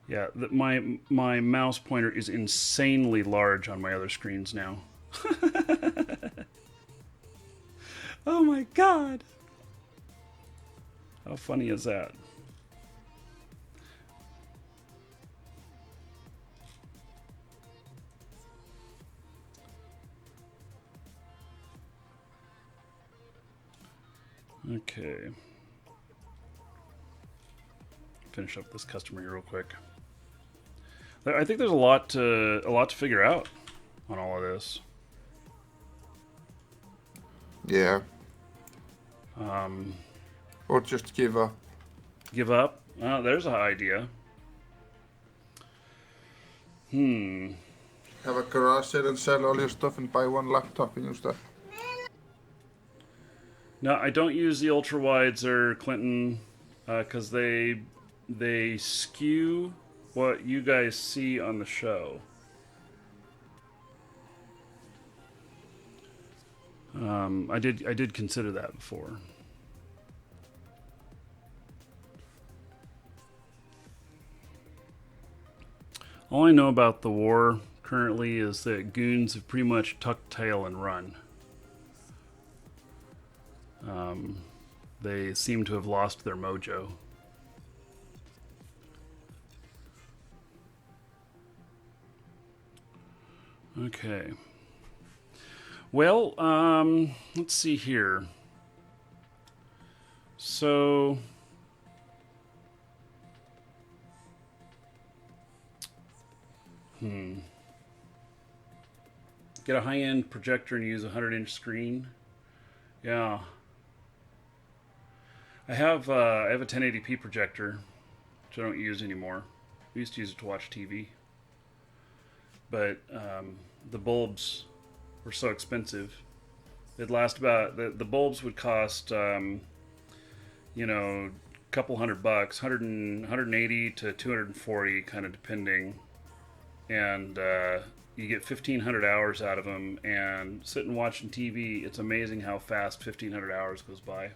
Yeah, my mouse pointer is insanely large on my other screens now. Oh my god! How funny is that? Okay. Finish up this customer here real quick. I think there's a lot to figure out on all of this. Yeah. Or just give up. Give up? There's an idea. Have a garage sale and sell all your stuff and buy one laptop and use that. No, I don't use the ultra wides or Clinton because they skew what you guys see on the show. I did consider that before. All I know about the war currently is that goons have pretty much tucked tail and run. They seem to have lost their mojo. Okay. Well, let's see here. So, get a high-end projector and use a 100-inch screen. Yeah. I have a 1080p projector, which I don't use anymore. I used to use it to watch TV. But the bulbs were so expensive. They'd last about, the bulbs would cost, couple $100, 180 to 240, kind of depending. And you get 1,500 hours out of them. And sitting watching TV, it's amazing how fast 1,500 hours goes by.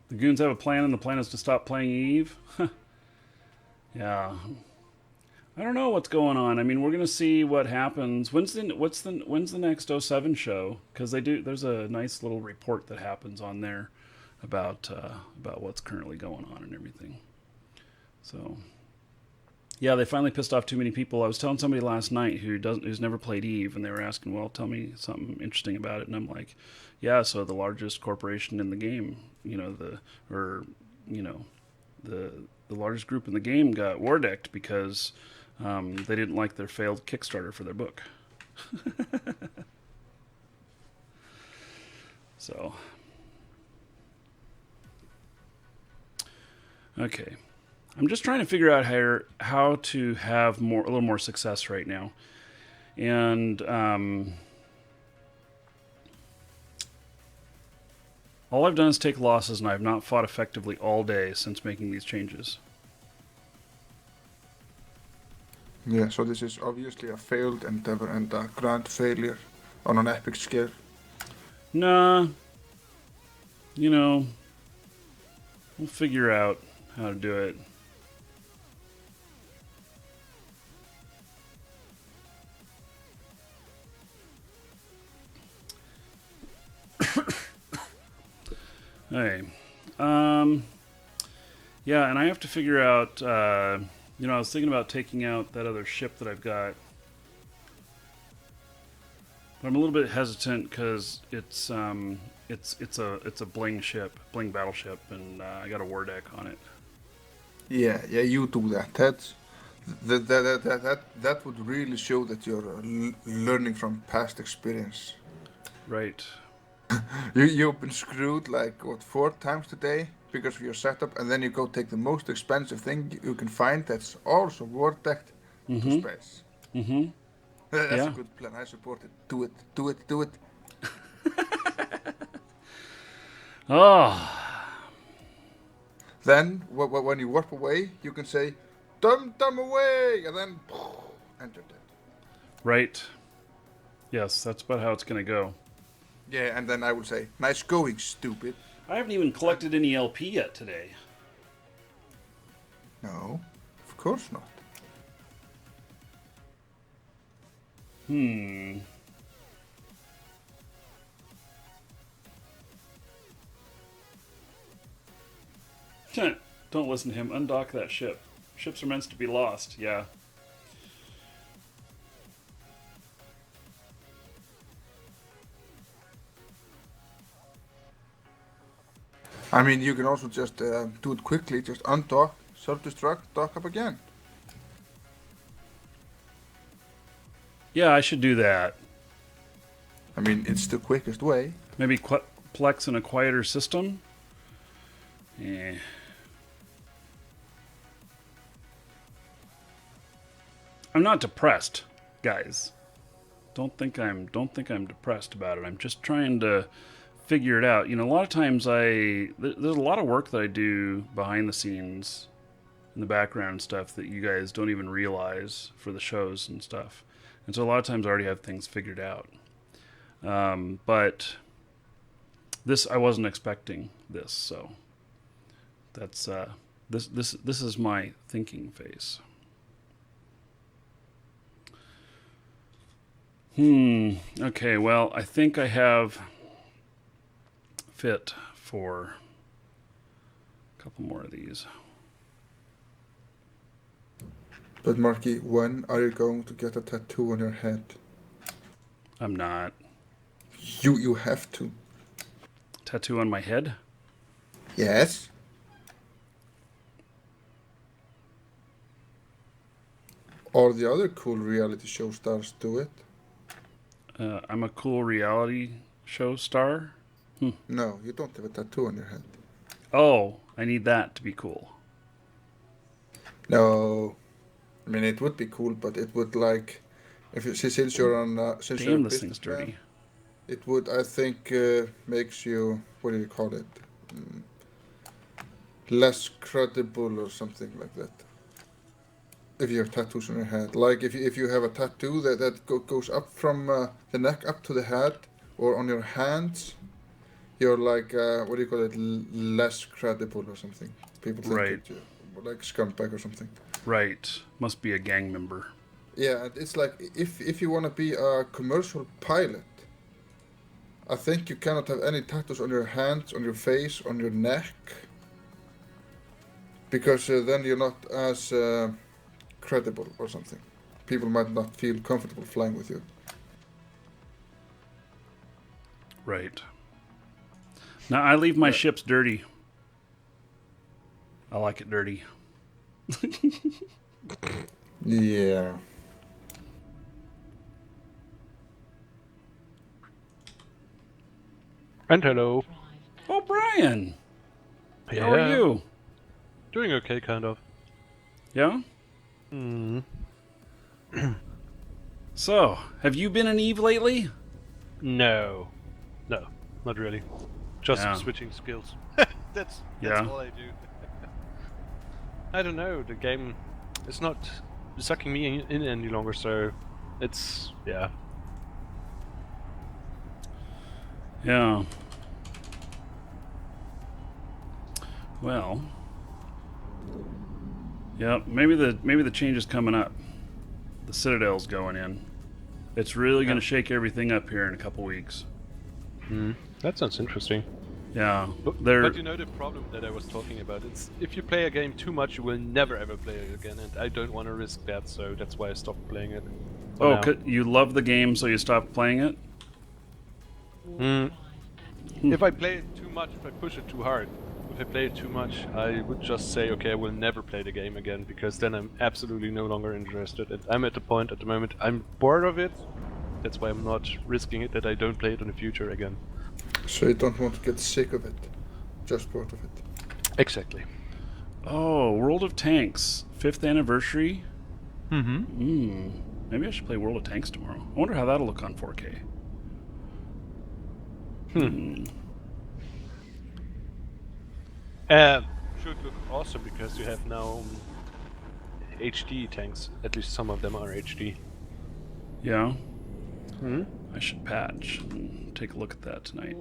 The goons have a plan, and the plan is to stop playing Eve. Yeah, I don't know what's going on. I mean, we're gonna see what happens. When's the next 07 show? Because there's a nice little report that happens on there about what's currently going on and everything. So, yeah, they finally pissed off too many people. I was telling somebody last night who's never played Eve, and they were asking, "Well, tell me something interesting about it." And I'm like, "Yeah, so the largest corporation in the game, the largest group in the game got war decked because they didn't like their failed Kickstarter for their book." So, okay. I'm just trying to figure out how to have a little more success right now. And all I've done is take losses, and I have not fought effectively all day since making these changes. Yeah, so this is obviously a failed endeavor and a grand failure on an epic scale. Nah, you know, we'll figure out how to do it. Hey, yeah, and I have to figure out. I was thinking about taking out that other ship that I've got, but I'm a little bit hesitant because it's a bling ship, bling battleship, and I got a war deck on it. Yeah, you do that. That would really show that you're learning from past experience. Right. You've been screwed like what 4 times today because of your setup, and then you go take the most expensive thing you can find that's also war decked to space. Mm-hmm. That's Yeah. a good plan. I support it. Do it. Do it. Do it. Oh. Then when you warp away, you can say, "Dumb away," and then enter it. Right. Yes, that's about how it's going to go. Yeah, and then I will say, "Nice going, stupid." I haven't even collected any LP yet today. No, of course not. Don't listen to him. Undock that ship. Ships are meant to be lost. Yeah. I mean, you can also just do it quickly. Just undock, self-destruct, dock up again. Yeah, I should do that. I mean, it's the quickest way. Maybe Plex in a quieter system? Yeah. I'm not depressed, guys. Don't think I'm depressed about it. I'm just trying to figure it out. A lot of times there's a lot of work that I do behind the scenes in the background and stuff that you guys don't even realize for the shows and stuff. And so a lot of times I already have things figured out. But this, I wasn't expecting this, so that's this is my thinking phase. Okay, well, I think I have fit for a couple more of these. But Marky, when are you going to get a tattoo on your head? I'm not. You have to. Tattoo on my head? Yes. Or the other cool reality show stars do it. I'm a cool reality show star? No, you don't have a tattoo on your head. Oh, I need that to be cool. No. I mean, it would be cool, but it would since you're on since you're a Damn, this thing's businessman, dirty. it would, I think, makes you, what do you call it? Less credible or something like that. If you have tattoos on your head, like if you have a tattoo that goes up from the neck up to the head, or on your hands, you're like what do you call it? Less credible or something. People think Right. that you're like scumbag or something. Right. Must be a gang member. Yeah, it's like if you want to be a commercial pilot, I think you cannot have any tattoos on your hands, on your face, on your neck, because then you're not as credible or something. People might not feel comfortable flying with you. Right. Now, I leave my ships dirty. I like it dirty. Yeah. And hello. Oh, Brian! How are you? Doing okay, kind of. Yeah? Hmm. So, have you been in Eve lately? No, not really. Just Yeah. switching skills. That's Yeah. all I do. I don't know. The game is not sucking me in any longer, so it's yeah. Yeah. Well. Yeah, maybe the change is coming up. The Citadel's going in. It's really going to shake everything up here in a couple weeks. That sounds interesting. Yeah. But you know the problem that I was talking about. It's if you play a game too much, you will never ever play it again, and I don't want to risk that, so that's why I stopped playing it. for now. You love the game, so you stopped playing it? If I play it too much, if I push it too hard, if I play it too much, I would just say, okay, I will never play the game again, because then I'm absolutely no longer interested. And I'm at the point at the moment, I'm bored of it. That's why I'm not risking it, that I don't play it in the future again. So you don't want to get sick of it, just bored of it. Exactly. Oh, World of Tanks, 5th anniversary? Mm-hmm. Maybe I should play World of Tanks tomorrow. I wonder how that'll look on 4K. Should look awesome, because you have now HD tanks. At least some of them are HD. Yeah? Hmm? I should patch and take a look at that tonight.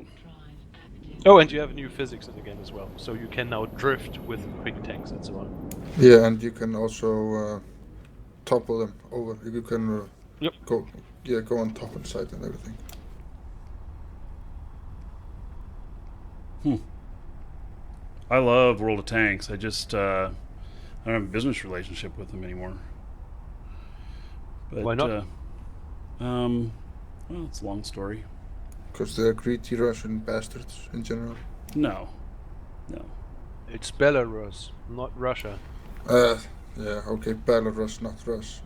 Oh, and you have new physics in the game as well, so you can now drift with quick tanks and so on. Yeah, and you can also topple them over. You can Yep. go on top and side and everything. I love World of Tanks. I just I don't have a business relationship with them anymore. But, Why not? Well, it's a long story. Because they're greedy Russian bastards in general. No. It's Belarus, not Russia. Yeah, okay, Belarus, not Rus.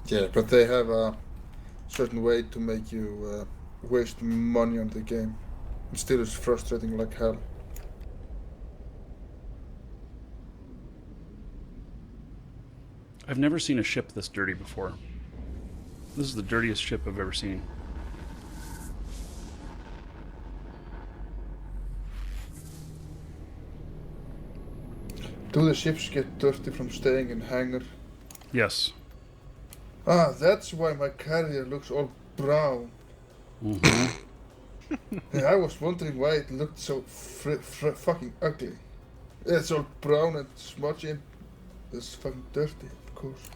Yeah, but they have a certain way to make you waste money on the game. It still is frustrating like hell. I've never seen a ship this dirty before. This is the dirtiest ship I've ever seen. Do the ships get dirty from staying in hangar? Yes. Ah, that's why my carrier looks all brown. Yeah, I was wondering why it looked so fucking ugly. It's all brown and smudgy. It's fucking dirty, of course.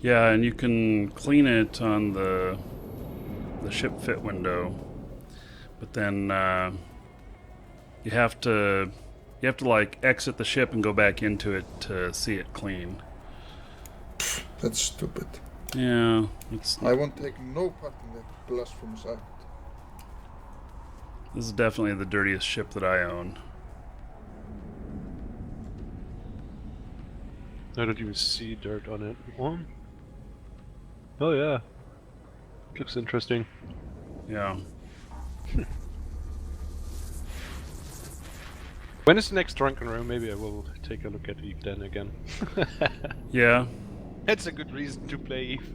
Yeah, and you can clean it on the ship fit window, but then you have to like exit the ship and go back into it to see it clean. That's stupid. Yeah, it's I won't take no part in that blasphemous act. this is definitely the dirtiest ship that I own. I don't even see dirt on it. Oh yeah. Looks interesting. Yeah. When is the next drunken room? Maybe I will take a look at Eve then again. Yeah. That's a good reason to play Eve.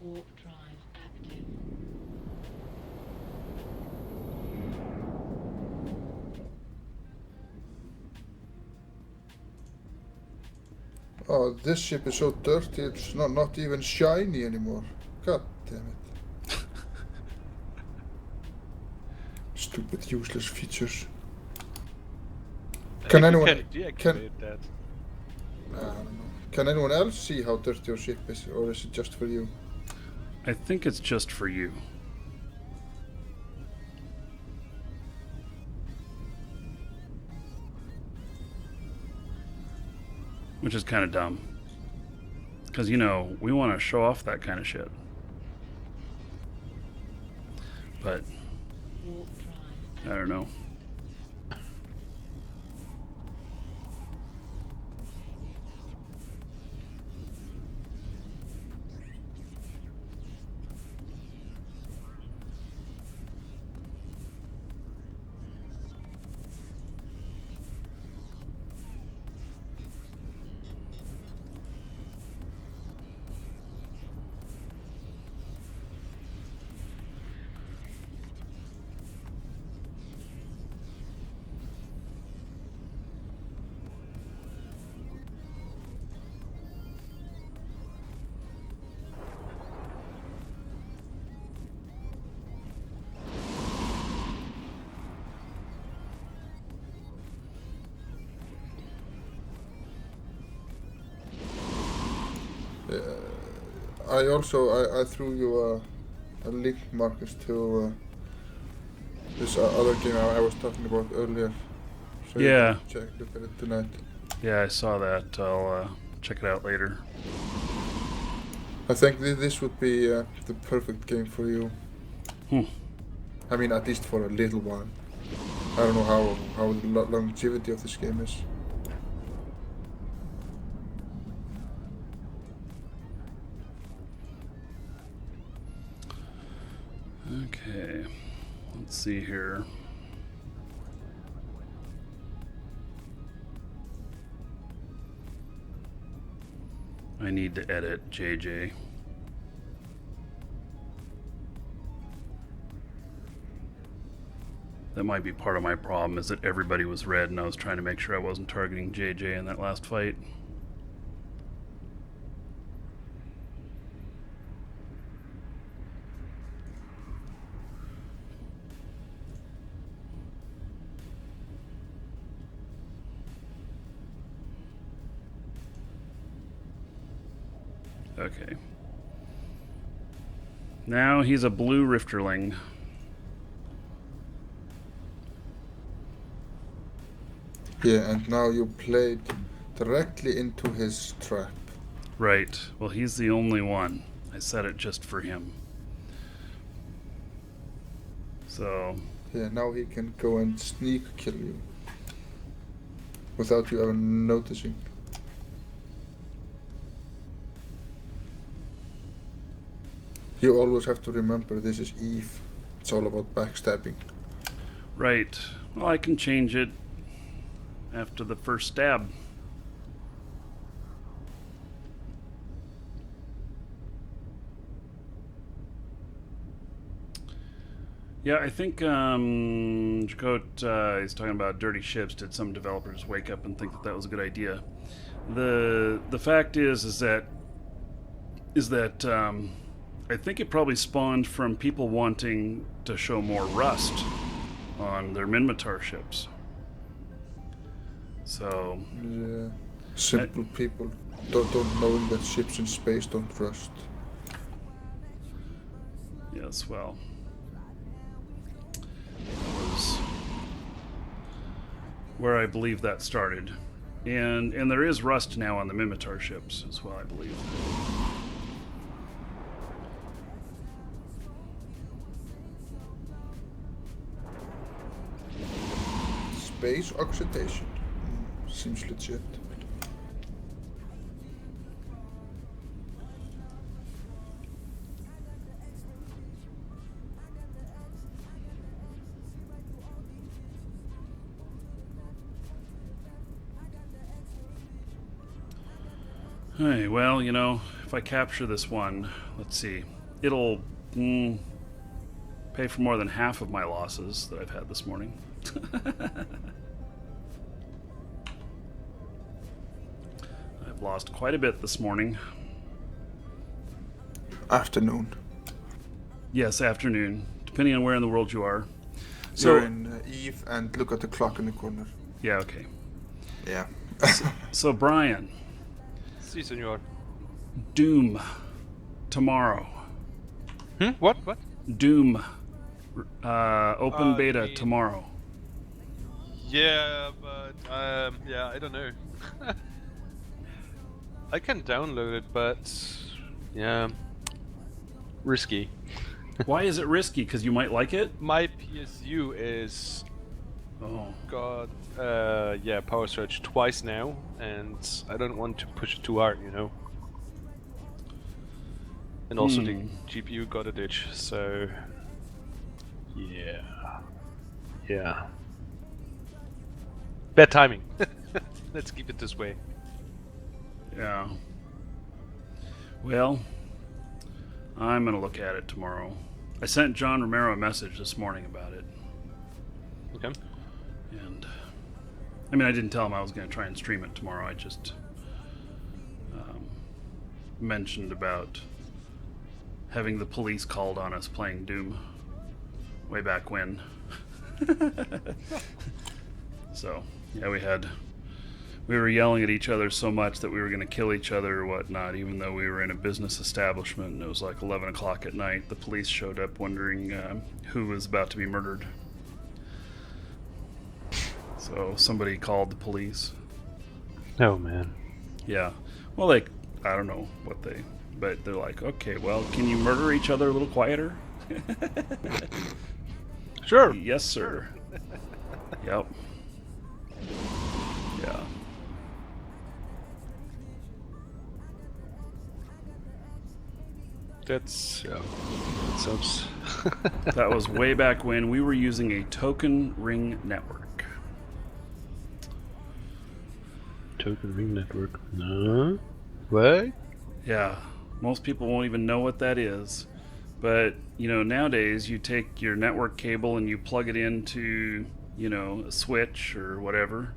Warp drive active. Oh, this ship is so dirty, it's not even shiny anymore. God damn it. Stupid, useless features. Can anyone... deactivate that? I don't know. Can anyone else see how dirty your ship is, or is it just for you? I think it's just for you. Which is kind of dumb. Because, you know, we want to show off that kind of shit. But, Warp drive. I don't know. I threw you a link, Marcus, to this other game I was talking about earlier. So Yeah. you can look at it tonight. Yeah, I saw that. I'll check it out later. I think this would be the perfect game for you. I mean, at least for a little while. I don't know how the longevity of this game is. Okay. Let's see here. I need to edit JJ. That might be part of my problem, is that everybody was red and I was trying to make sure I wasn't targeting JJ in that last fight. Okay. Now he's a blue Rifterling. Yeah, and now you played directly into his trap. Right. Well, he's the only one. I set it just for him. So, Yeah, now he can go and sneak kill you without you ever noticing. You always have to remember this is Eve. It's all about backstabbing. right. Well, I can change it after the first stab. Yeah, I think Jacote, he's talking about dirty ships. Did some developers wake up and think that that was a good idea? The fact is that I think it probably spawned from people wanting to show more rust on their Minmatar ships. So Yeah. Simple people don't knowing that ships in space don't rust. yes, well, that was where I believe that started, and there is rust now on the Minmatar ships as well, I believe. Space oxidation. Seems legit. Hey, well, you know, if I capture this one, let's see, it'll pay for more than half of my losses that I've had this morning. I've lost quite a bit this morning. Afternoon. Yes, afternoon, depending on where in the world you are. So you're in Eve, and look at the clock in the corner. Yeah, okay. Yeah. So Brian, Si, senor. Doom tomorrow. What? Doom. Open beta you mean- tomorrow. Yeah, but I don't know. I can download it, but yeah, risky. Why is it risky? Because you might like it? My PSU is Oh. got power surge twice now, and I don't want to push it too hard, you know. And also the GPU got a ditch, so yeah. Bad timing. Let's keep it this way. Yeah. Well, I'm going to look at it tomorrow. I sent John Romero a message this morning about it. Okay. And I mean, I didn't tell him I was going to try and stream it tomorrow. I just mentioned about having the police called on us playing Doom way back when. So, yeah, we were yelling at each other so much that we were going to kill each other or whatnot, even though we were in a business establishment and it was like 11 o'clock at night. The police showed up wondering who was about to be murdered. So somebody called the police. Oh man. Yeah. Well, I don't know but they're like, okay, well, can you murder each other a little quieter? Sure. Yes, sir. Yep. Yeah. That sounds. That was way back when we were using a token ring network. Token ring network. No. What? Yeah. Most people won't even know what that is. But, nowadays you take your network cable and you plug it into, a switch or whatever,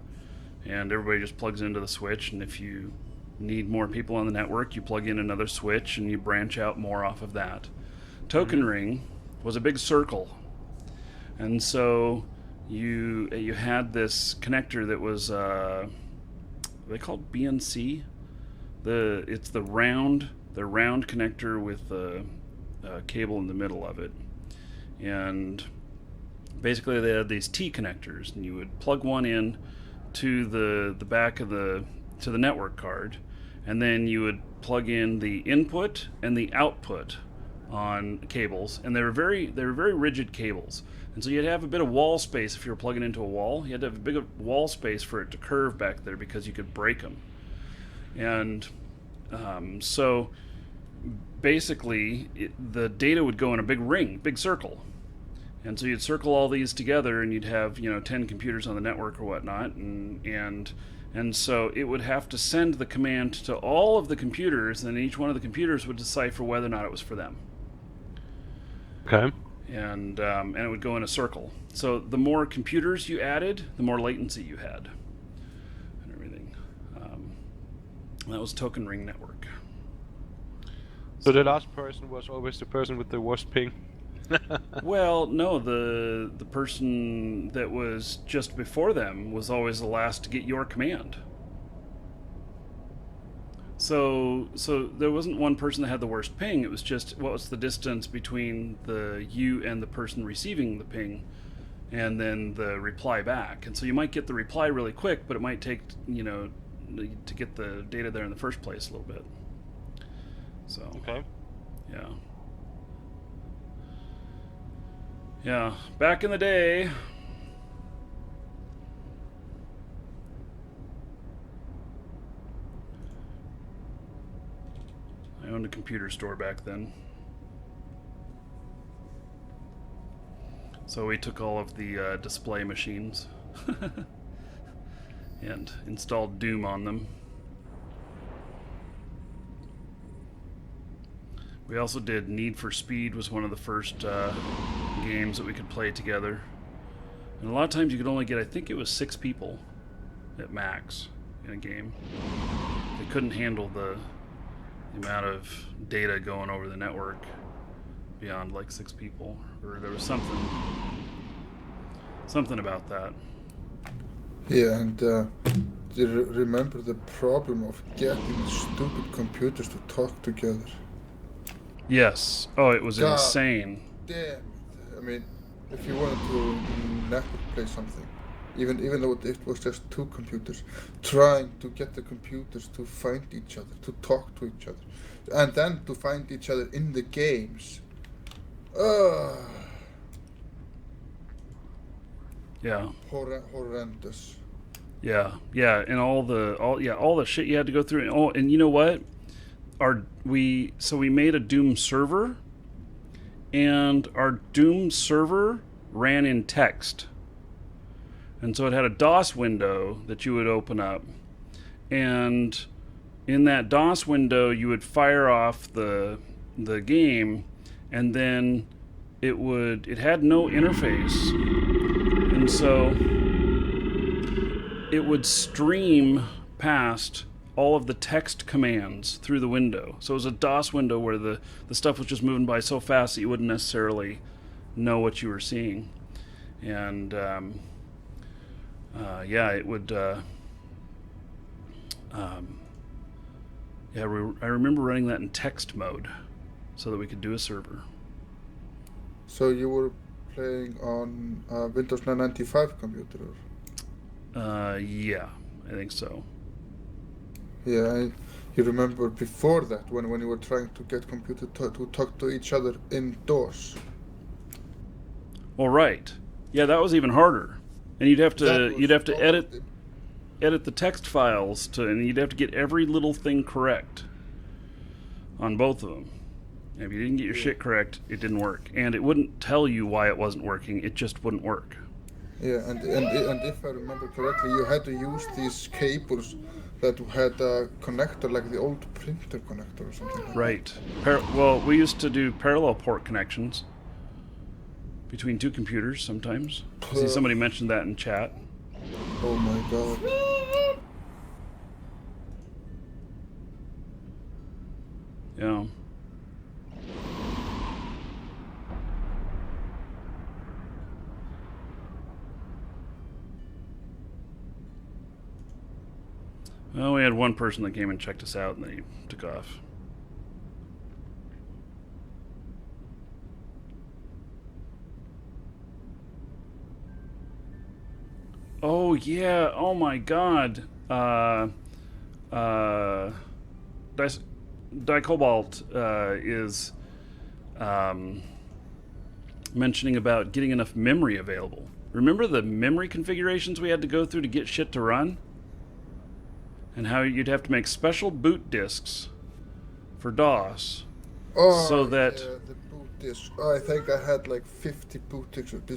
and everybody just plugs into the switch, and if you need more people on the network, you plug in another switch and you branch out more off of that. Token ring was a big circle. And so you had this connector that was they called BNC. It's the round connector with the cable in the middle of it, and basically they had these T connectors, and you would plug one in to the back of the network card, and then you would plug in the input and the output on cables, and they were very rigid cables, and so you'd have a bit of wall space if you were plugging into a wall. You had to have a big wall space for it to curve back there because you could break them. And so basically the data would go in a big circle, and so you'd circle all these together, and you'd have 10 computers on the network or whatnot, and so it would have to send the command to all of the computers, and each one of the computers would decipher whether or not it was for them. Okay. And it would go in a circle. So the more computers you added, the more latency you had, and everything. That was Token Ring Network. So the last person was always the person with the worst ping. Well, no, the person that was just before them was always the last to get your command. So there wasn't one person that had the worst ping. It was just what was the distance between you and the person receiving the ping, and then the reply back. And so you might get the reply really quick, but it might take to get the data there in the first place a little bit. So Okay. yeah. Yeah, back in the day. I owned a computer store back then. So we took all of the display machines and installed Doom on them. We also did Need for Speed, was one of the first games that we could play together. And a lot of times you could only get, I think it was 6 people at max in a game. They couldn't handle the amount of data going over the network beyond like 6 people. Or there was something about that. Yeah, and do you remember the problem of getting stupid computers to talk together? Yes. Oh, it was God insane. damn. I mean, if you wanted to network play something, even though it was just two computers, trying to get the computers to find each other, to talk to each other, and then to find each other in the games. Ugh. Yeah. Horrendous. Yeah, and all the shit you had to go through. And you know what? We made a Doom server, and our Doom server ran in text. And so it had a DOS window that you would open up, and in that DOS window you would fire off the game, and then it had no interface, and so it would stream past all of the text commands through the window. So it was a DOS window where the stuff was just moving by so fast that you wouldn't necessarily know what you were seeing. And it would. I remember running that in text mode so that we could do a server. So you were playing on Windows 995 computer? Yeah, I think so. Yeah, you remember before that when you were trying to get computer to talk to each other indoors. Well, right. Yeah, that was even harder. And you'd have to edit the text files and you'd have to get every little thing correct on both of them. And if you didn't get your shit correct, it didn't work, and it wouldn't tell you why it wasn't working. It just wouldn't work. Yeah, and if I remember correctly, you had to use these cables that had a connector, like the old printer connector or something like Right. Well, we used to do parallel port connections between two computers sometimes. I see somebody mentioned that in chat. that. Oh my god. Yeah. Well, we had one person that came and checked us out, and then he took off. Oh, yeah. Oh, my God. Dicobalt is mentioning about getting enough memory available. Remember the memory configurations we had to go through to get shit to run? And how you'd have to make special boot disks for DOS. Oh, So that- yeah, the boot disk. Oh, I think I had like 50 boot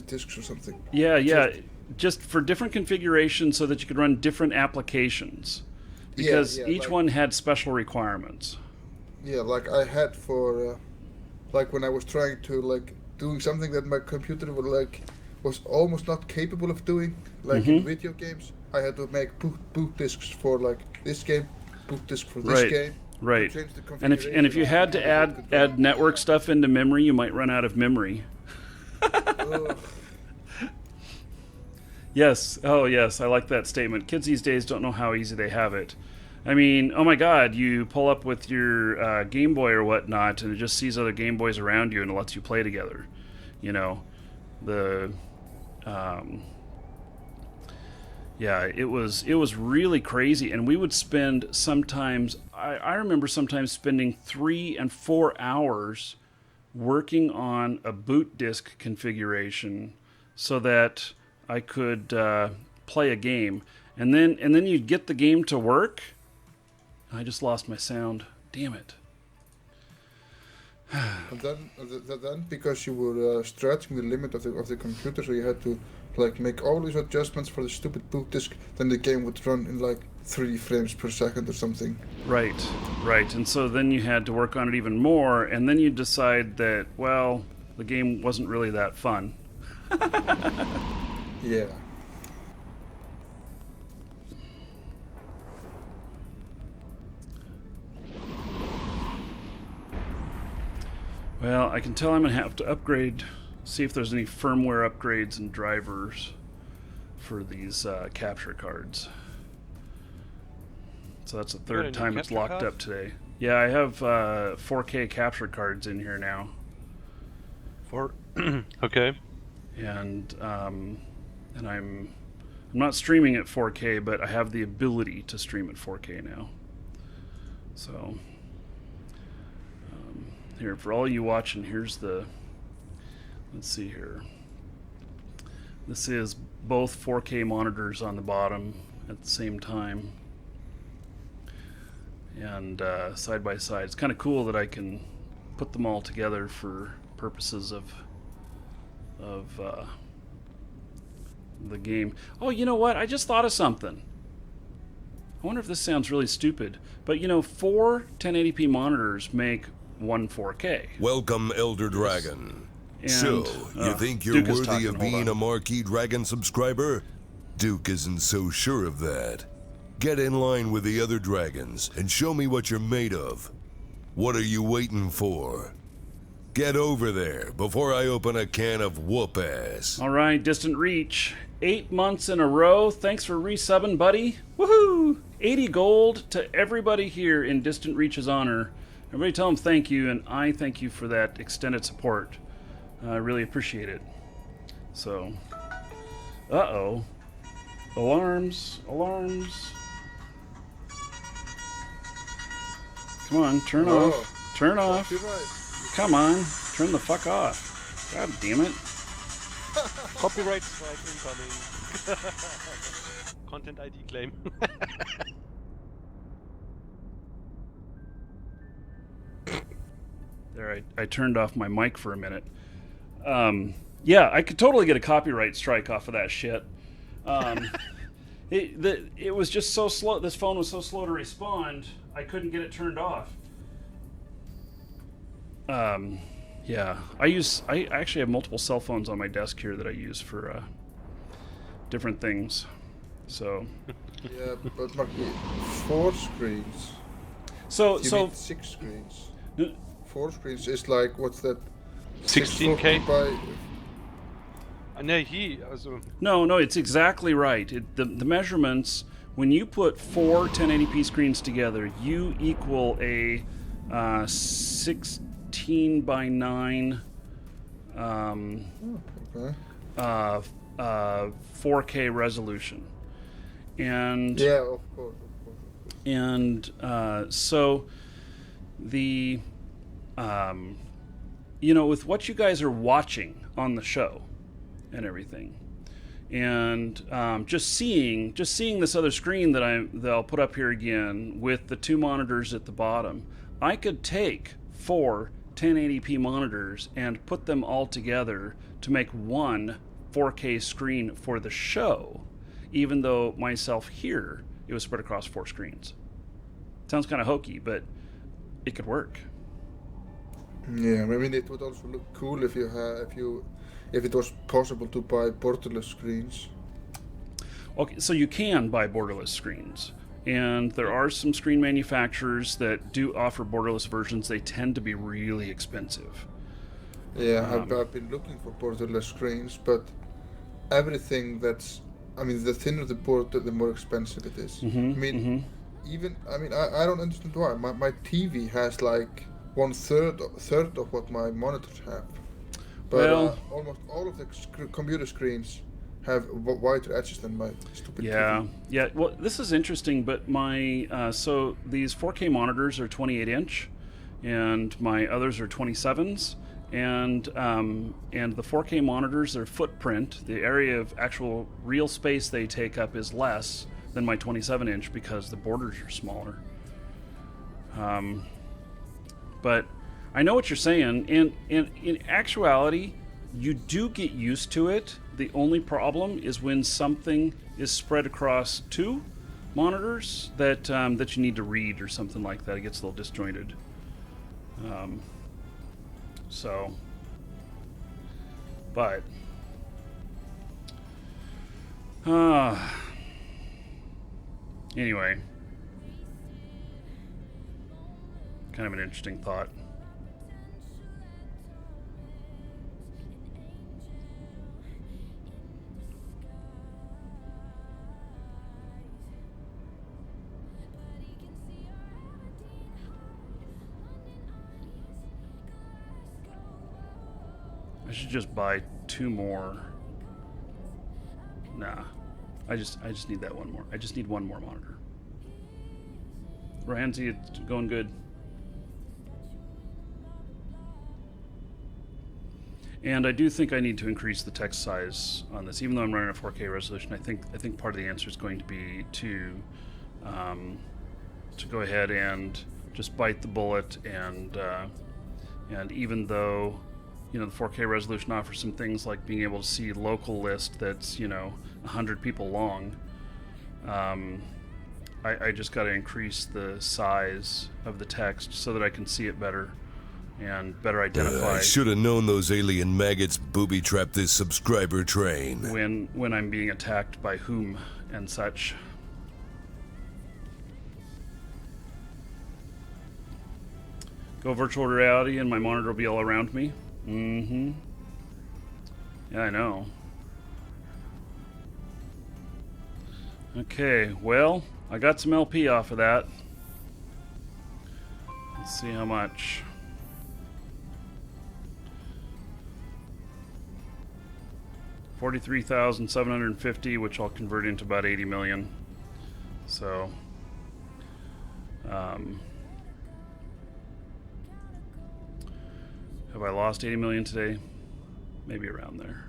disks or something. Yeah. Just for different configurations so that you could run different applications. Because Yeah, each like- one had special requirements. Yeah, like I had for, like when I was trying to doing something that my computer was almost not capable of doing, like in video games. I had to make boot disks for like this game, boot disk for this game. Right. Change the And if you had to configuration. add network stuff into memory, you might run out of memory. Ugh. Yes. Oh, yes. I like that statement. Kids these days don't know how easy they have it. I mean, oh my God, you pull up with your Game Boy or whatnot, and it just sees other Game Boys around you and it lets you play together. You know, it was really crazy, and we would spend sometimes. I remember sometimes spending 3 and 4 hours working on a boot disk configuration so that I could play a game, and then you'd get the game to work. I just lost my sound. Damn it. And then because you were stretching the limit of the computer, so you had to make all these adjustments for the stupid boot disk, then the game would run in 3 frames per second or something. Right. And so then you had to work on it even more, and then you decide that, well, the game wasn't really that fun. Yeah. Well, I can tell I'm going to have to upgrade, see if there's any firmware upgrades and drivers for these capture cards. So that's the third any time it's capture locked cards? up today. Yeah, I have 4K capture cards in here now, For okay. and I'm not streaming at 4K, but I have the ability to stream at 4K now. So here, for all you watching, here's the. Let's see here. This is both 4K monitors on the bottom at the same time, and side by side. It's kind of cool that I can put them all together for purposes of the game. Oh, you know what? I just thought of something. I wonder if this sounds really stupid, but you know, 4 1080p monitors make one 4K. Welcome, Elder Dragon. And, So, you think you're Duke is worthy talking. of Hold being on. a Marquee Dragon subscriber? Duke isn't so sure of that. Get in line with the other dragons and show me what you're made of. What are you waiting for? Get over there before I open a can of whoop ass. All right, Distant Reach. 8 months in a row. Thanks for resubbing, buddy. Woohoo! 80 gold to everybody here in Distant Reach's honor. Everybody tell them thank you, and I thank you for that extended support. I really appreciate it. So, uh-oh. Alarms, alarms. Come on, turn Oh. off. Turn off. You're right. Come on, turn the fuck off. God damn it. Copyright strike incoming. Content ID claim. There, I turned off my mic for a minute. Yeah, I could totally get a copyright strike off of that shit. It was just so slow. This phone was so slow to respond, I couldn't get it turned off. Yeah, I actually have multiple cell phones on my desk here that I use for different things. So, Yeah, but Marky, 4 screens. so You need 6 screens. 4 screens is like, what's that? 16K? 640 by... No, he also. No, it's exactly right. The measurements, when you put 4 1080p screens together, you equal a 16 by 9 Okay. 4K resolution. And Yeah, of course. and so the you know, with what you guys are watching on the show and everything, and just seeing this other screen that I'll put up here again with the 2 monitors at the bottom, I could take 4 1080p monitors and put them all together to make one 4K screen for the show, even though myself here, it was spread across 4 screens. Sounds kind of hokey, but it could work. Yeah, I mean it would also look cool if it was possible to buy borderless screens. Okay, so you can buy borderless screens, and there are some screen manufacturers that do offer borderless versions. They tend to be really expensive. Yeah, I've been looking for borderless screens, but everything that's, I mean, the thinner the board, the more expensive it is. I mean, I don't understand why. My TV has like third of what my monitors have. But Well- almost all of the computer screens have wider edges than my stupid TV. Yeah. Well, this is interesting, but my so these 4K monitors are 28 inch, and my others are 27s, and the 4K monitors, their footprint, the area of actual real space they take up is less than my 27 inch because the borders are smaller. But I know what you're saying, and in actuality, you do get used to it. The only problem is when something is spread across 2 monitors that you need to read or something like that. It gets a little disjointed. But anyway, kind of an interesting thought. I should just buy 2 more. Nah. I just need that one more. I just need 1 more monitor. Ramsey, it's going good. And I do think I need to increase the text size on this, even though I'm running a 4K resolution. I think part of the answer is going to be to go ahead and just bite the bullet, and even though the 4K resolution offers some things like being able to see local list that's 100 people long, I just got to increase the size of the text so that I can see it better and better identify. I should have known those alien maggots booby-trapped this subscriber train. When I'm being attacked by whom and such. Go virtual reality and my monitor will be all around me. Mm-hmm. Yeah, I know. Okay, well, I got some LP off of that. Let's see how much. $43,750, which I'll convert into about 80 million. So, have I lost 80 million today? Maybe around there.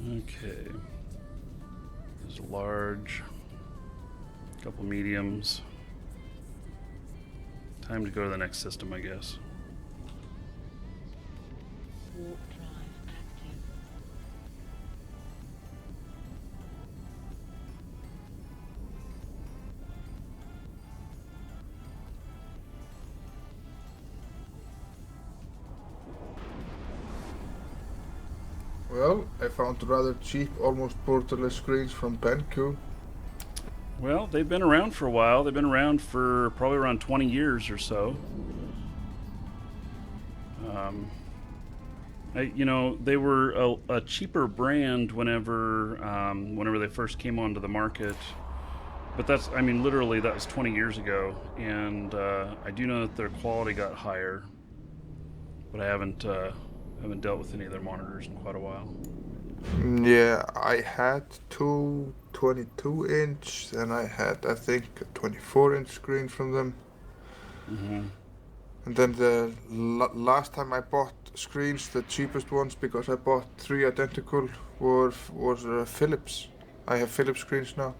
Okay. There's a large, couple mediums. Time to go to the next system, I guess. Warp drive active. Well, I found rather cheap, almost borderless screens from BenQ. Well, they've been around for a while. They've been around for probably around 20 years or so. They were a cheaper brand whenever they first came onto the market. But literally that was 20 years ago. And I do know that their quality got higher. But I haven't dealt with any of their monitors in quite a while. Yeah, I had two 22-inch, and I had, I think, a 24-inch screen from them. Mm-hmm. And then the last time I bought screens, the cheapest ones, because I bought 3 identical, was Philips. I have Philips screens now.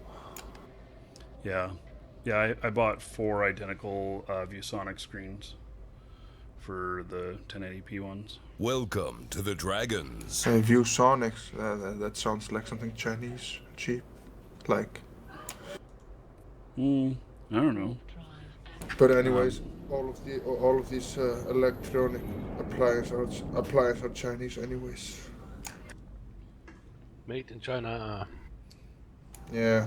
Yeah, I bought 4 identical ViewSonic screens for the 1080p ones. Welcome to the Dragons. ViewSonics, that sounds like something Chinese, cheap, like. I don't know. But anyways, all of these electronic appliances are Chinese, anyways. Made in China. Yeah.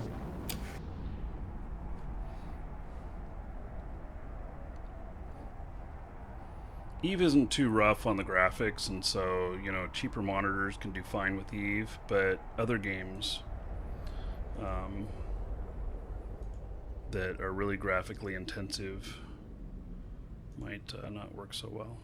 Eve isn't too rough on the graphics, and so, cheaper monitors can do fine with Eve, but other games that are really graphically intensive might not work so well.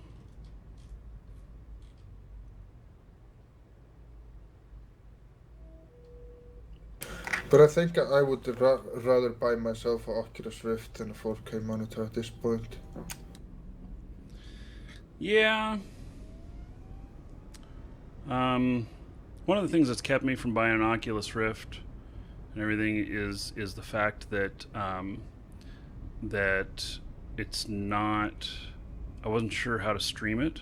But I think I would rather buy myself an Oculus Rift than a 4K monitor at this point. Yeah. One of the things that's kept me from buying an Oculus Rift and everything is the fact that that it's not. I wasn't sure how to stream it,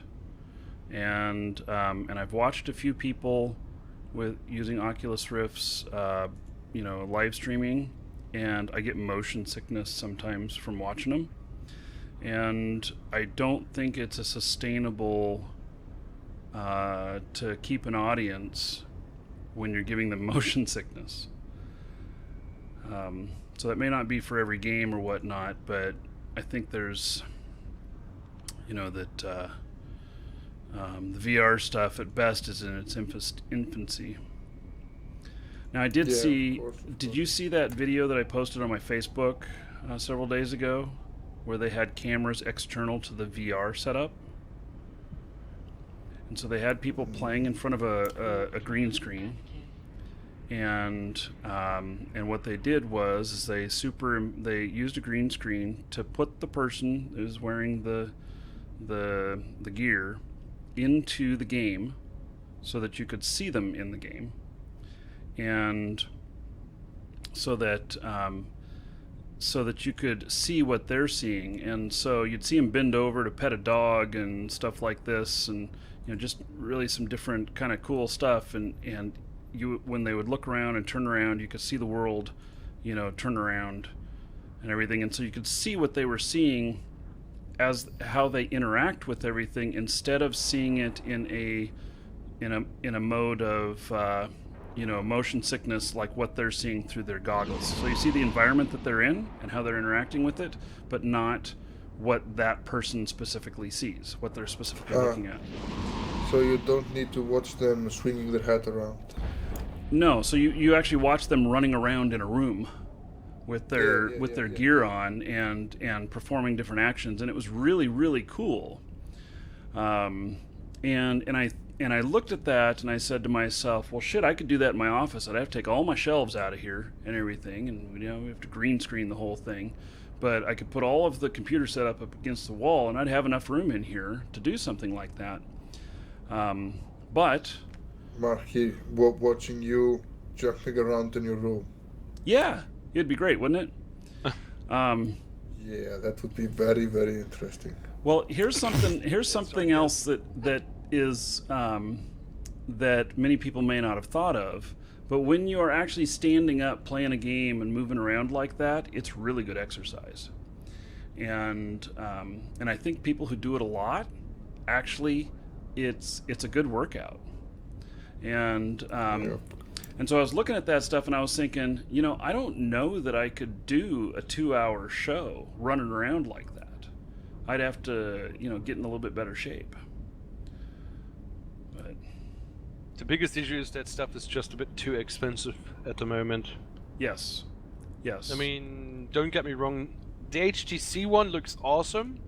and I've watched a few people with using Oculus Rifts, live streaming, and I get motion sickness sometimes from watching them. And I don't think it's a sustainable to keep an audience when you're giving them motion sickness. So that may not be for every game or whatnot, but I think there's, that the VR stuff at best is in its infancy. Now I did Yeah, see. of course, of Did course. you see that video that I posted on my Facebook several days ago, where they had cameras external to the VR setup? And so they had people playing in front of a green screen, and what they did was is they used a green screen to put the person who's wearing the gear into the game, so that you could see them in the game, and so that you could see what they're seeing. And so you'd see them bend over to pet a dog and stuff like this, and just really some different kind of cool stuff. And you, when they would look around and turn around, you could see the world, turn around and everything. And so you could see what they were seeing as how they interact with everything, instead of seeing it in a mode of motion sickness, like what they're seeing through their goggles. So you see the environment that they're in and how they're interacting with it, but not what that person specifically sees, what they're specifically looking at. So you don't need to watch them swinging their head around. No, so you actually watch them running around in a room with their Yeah. gear on and performing different actions, and it was really, really cool. And I looked at that and I said to myself, well, shit, I could do that in my office. I'd have to take all my shelves out of here and everything, and we have to green screen the whole thing. But I could put all of the computer setup up against the wall, and I'd have enough room in here to do something like that. But Marky, watching you jumping around in your room. yeah, it'd be great, wouldn't it? Yeah, that would be very, very interesting. Well, here's something else that is that many people may not have thought of. But when you are actually standing up, playing a game, and moving around like that, it's really good exercise. And I think people who do it a lot, actually, it's a good workout. And so I was looking at that stuff, and I was thinking, I don't know that I could do a 2-hour show running around like that. I'd have to, get in a little bit better shape. But The biggest issue is that stuff is just a bit too expensive at the moment. yes. I mean, don't get me wrong, the HTC one looks awesome,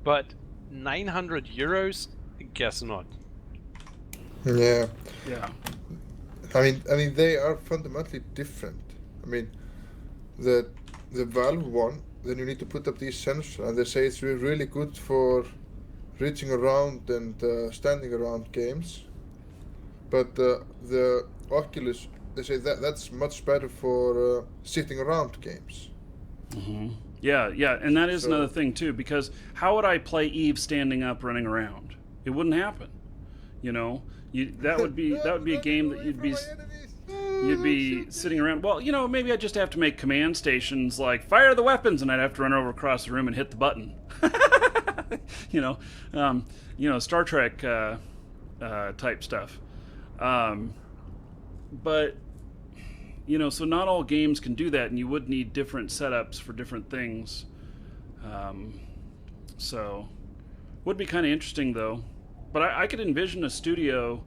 but 900 euros? Guess not. Yeah. Yeah. I mean, they are fundamentally different. I mean, the Valve one, then you need to put up these sensors, and they say it's really good for reaching around and standing around games. But the Oculus, they say that's much better for sitting around games. Mm-hmm. Yeah, and that is So- another thing too, because how would I play Eve standing up, running around? It wouldn't happen. That would be a game that you'd be sitting around. Well, maybe I just have to make command stations like fire the weapons, and I'd have to run over across the room and hit the button. Star Trek type stuff. But so not all games can do that, and you would need different setups for different things. So would be kind of interesting though. But I could envision a studio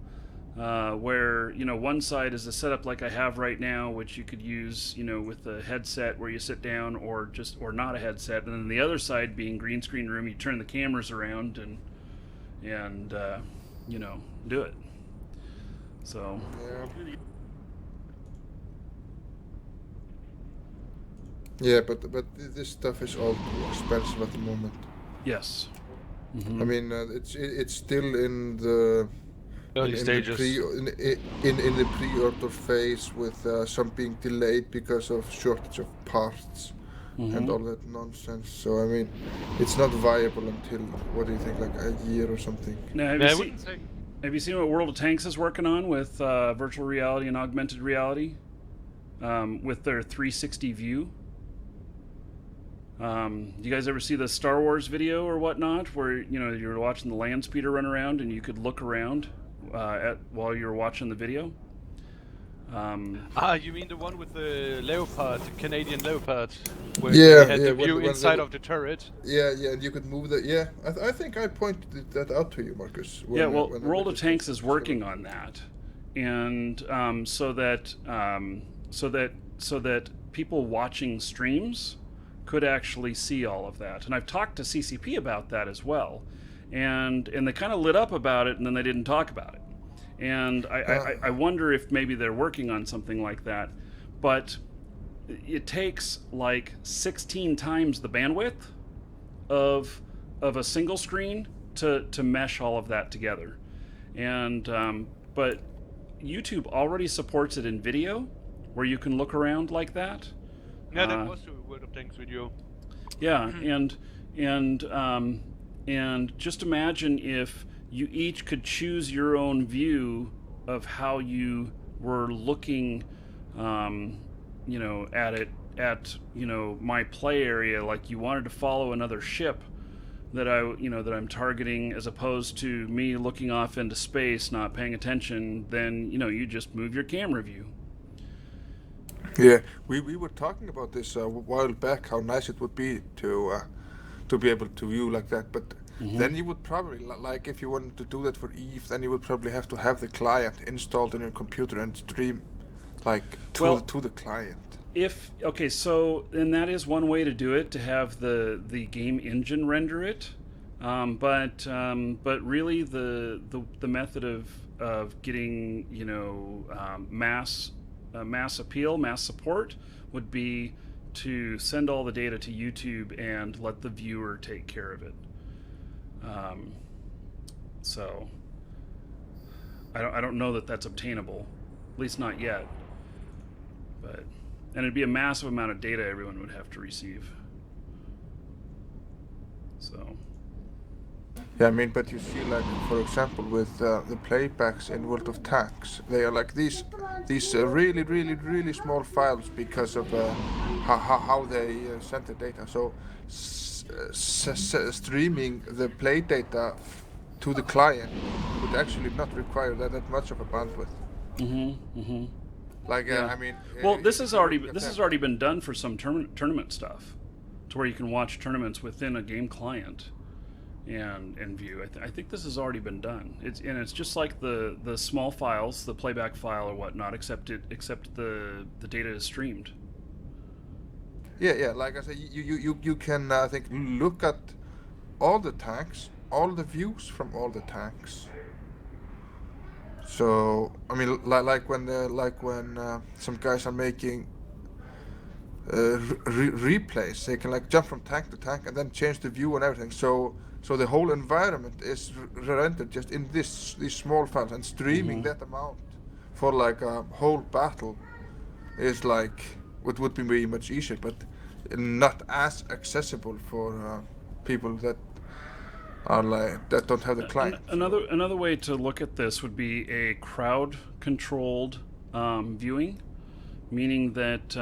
where one side is a setup like I have right now, which you could use with a headset where you sit down, or not a headset, and then the other side being green screen room. You turn the cameras around and do it. So Yeah, but this stuff is all too expensive at the moment. yes. Mm-hmm. I mean, it's still in the Early stages. in the pre-order phase, with some being delayed because of shortage of parts and all that nonsense. So I mean, it's not viable until, what do you think, like a year or something? Now, I wouldn't say. have you seen what World of Tanks is working on with virtual reality and augmented reality with their 360 view? You guys ever see the Star Wars video or whatnot, where you're watching the land speeder run around and you could look around while you're watching the video? You mean the one with the Leopard, the Canadian Leopard, where Yeah, you had yeah, the view when inside they- of the turret? Yeah, and you could move the. Yeah, I think I pointed that out to you, Marcus. World of Tanks is working on that, so that people watching streams could actually see all of that. And I've talked to CCP about that as well, and they kind of lit up about it, and then they didn't talk about it. And I wonder if maybe they're working on something like that, but it takes like 16 times the bandwidth of a single screen to mesh all of that together. And but YouTube already supports it in video, where you can look around like that. Yeah, that was a World of Tanks video. Yeah, and just imagine if you each could choose your own view of how you were looking, at it at my play area. Like you wanted to follow another ship that that I'm targeting, as opposed to me looking off into space, not paying attention. Then you just move your camera view. Yeah, we were talking about this a while back, how nice it would be to be able to view like that. But then you would probably, like if you wanted to do that for Eve, then you would probably have to have the client installed in your computer and stream like to the client. So and that is one way to do it, to have the game engine render it. But really the method of getting mass appeal, mass support, would be to send all the data to YouTube and let the viewer take care of it. So I don't know that that's obtainable, at least not yet. And it'd be a massive amount of data everyone would have to receive. So. Yeah, I mean, but you see, like for example, with the playbacks in World of Tanks, they are like these really, really, really small files because of how they send the data. So streaming the play data to the client would actually not require that much of a bandwidth. Like Yeah. I mean, well, this has already been done for some tournament stuff, to where you can watch tournaments within a game client and view. I think this has already been done. It's just like the small files, the playback file or whatnot, except the data is streamed. Yeah. Like I said, you can I think look at all the tanks, all the views from all the tanks. So I mean, like when some guys are making replays, they can like jump from tank to tank and then change the view and everything. So the whole environment is rendered just in these small files, and streaming that amount for like a whole battle is like would be very much easier, but not as accessible for people that are like that don't have the client. Another way to look at this would be a crowd controlled viewing, meaning that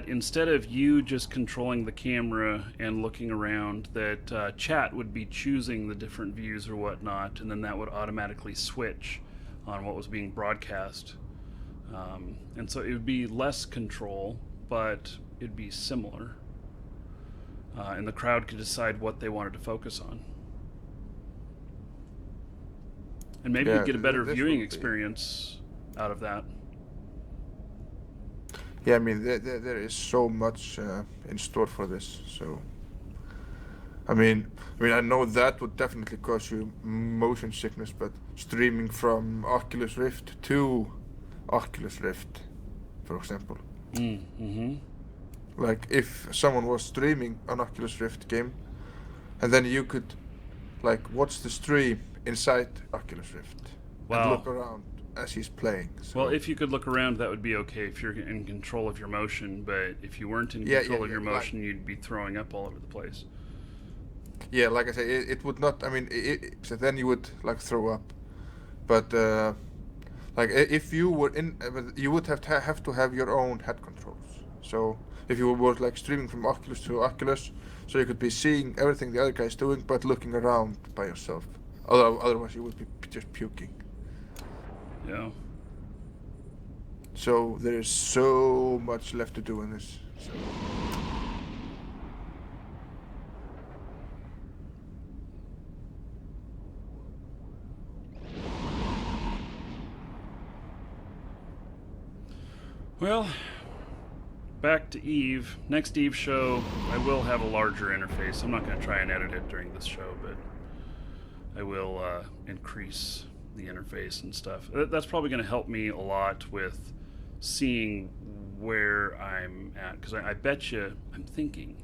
instead of you just controlling the camera and looking around, that chat would be choosing the different views or whatnot, and then that would automatically switch on what was being broadcast. And so it would be less control, but it'd be similar. And the crowd could decide what they wanted to focus on. And maybe you'd get a better viewing experience out of that. Yeah, I mean, there is so much in store for this. So, I mean, I know that would definitely cause you motion sickness, but streaming from Oculus Rift to Oculus Rift, for example. Like, if someone was streaming an Oculus Rift game, and then you could, like, watch the stream inside Oculus Rift and look around as he's playing. So. Well, if you could look around, that would be okay if you're in control of your motion, but if you weren't in control of your motion, you'd be throwing up all over the place. Yeah, like I say, it would not, I mean, so then you would, like, throw up. But, like, if you were in, you would have to have your own head controls. So, if you were, like, streaming from Oculus to Oculus, so you could be seeing everything the other guy's doing, but looking around by yourself. Otherwise, you would be just puking. Yeah. So there is so much left to do in this. So. Well, back to Eve. Next Eve show, I will have a larger interface. I'm not going to try and edit it during this show, but I will increase the interface and stuff. That's probably going to help me a lot with seeing where I'm at. Because I bet you, I'm thinking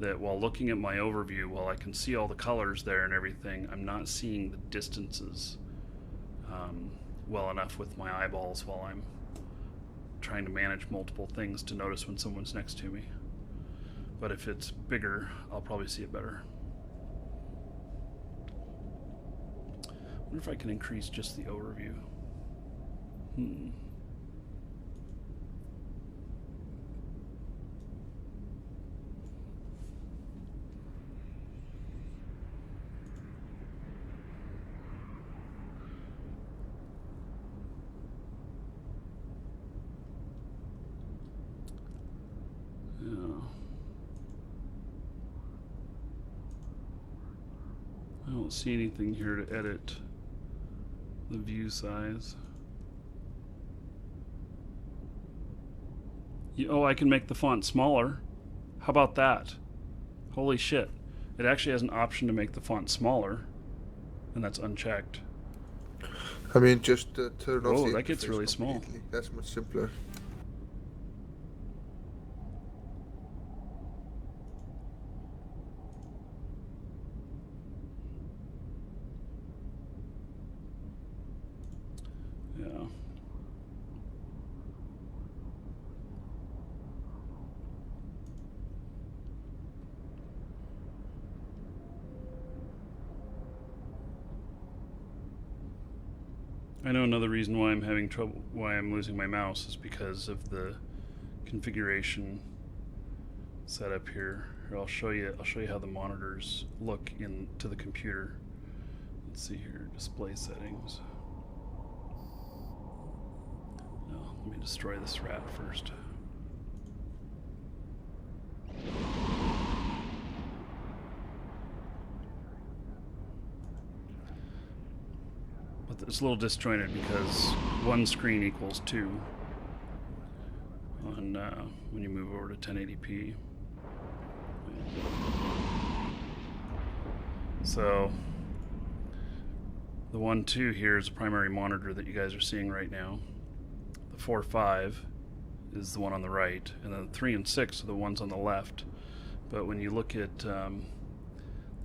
that while looking at my overview, while I can see all the colors there and everything, I'm not seeing the distances well enough with my eyeballs while I'm trying to manage multiple things to notice when someone's next to me. But if it's bigger, I'll probably see it better. I wonder if I can increase just the overview. I don't see anything here to edit the view size. Oh, I can make the font smaller. How about that? Holy shit. It actually has an option to make the font smaller, and that's unchecked. I mean, just turn off the that gets interface really small. completely. That's much simpler. Yeah. I know another reason why I'm having trouble, why I'm losing my mouse, is because of the configuration setup here. Here, I'll show you how the monitors look into the computer. Let's see here, display settings. No, let me destroy this rat first. But it's a little disjointed because one screen equals two on when you move over to 1080p. So the 1.2 here is the primary monitor that you guys are seeing right now. The 4.5 is the one on the right, and then the 3 and 6 are the ones on the left. But when you look at the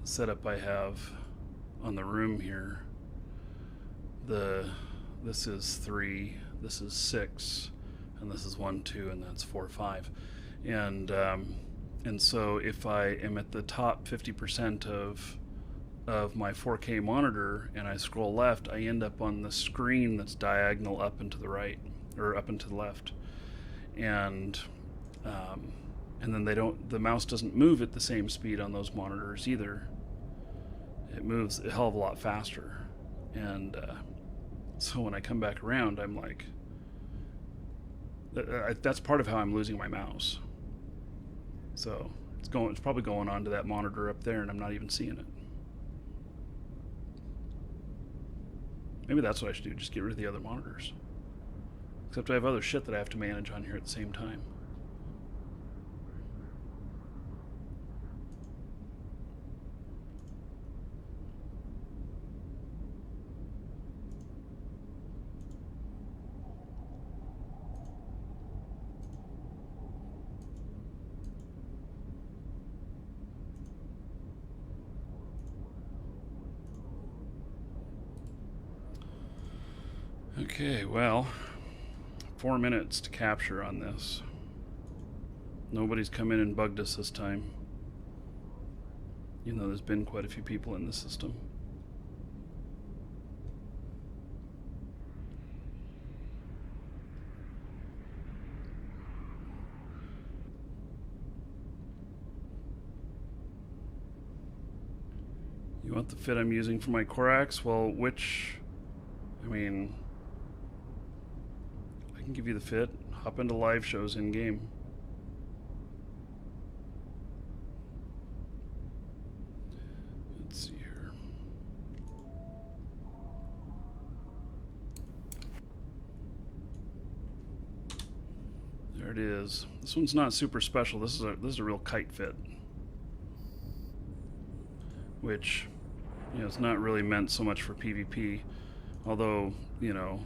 setup I have on the room here, this is 3, this is 6, and this is 1, 2, and that's 4, 5. And so if I am at the top 50% of my 4K monitor and I scroll left, I end up on the screen that's diagonal up and to the right, or up and to the left. And then the mouse doesn't move at the same speed on those monitors either. It moves a hell of a lot faster. And so when I come back around, I'm like, that's part of how I'm losing my mouse. So it's probably going onto that monitor up there, and I'm not even seeing it. Maybe that's what I should do, just get rid of the other monitors. Except I have other shit that I have to manage on here at the same time. Okay, well, 4 minutes to capture on this. Nobody's come in and bugged us this time, even though there's been quite a few people in the system. You want the fit I'm using for my Corax? Well, I can give you the fit. Hop into live shows in game. Let's see here. There it is. This one's not super special. This is a real kite fit, which, you know, it's not really meant so much for PvP. Although, you know,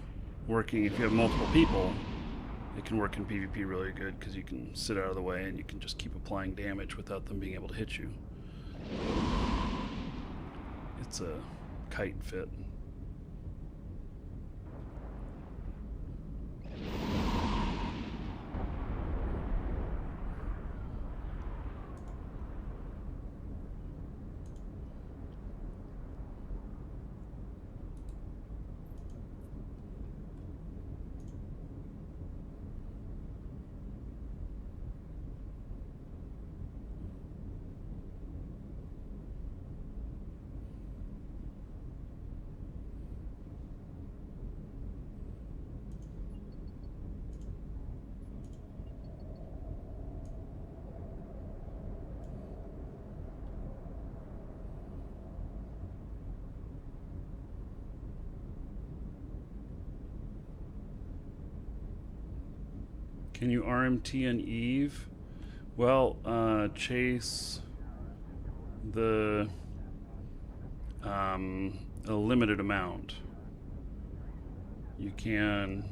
working, if you have multiple people, it can work in PvP really good because you can sit out of the way and you can just keep applying damage without them being able to hit you. It's a kite fit. Can you RMT an Eve? Well, Chase, the a limited amount. You can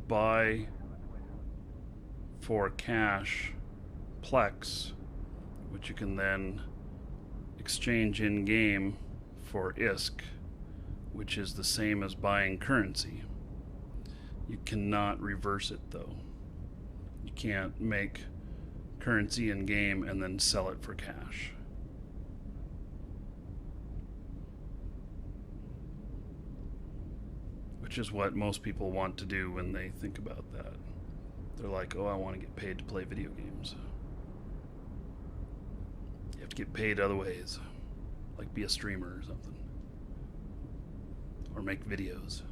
buy for cash Plex, which you can then exchange in game for ISK, which is the same as buying currency. You cannot reverse it though. You can't make currency in game and then sell it for cash. Which is what most people want to do when they think about that. They're like, oh, I want to get paid to play video games. You have to get paid other ways, like be a streamer or something, or make videos.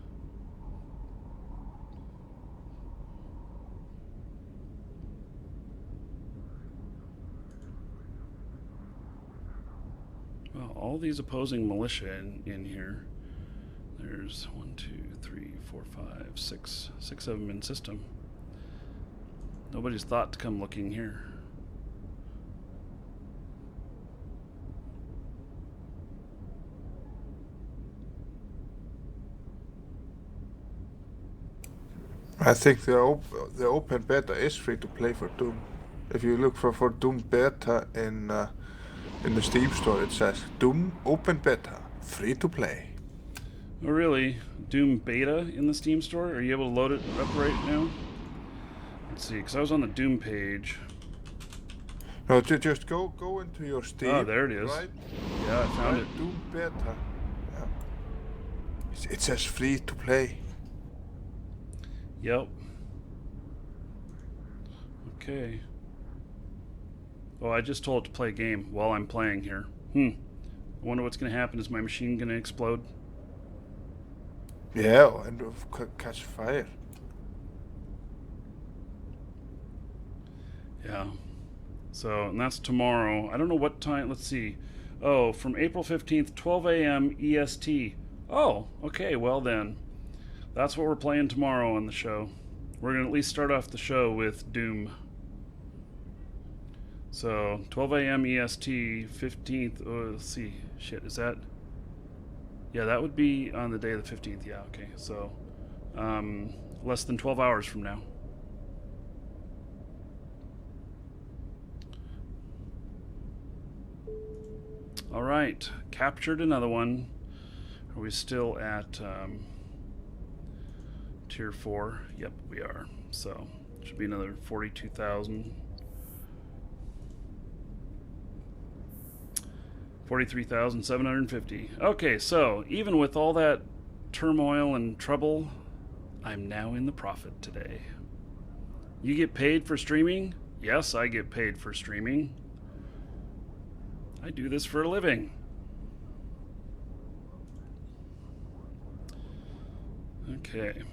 Well, all these opposing militia in here. There's 1, 2, 3, 4, 5, 6 of them in system. Nobody's thought to come looking here. I think the open beta is free to play for Doom. If you look for Doom beta in the Steam store, it says Doom open beta, free to play. Oh, really? Doom beta in the Steam store? Are you able to load it up right now? Let's see, because I was on the Doom page. No, just go into your Steam. Oh, there it is. Right? Yeah, I found it. Doom beta. Yeah. It says free to play. Yep. Okay. Oh, I just told it to play a game while I'm playing here. I wonder what's going to happen. Is my machine going to explode? Yeah, and catch fire. Yeah. So, and that's tomorrow. I don't know what time. Let's see. Oh, from April 15th, 12 a.m. EST. Oh, okay. Well then, that's what we're playing tomorrow on the show. We're going to at least start off the show with Doom. So, 12 a.m. EST, 15th. Oh, let's see. Shit, is that? Yeah, that would be on the day of the 15th. Yeah, okay. So, less than 12 hours from now. All right, captured another one. Are we still at tier 4? Yep, we are. So, should be another 42,000. 43,750. Okay, so even with all that turmoil and trouble, I'm now in the profit today. You get paid for streaming? Yes, I get paid for streaming. I do this for a living. Okay.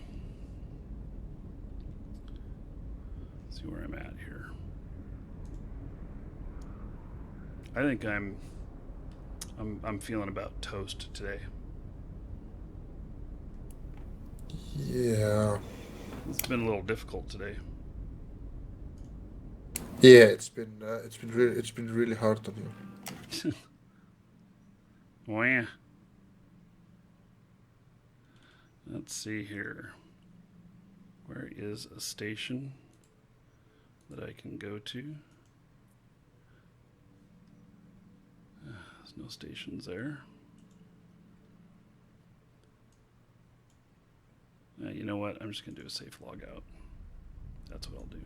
Let's see where I'm at here. I think I'm feeling about toast today. Yeah. It's been a little difficult today. Yeah, it's been really hard on you. Wah. Let's see here. Where is a station that I can go to? There's no stations there. You know what? I'm just going to do a safe log out. That's what I'll do.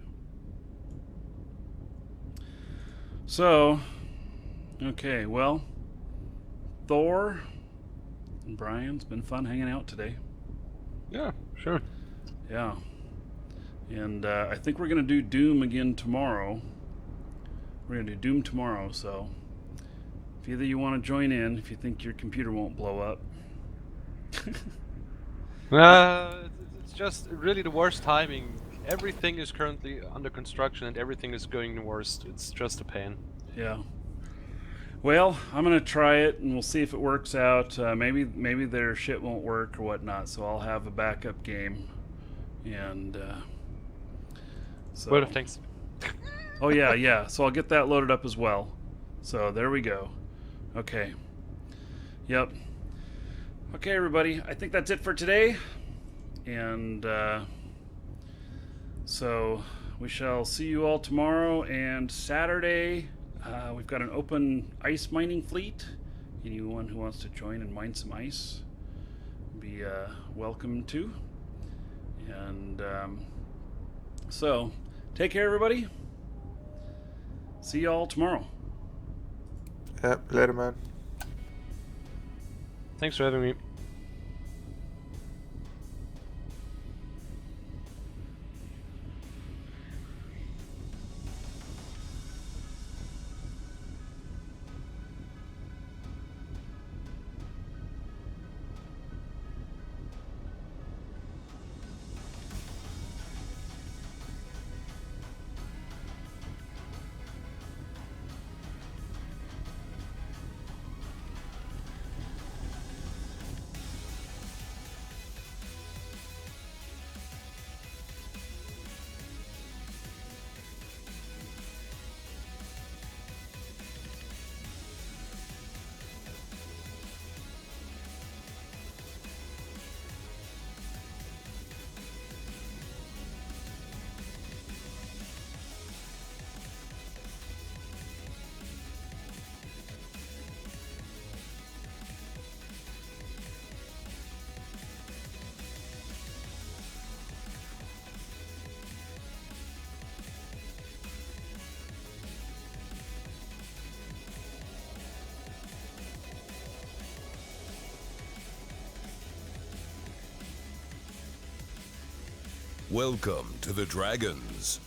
So, okay, well, Thor and Brian, it's been fun hanging out today. Yeah, sure. Yeah. And I think we're going to do Doom again tomorrow. We're going to do Doom tomorrow, so if either you want to join in, if you think your computer won't blow up. It's just really the worst timing. Everything is currently under construction and everything is going the worst. It's just a pain. Yeah. Well, I'm gonna try it and we'll see if it works out. Maybe their shit won't work or whatnot. So I'll have a backup game, and so. Well, thanks. Oh yeah. So I'll get that loaded up as well. So there we go. Okay. Yep. Okay, everybody. I think that's it for today, and so we shall see you all tomorrow and Saturday. We've got an open ice mining fleet. Anyone who wants to join and mine some ice, be welcome to. And so, take care, everybody. See y'all tomorrow. Yeah, later, man. Thanks for having me. Welcome to the Dragons.